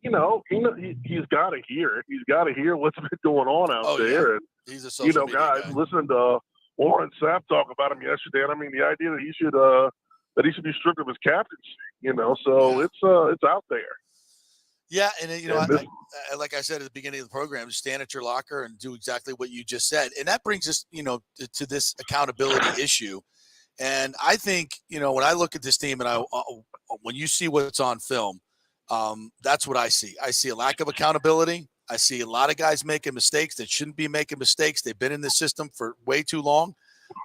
Speaker 19: you know, he's got to hear it. He's got to hear what's been going on out there.
Speaker 5: Yeah.
Speaker 19: And,
Speaker 5: he's a social
Speaker 19: you know,
Speaker 5: media
Speaker 19: guys,
Speaker 5: guy.
Speaker 19: listening to Warren Sapp talk about him yesterday, and I mean, the idea that he should be stripped of his captaincy, you know, so it's out there.
Speaker 5: Yeah, and you know, I like I said at the beginning of the program, stand at your locker and do exactly what you just said, and that brings us, you know, to this accountability issue. And I think, you know, when I look at this team, and when you see what's on film, that's what I see. I see a lack of accountability. I see a lot of guys making mistakes that shouldn't be making mistakes. They've been in this system for way too long.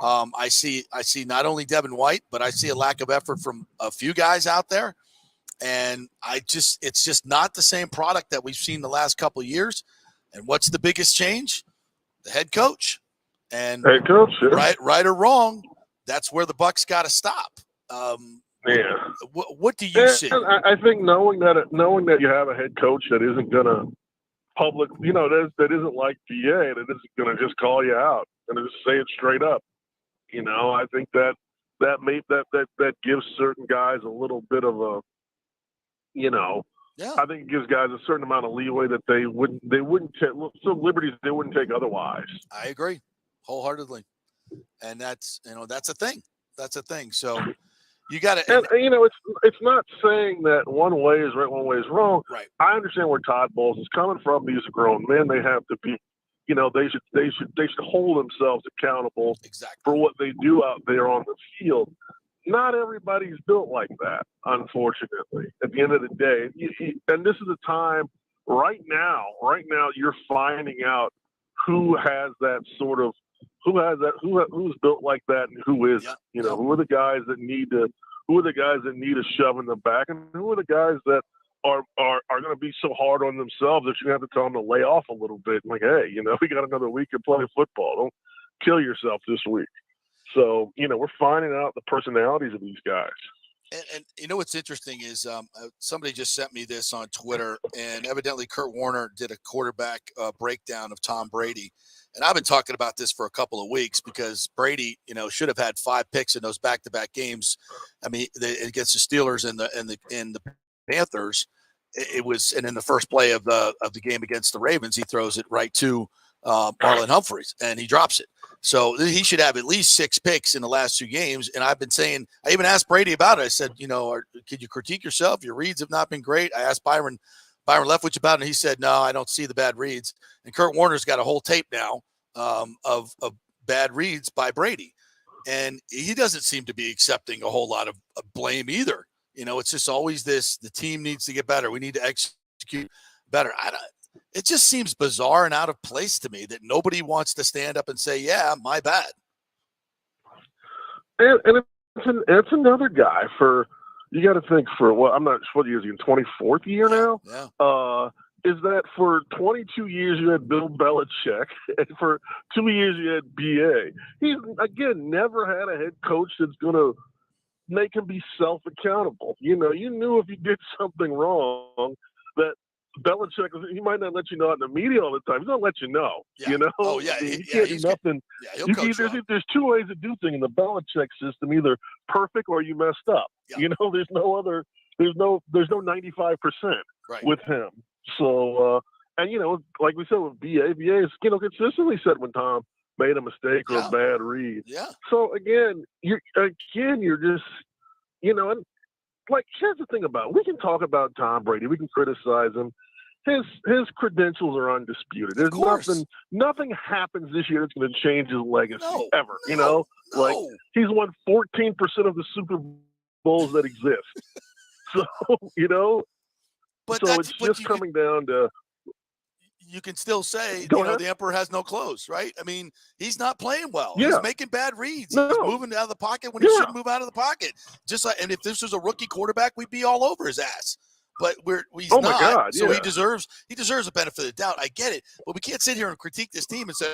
Speaker 5: I see not only Devin White, but I see a lack of effort from a few guys out there. And it's just not the same product that we've seen the last couple of years. And what's the biggest change? The head coach. And
Speaker 19: head coach, sure.
Speaker 5: right or wrong, that's where the Bucs got to stop. What do you see?
Speaker 19: I think knowing that you have a head coach that isn't going to public, you know, that isn't like PA, that isn't going to just call you out and just say it straight up. You know, I think that that gives certain guys a little bit of a, I think it gives guys a certain amount of leeway that they wouldn't take, some liberties they wouldn't take otherwise.
Speaker 5: I agree wholeheartedly. And that's a thing. That's a thing. So you got to,
Speaker 19: and it's not saying that one way is right, one way is wrong.
Speaker 5: Right.
Speaker 19: I understand where Todd Bowles is coming from. These are grown men. They have to be, they should hold themselves accountable for what they do out there on the field. Not everybody's built like that, unfortunately. At the end of the day, and this is the time right now. You're finding out who has that sort of, who's built like that, and who isn't. Who are the guys that need a shove in the back, and who are the guys that are going to be so hard on themselves that you have to tell them to lay off a little bit. Like, hey, we got another week to play football. Don't kill yourself this week. So, we're finding out the personalities of these guys.
Speaker 5: And what's interesting is somebody just sent me this on Twitter, and evidently Kurt Warner did a quarterback breakdown of Tom Brady. And I've been talking about this for a couple of weeks because Brady, should have had 5 picks in those back-to-back games. I mean, against the Steelers and the Panthers, it was, and in the first play of the game against the Ravens, he throws it right to Marlon Humphreys, and he drops it. So he should have at least 6 picks in the last 2 games. And I've been saying, I even asked Brady about it. I said, could you critique yourself? Your reads have not been great. I asked Byron Leftwich about it, and he said, no, I don't see the bad reads. And Kurt Warner's got a whole tape now of bad reads by Brady. And he doesn't seem to be accepting a whole lot of blame either. It's just always this, the team needs to get better. We need to execute better. It just seems bizarre and out of place to me that nobody wants to stand up and say, yeah, my bad.
Speaker 19: And it's another guy you got to think I'm not sure what year is he in, 24th year now?
Speaker 5: Yeah.
Speaker 19: Is that for 22 years you had Bill Belichick, and for 2 years you had BA. He's, again, never had a head coach that's going to make him be self-accountable. You knew if you did something wrong that Belichick, he might not let you know out in the media all the time. He's going to let you know,
Speaker 5: Oh, yeah.
Speaker 19: You can't do nothing. There's 2 ways to do things in the Belichick system, either perfect or you messed up.
Speaker 5: Yeah.
Speaker 19: There's no 95% with him. So, like we said with BA is, consistently said when Tom made a mistake or a bad read.
Speaker 5: Yeah.
Speaker 19: So again, you're just, and like, here's the thing about it. We can talk about Tom Brady. We can criticize him. His credentials are undisputed. There's nothing happens this year that's going to change his legacy ever. Like, he's won 14% of the Super Bowls that exist. So, it's just coming down to.
Speaker 5: You can still say, the emperor has no clothes, right? I mean, he's not playing well.
Speaker 19: Yeah.
Speaker 5: He's making bad reads. He's moving out of the pocket when he shouldn't move out of the pocket. And if this was a rookie quarterback, we'd be all over his ass. But he's not.
Speaker 19: My God,
Speaker 5: so he deserves a benefit of the doubt. I get it, but we can't sit here and critique this team and say,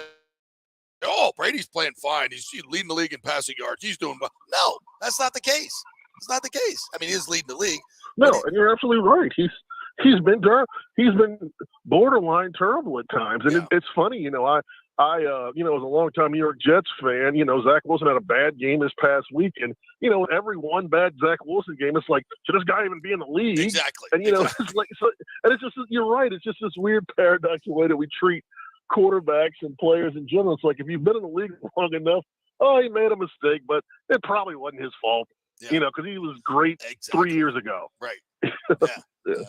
Speaker 5: "Oh, Brady's playing fine. He's leading the league in passing yards. He's doing well." No, that's not the case. It's not the case. I mean, he is leading the league.
Speaker 19: No, and you're absolutely right. He's been borderline terrible at times, and it's funny. I as a longtime New York Jets fan, Zach Wilson had a bad game this past week, and every one bad Zach Wilson game, it's like, should this guy even be in the league?
Speaker 5: Exactly.
Speaker 19: And it's like, and it's just, you're right. It's just this weird paradoxical way that we treat quarterbacks and players in general. It's like, if you've been in the league long enough, he made a mistake, but it probably wasn't his fault. Because he was great 3 years ago.
Speaker 5: Right.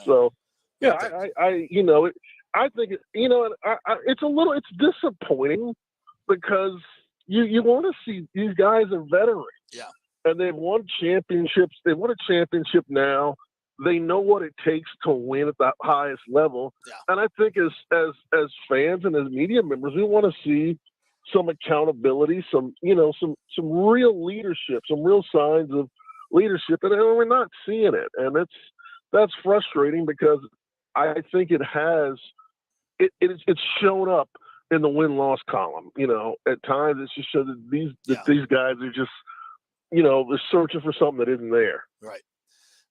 Speaker 19: So, I think it's disappointing because you want to see these guys are veterans.
Speaker 5: Yeah.
Speaker 19: And they've won championships. They won a championship now. They know what it takes to win at the highest level.
Speaker 5: Yeah.
Speaker 19: And I think as fans and as media members, we want to see some accountability, some real leadership, some real signs of leadership, and we're not seeing it. And that's frustrating because I think it's shown up in the win-loss column. At times it's just shown that these guys are just, they're searching for something that isn't there.
Speaker 5: Right.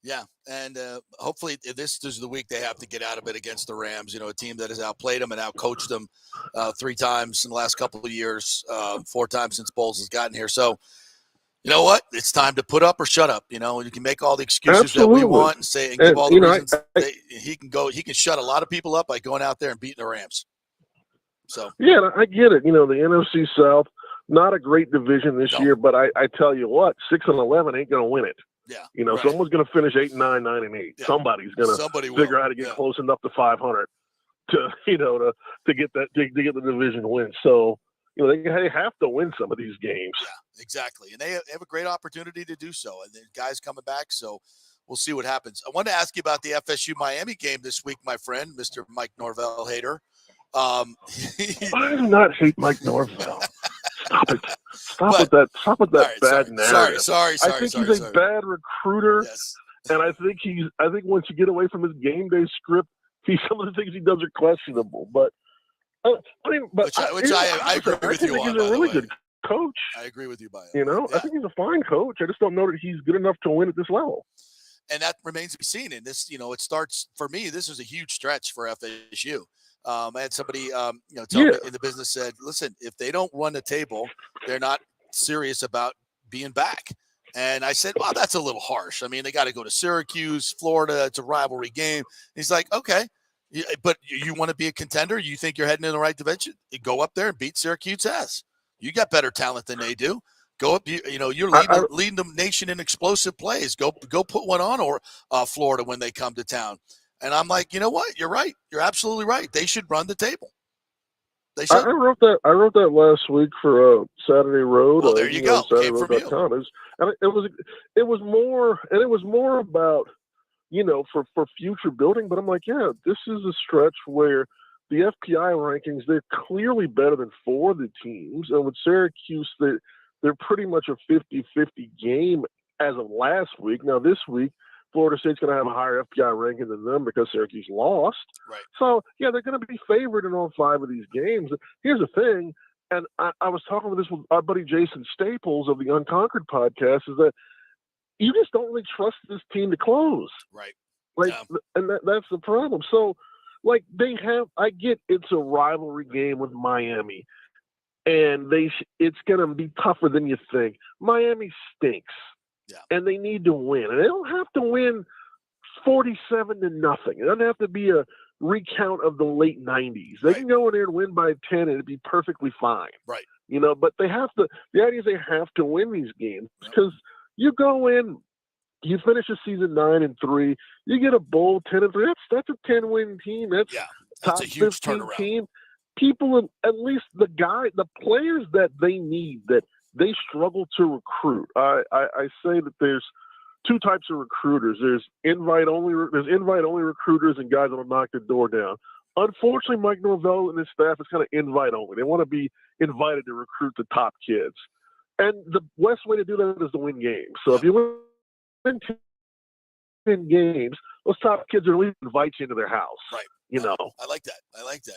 Speaker 5: Yeah, and hopefully this is the week they have to get out of it against the Rams, a team that has outplayed them and outcoached them 3 times in the last couple of years, 4 times since Bowles has gotten here. So,
Speaker 15: you know what? It's time to put up or shut up. You know, you can make all the excuses
Speaker 19: Absolutely.
Speaker 15: that we want and say and give all the
Speaker 19: you know,
Speaker 15: reasons. He can shut a lot of people up by going out there and beating the Rams. So
Speaker 19: yeah, I get it. You know, the NFC South, not a great division this year, but I tell you what, 6-11 ain't going to win it.
Speaker 15: Yeah,
Speaker 19: you know,
Speaker 15: right.
Speaker 19: someone's going to finish 8-9, 9-8.
Speaker 15: Yeah.
Speaker 19: Somebody's going to figure out how to get close enough to 500 to get that to get the division win. So you know they have to win some of these games.
Speaker 15: Yeah, exactly, and they have a great opportunity to do so. And the guys coming back, so we'll see what happens. I wanted to ask you about the FSU Miami game this week, my friend, Mr. Mike Norvell hater.
Speaker 19: I do not hate Mike Norvell. Stop it. Stop with that bad narrative.
Speaker 15: Sorry.
Speaker 19: I think he's a bad recruiter.
Speaker 15: Yes.
Speaker 19: And I think once you get away from his game day script, some of the things he does are questionable. But I agree with you on. He's a really good coach.
Speaker 15: I agree with you, by
Speaker 19: you know, I think he's a fine coach. I just don't know that he's good enough to win at this level.
Speaker 15: And that remains to be seen. And this, you know, it starts for me. This is a huge stretch for FSU. I had somebody, tell me in the business said, listen, if they don't run the table, they're not serious about being back. And I said, well, that's a little harsh. I mean, they got to go to Syracuse, Florida. It's a rivalry game. He's like, okay, but you want to be a contender? You think you're heading in the right direction? You go up there and beat Syracuse ass. You got better talent than they do. Go up, you're leading the nation in explosive plays. Go put one on or Florida when they come to town. And I'm like, you know what? You're right. You're absolutely right. They should run the table. They should.
Speaker 19: I wrote that last week for Saturday Road.
Speaker 15: Well, there you go. Came from you.
Speaker 19: It was more about, for future building. But I'm like, yeah, this is a stretch where the FPI rankings, they're clearly better than 4 of the teams. And with Syracuse, they're pretty much a 50-50 game as of last week. Now this week, Florida State's going to have a higher FPI ranking than them because Syracuse lost.
Speaker 15: Right.
Speaker 19: So, yeah, they're going to be favored in all 5 of these games. Here's the thing, and I was talking with our buddy Jason Staples of the Unconquered podcast, is that you just don't really trust this team to close.
Speaker 15: Right.
Speaker 19: And that's the problem. So, I get it's a rivalry game with Miami, and it's going to be tougher than you think. Miami stinks.
Speaker 15: Yeah.
Speaker 19: And they need to win. And they don't have to win 47-0. It doesn't have to be a recount of the late 90s. They can go in there and win by 10 and it'd be perfectly fine.
Speaker 15: Right.
Speaker 19: But they have to – the idea is they have to win these games because you go in, you finish the season 9-3, you get a bowl 10-3. That's a 10-win team. That's
Speaker 15: a huge turnaround.
Speaker 19: Team. People, at least the players that they need that – they struggle to recruit. I say that there's 2 types of recruiters. There's invite-only recruiters and guys that will knock the door down. Unfortunately, Mike Norvell and his staff is kind of invite-only. They want to be invited to recruit the top kids. And the best way to do that is to win games. So if you win 10 games, those top kids are at least invite you into their house.
Speaker 15: Right.
Speaker 19: I
Speaker 15: like that.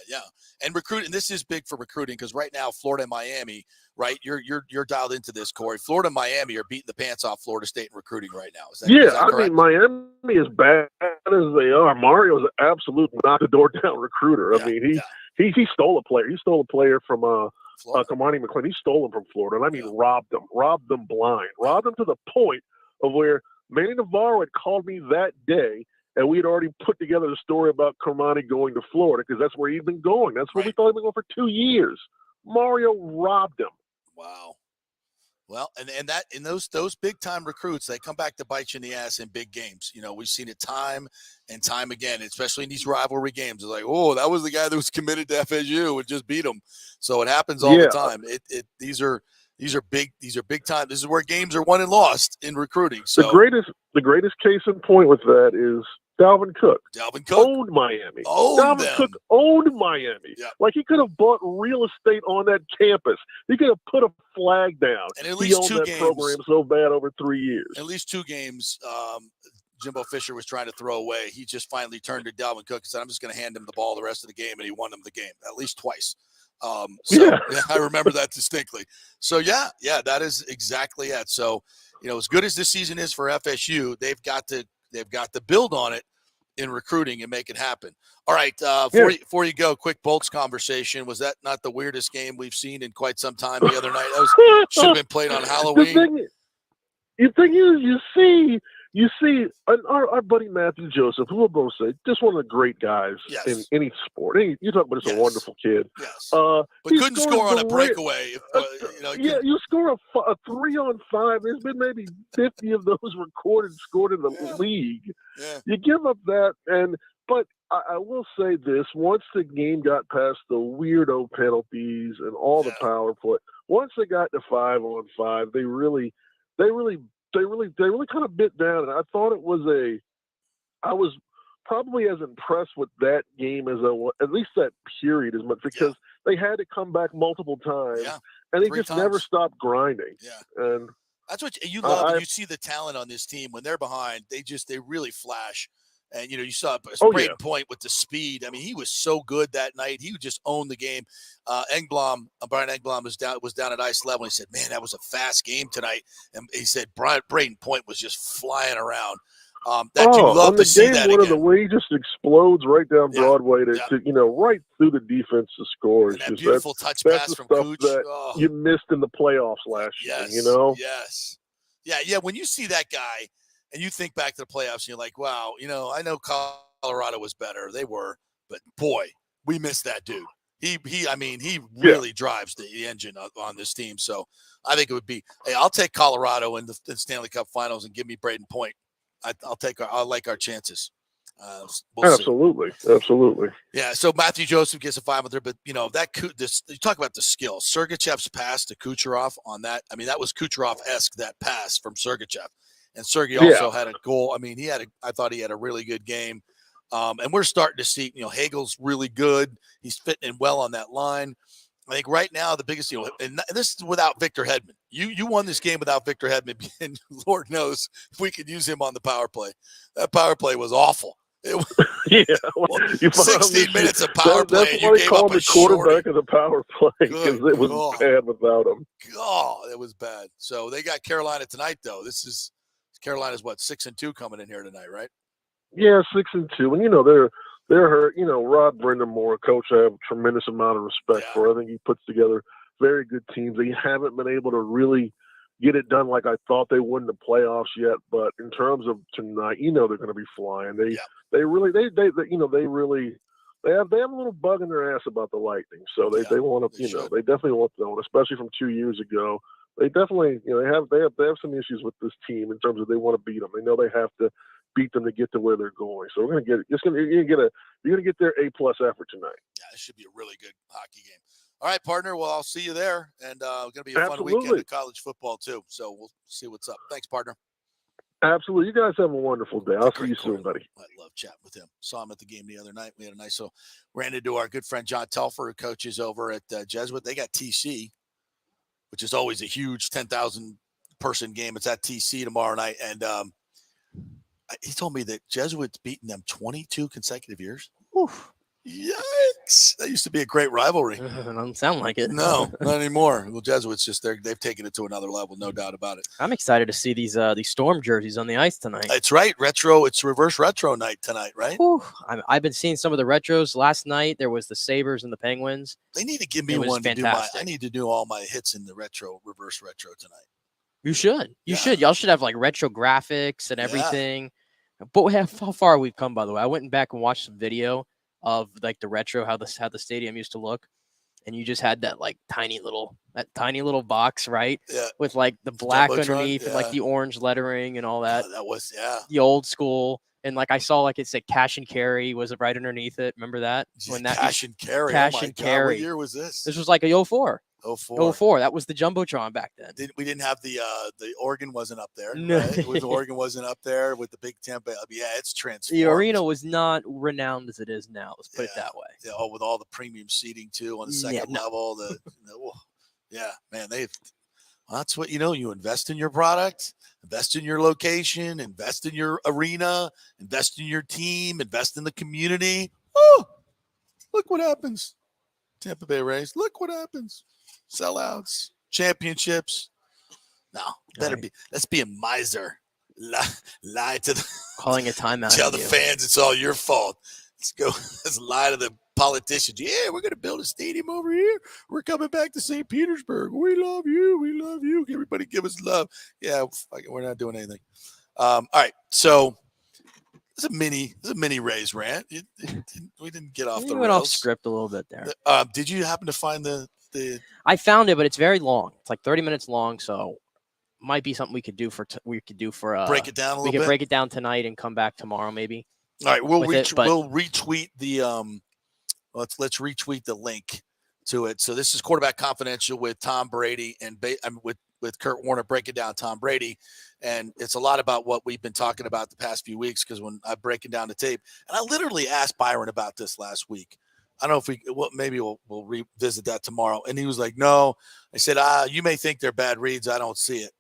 Speaker 15: Yeah. And recruiting, this is big for recruiting because right now, Florida and Miami, right? You're dialed into this, Corey. Florida and Miami are beating the pants off Florida State in recruiting right now. Is that correct?
Speaker 19: I mean, Miami, as bad as they are, Mario's an absolute knock the door down recruiter. I mean, he stole a player. He stole a player from Kamani McLean. He stole him from Florida. And I mean, robbed them blind. Robbed them to the point of where Manny Navarro had called me that day, and we had already put together the story about Kamani going to Florida because that's where he'd been going. That's where we thought he'd been going for 2 years. Mario robbed him.
Speaker 15: Wow. Well, and those big time recruits, they come back to bite you in the ass in big games. We've seen it time and time again, especially in these rivalry games. It's like, oh, that was the guy that was committed to FSU and just beat him. So it happens all the time. These are big time. This is where games are won and lost in recruiting. So
Speaker 19: the greatest case in point with that is Dalvin Cook. Owned Miami. Cook owned Miami.
Speaker 15: Yeah.
Speaker 19: Like he could have bought real estate on that campus. He could have put a flag down.
Speaker 15: And at least
Speaker 19: he owned that program so bad over 3 years.
Speaker 15: At least 2 games, Jimbo Fisher was trying to throw away. He just finally turned to Dalvin Cook and said, I'm just going to hand him the ball the rest of the game, and he won him the game at least twice. I remember that distinctly. So that is exactly it. So, as good as this season is for FSU, they've got to build on it in recruiting and make it happen. All right. Before you go, quick Bolts conversation. Was that not the weirdest game we've seen in quite some time the other night? That should have been played on Halloween.
Speaker 19: you think you see and our buddy Matthew Joseph, who will both say, just one of the great guys in any sport. You talk about just a wonderful kid.
Speaker 5: Yes. But couldn't score on a breakaway.
Speaker 19: You score a 3-on-5. There's been maybe 50 of those recorded scored in the league.
Speaker 5: Yeah.
Speaker 19: You give up that, but I will say this: once the game got past the weirdo penalties and all the power play, once they got to 5-on-5, they really kind of bit down. And I thought I was probably as impressed with that game as I was, at least that period, as much because they had to come back multiple times, and they just never stopped grinding.
Speaker 5: Yeah,
Speaker 19: and
Speaker 5: that's what you love. And you see the talent on this team when they're behind; they really flash. And you saw Braden Point with the speed. I mean, he was so good that night. He would just own the game. Brian Engblom was down at ice level. He said, "Man, that was a fast game tonight." And he said, Braden Point was just flying around. You love to see that again.
Speaker 19: The way he just explodes right down Broadway to right through the defense to score.
Speaker 5: And that beautiful touch pass from Cooch.
Speaker 19: That you missed in the playoffs last year.
Speaker 5: Yes. Yeah. When you see that guy. And you think back to the playoffs, and you're like, wow, I know Colorado was better. They were, but boy, we missed that dude. He really drives the engine on this team. So I think it would be, hey, I'll take Colorado in the Stanley Cup Finals and give me Braden Point. I like our chances.
Speaker 19: Absolutely.
Speaker 5: Yeah. So Matthew Joseph gets a 500, but you talk about the skill. Sergachev's pass to Kucherov on that. I mean, that was Kucherov-esque, that pass from Sergachev. And Sergey also had a goal. I mean, I thought he had a really good game. And we're starting to see, Hagel's really good. He's fitting in well on that line. I think right now the biggest, and this is without Victor Hedman. You won this game without Victor Hedman, and Lord knows if we could use him on the power play. That power play was awful. It was 16 minutes of power play.
Speaker 19: That's why they called the quarterback of the power play, because it was bad without him.
Speaker 5: Oh, it was bad. So they got Carolina tonight, though. Carolina's 6-2 coming in here tonight, right?
Speaker 19: Yeah, 6-2, and they're hurt. Rod Brindamore, coach, I have a tremendous amount of respect for. I think he puts together very good teams. They haven't been able to really get it done like I thought they would in the playoffs yet. But in terms of tonight, they're going to be flying. They have a little bug in their ass about the Lightning. So they want to, they definitely want to know, especially from 2 years ago. They definitely, they have some issues with this team in terms of they want to beat them. They know they have to beat them to get to where they're going. So you're going to get their A+ effort tonight.
Speaker 5: Yeah, this should be a really good hockey game. All right, partner. Well, I'll see you there, and going to be a fun weekend of college football too. So we'll see what's up. Thanks, partner.
Speaker 19: Absolutely. You guys have a wonderful day. I'll see you soon, buddy.
Speaker 5: I love chatting with him. Saw him at the game the other night. We had a nice, ran into our good friend John Telfer, who coaches over at Jesuit. They got TC, which is always a huge 10,000 person game. It's at TC tomorrow night. And he told me that Jesuit's beaten them 22 consecutive years.
Speaker 6: Oof.
Speaker 5: Yikes. That used to be a great rivalry.
Speaker 6: Doesn't sound like it.
Speaker 5: No, not anymore. Well, Jesuits they've taken it to another level, no doubt about it.
Speaker 6: I'm excited to see these Storm jerseys on the ice tonight.
Speaker 5: That's right. Retro. It's reverse retro night tonight, right?
Speaker 6: Whew. I've been seeing some of the retros. Last night there was the Sabres and the Penguins.
Speaker 5: They need to give me one to do I need to do all my hits in the reverse retro tonight.
Speaker 6: You should. You should. Y'all should have like retro graphics and everything. But how far we've come, by the way. I went back and watched some video of like the retro, how the stadium used to look, and you just had that tiny little box, right?
Speaker 5: Yeah.
Speaker 6: With like the black
Speaker 5: Jumbotron,
Speaker 6: underneath and like the orange lettering and all that.
Speaker 5: That was
Speaker 6: the old school. And like I saw it said cash and carry was right underneath it. Remember that?
Speaker 5: Cash and carry.
Speaker 6: Cash and carry.
Speaker 5: What year was this?
Speaker 6: This was like a 04.
Speaker 5: 04.
Speaker 6: 04. That was the Jumbotron back then.
Speaker 5: We didn't have the Oregon wasn't up there.
Speaker 6: No.
Speaker 5: Right? The Oregon wasn't up there with the big Tampa. Yeah, it's transformed.
Speaker 6: The arena was not renowned as it is now. Let's put it that way.
Speaker 5: Yeah, with all the premium seating too on the second level. Man, that's what you invest in your product, invest in your location, invest in your arena, invest in your team, invest in the community. Oh, look what happens. Tampa Bay Rays. Look what happens. Sellouts, championships. No, let's be a miser. Lie to the
Speaker 6: calling a timeout.
Speaker 5: Tell the fans it's all your fault. Let's lie to the politicians. Yeah, we're going to build a stadium over here. We're coming back to St. Petersburg. We love you. We love you. Everybody give us love. Yeah, we're not doing anything. All right, so it's a mini Rays rant. We didn't get off the
Speaker 6: went
Speaker 5: rails.
Speaker 6: off script a little bit there.
Speaker 5: Did you happen to find the?
Speaker 6: I found it, but it's very long. It's like 30 minutes long, so might be something we could do for
Speaker 5: break it down a little bit.
Speaker 6: We could break it down tonight and come back tomorrow, maybe.
Speaker 5: All right, we'll retweet the let's retweet the link to it. So this is Quarterback Confidential with Tom Brady and with Kurt Warner breaking down Tom Brady, and it's a lot about what we've been talking about the past few weeks. Because when I'm breaking down the tape, and I literally asked Byron about this last week. I don't know if maybe we'll revisit that tomorrow. And he was like, "No." I said, you may think they're bad reads. I don't see it.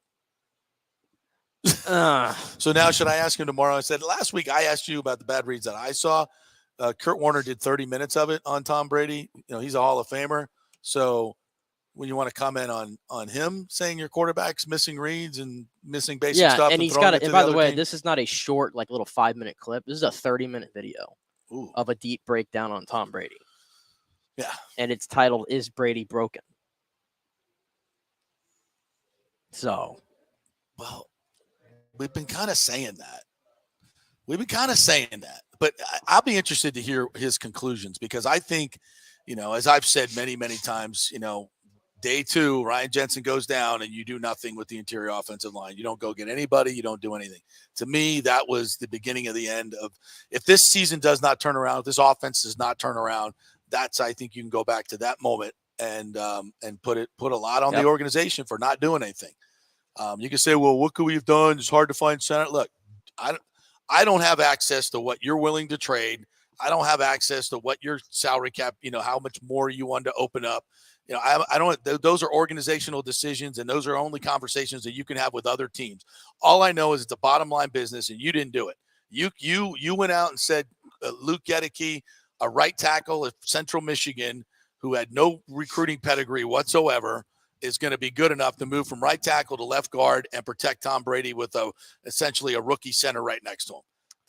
Speaker 5: So now should I ask him tomorrow? I said, last week I asked you about the bad reads that I saw. Kurt Warner did 30 minutes of it on Tom Brady. He's a Hall of Famer. So when you want to comment on him saying your quarterback's missing reads and missing basic stuff.
Speaker 6: And he's got it. And by the way, this is not a short, like little 5-minute clip. This is a 30-minute video of a deep breakdown on Tom Brady.
Speaker 5: Yeah.
Speaker 6: And it's titled, "Is Brady Broken?" So.
Speaker 5: Well, we've been kind of saying that. But I'll be interested to hear his conclusions, because I think, as I've said many, many times, day 2, Ryan Jensen goes down and you do nothing with the interior offensive line. You don't go get anybody. You don't do anything. To me, that was the beginning of the end of, if this season does not turn around, if this offense does not turn around, I think you can go back to that moment and put a lot on the organization for not doing anything. You can say, well, what could we have done? It's hard to find center. Look, I don't have access to what you're willing to trade. I don't have access to what your salary cap, how much more you want to open up. I don't, those are organizational decisions, and those are only conversations that you can have with other teams. All I know is it's a bottom line business, and you didn't do it. You went out and said Luke Gedeke, a right tackle at Central Michigan, who had no recruiting pedigree whatsoever, is going to be good enough to move from right tackle to left guard and protect Tom Brady with essentially a rookie center right next to him.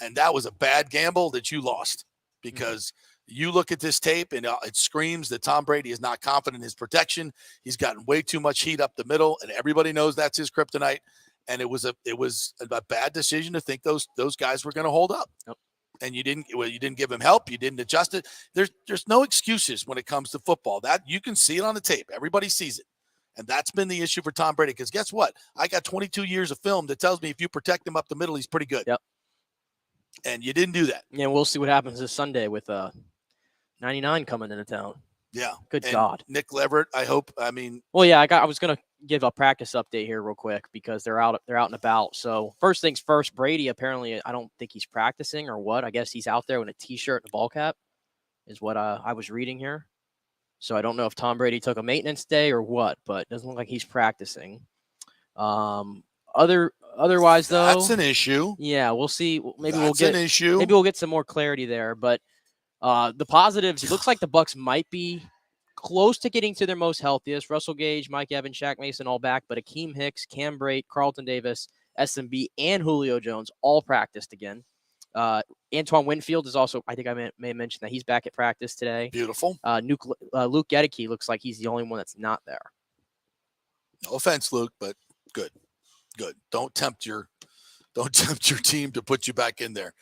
Speaker 5: And that was a bad gamble that you lost, because you look at this tape and it screams that Tom Brady is not confident in his protection. He's gotten way too much heat up the middle, and everybody knows that's his kryptonite. And it was a bad decision to think those guys were going to hold up.
Speaker 6: Yep.
Speaker 5: And you didn't give him help. You didn't adjust it. There's no excuses when it comes to football. That you can see it on the tape. Everybody sees it. And that's been the issue for Tom Brady, because guess what? I got 22 years of film that tells me if you protect him up the middle, he's pretty good.
Speaker 6: Yep.
Speaker 5: And you didn't do that.
Speaker 6: Yeah, we'll see what happens this Sunday with 99 coming into town.
Speaker 5: Yeah.
Speaker 6: Good
Speaker 5: and
Speaker 6: God.
Speaker 5: Nick Leverett,
Speaker 6: Well, yeah, I was going to give a practice update here real quick, because they're out and about. So first things first, Brady, apparently, I don't think he's practicing or what. I guess he's out there with a T-shirt and a ball cap is what I was reading here. So I don't know if Tom Brady took a maintenance day or what, but it doesn't look like he's practicing. Otherwise, though,
Speaker 5: that's an issue.
Speaker 6: Yeah, we'll see. Maybe
Speaker 5: that's
Speaker 6: we'll get
Speaker 5: an issue.
Speaker 6: Maybe we'll get some more clarity there. But the positives, it looks like the Bucs might be close to getting to their most healthiest. Russell Gage, Mike Evans, Shaq Mason all back, but Akeem Hicks, Cam Brate, Carlton Davis, SMB, and Julio Jones all practiced again. Antoine Winfield is also, I think I may have mentioned that he's back at practice today.
Speaker 5: Beautiful.
Speaker 6: Luke Gedeke looks like he's the only one that's not there.
Speaker 5: No offense, Luke, but good. Don't tempt your team to put you back in there.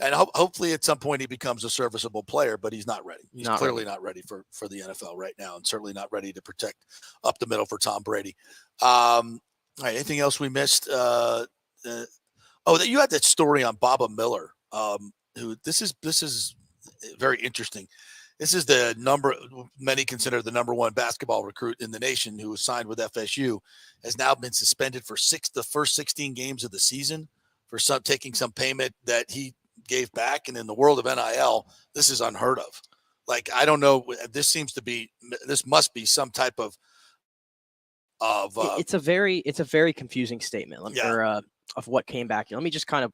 Speaker 5: And hopefully at some point he becomes a serviceable player, but he's not ready. He's clearly not ready for the NFL right now, and certainly not ready to protect up the middle for Tom Brady. All right, anything else we missed? You had that story on Baba Miller. Who this is very interesting. This is many consider the number one basketball recruit in the nation, who was signed with FSU, has now been suspended for the first 16 games of the season for taking some payment that he gave back. And in the world of NIL, this is unheard of. Like, I don't know. This must be some type of
Speaker 6: it's a very confusing statement of what came back. Let me just kind of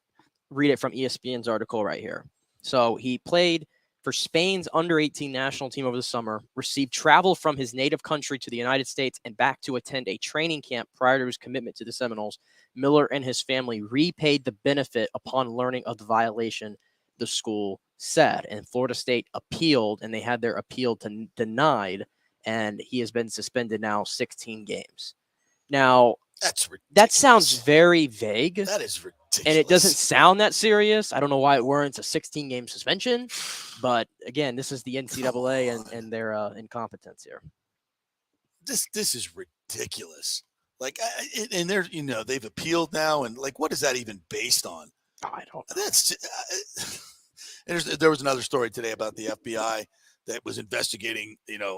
Speaker 6: read it from ESPN's article right here. So he played for Spain's under-18 national team over the summer, received travel from his native country to the United States and back to attend a training camp prior to his commitment to the Seminoles. Miller and his family repaid the benefit upon learning of the violation. the school said. And Florida State appealed, and they had their appeal denied, and he has been suspended now 16 games. Now, that sounds very vague.
Speaker 5: That is ridiculous.
Speaker 6: And it doesn't sound that serious. I don't know why it warrants a 16-game suspension. But, again, this is the NCAA and their incompetence here.
Speaker 5: This is ridiculous. Like, and they're, they've appealed now. And, like, what is that even based on?
Speaker 6: I don't know.
Speaker 5: That's there was another story today about the FBI that was investigating,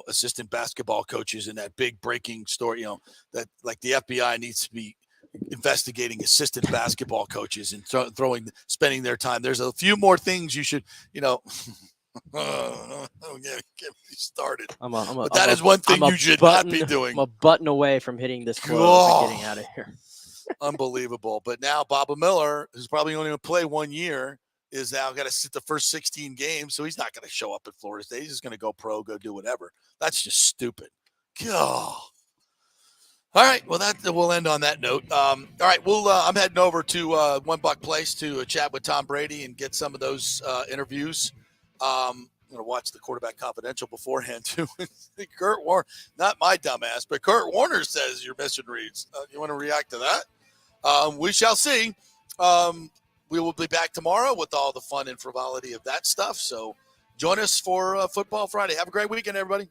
Speaker 5: assistant basketball coaches in that big breaking story, that like the FBI needs to be investigating assistant basketball coaches and spending their time. There's a few more things you should, get me started. But that is one thing you should not be doing.
Speaker 6: I'm a button away from hitting this close and getting out of here.
Speaker 5: Unbelievable. But now Baba Miller, who's probably only going to play 1 year, is now got to sit the first 16 games, so he's not going to show up at Florida State. He's just going to go pro, go do whatever. That's just stupid. God. All right, well, we'll end on that note. All right, I'm heading over to One Buck Place to chat with Tom Brady and get some of those interviews. I'm going to watch the Quarterback Confidential beforehand, too. Kurt Warner, not my dumbass, but Kurt Warner says your mission reads. You want to react to that? We shall see. We will be back tomorrow with all the fun and frivolity of that stuff. So join us for Football Friday. Have a great weekend, everybody.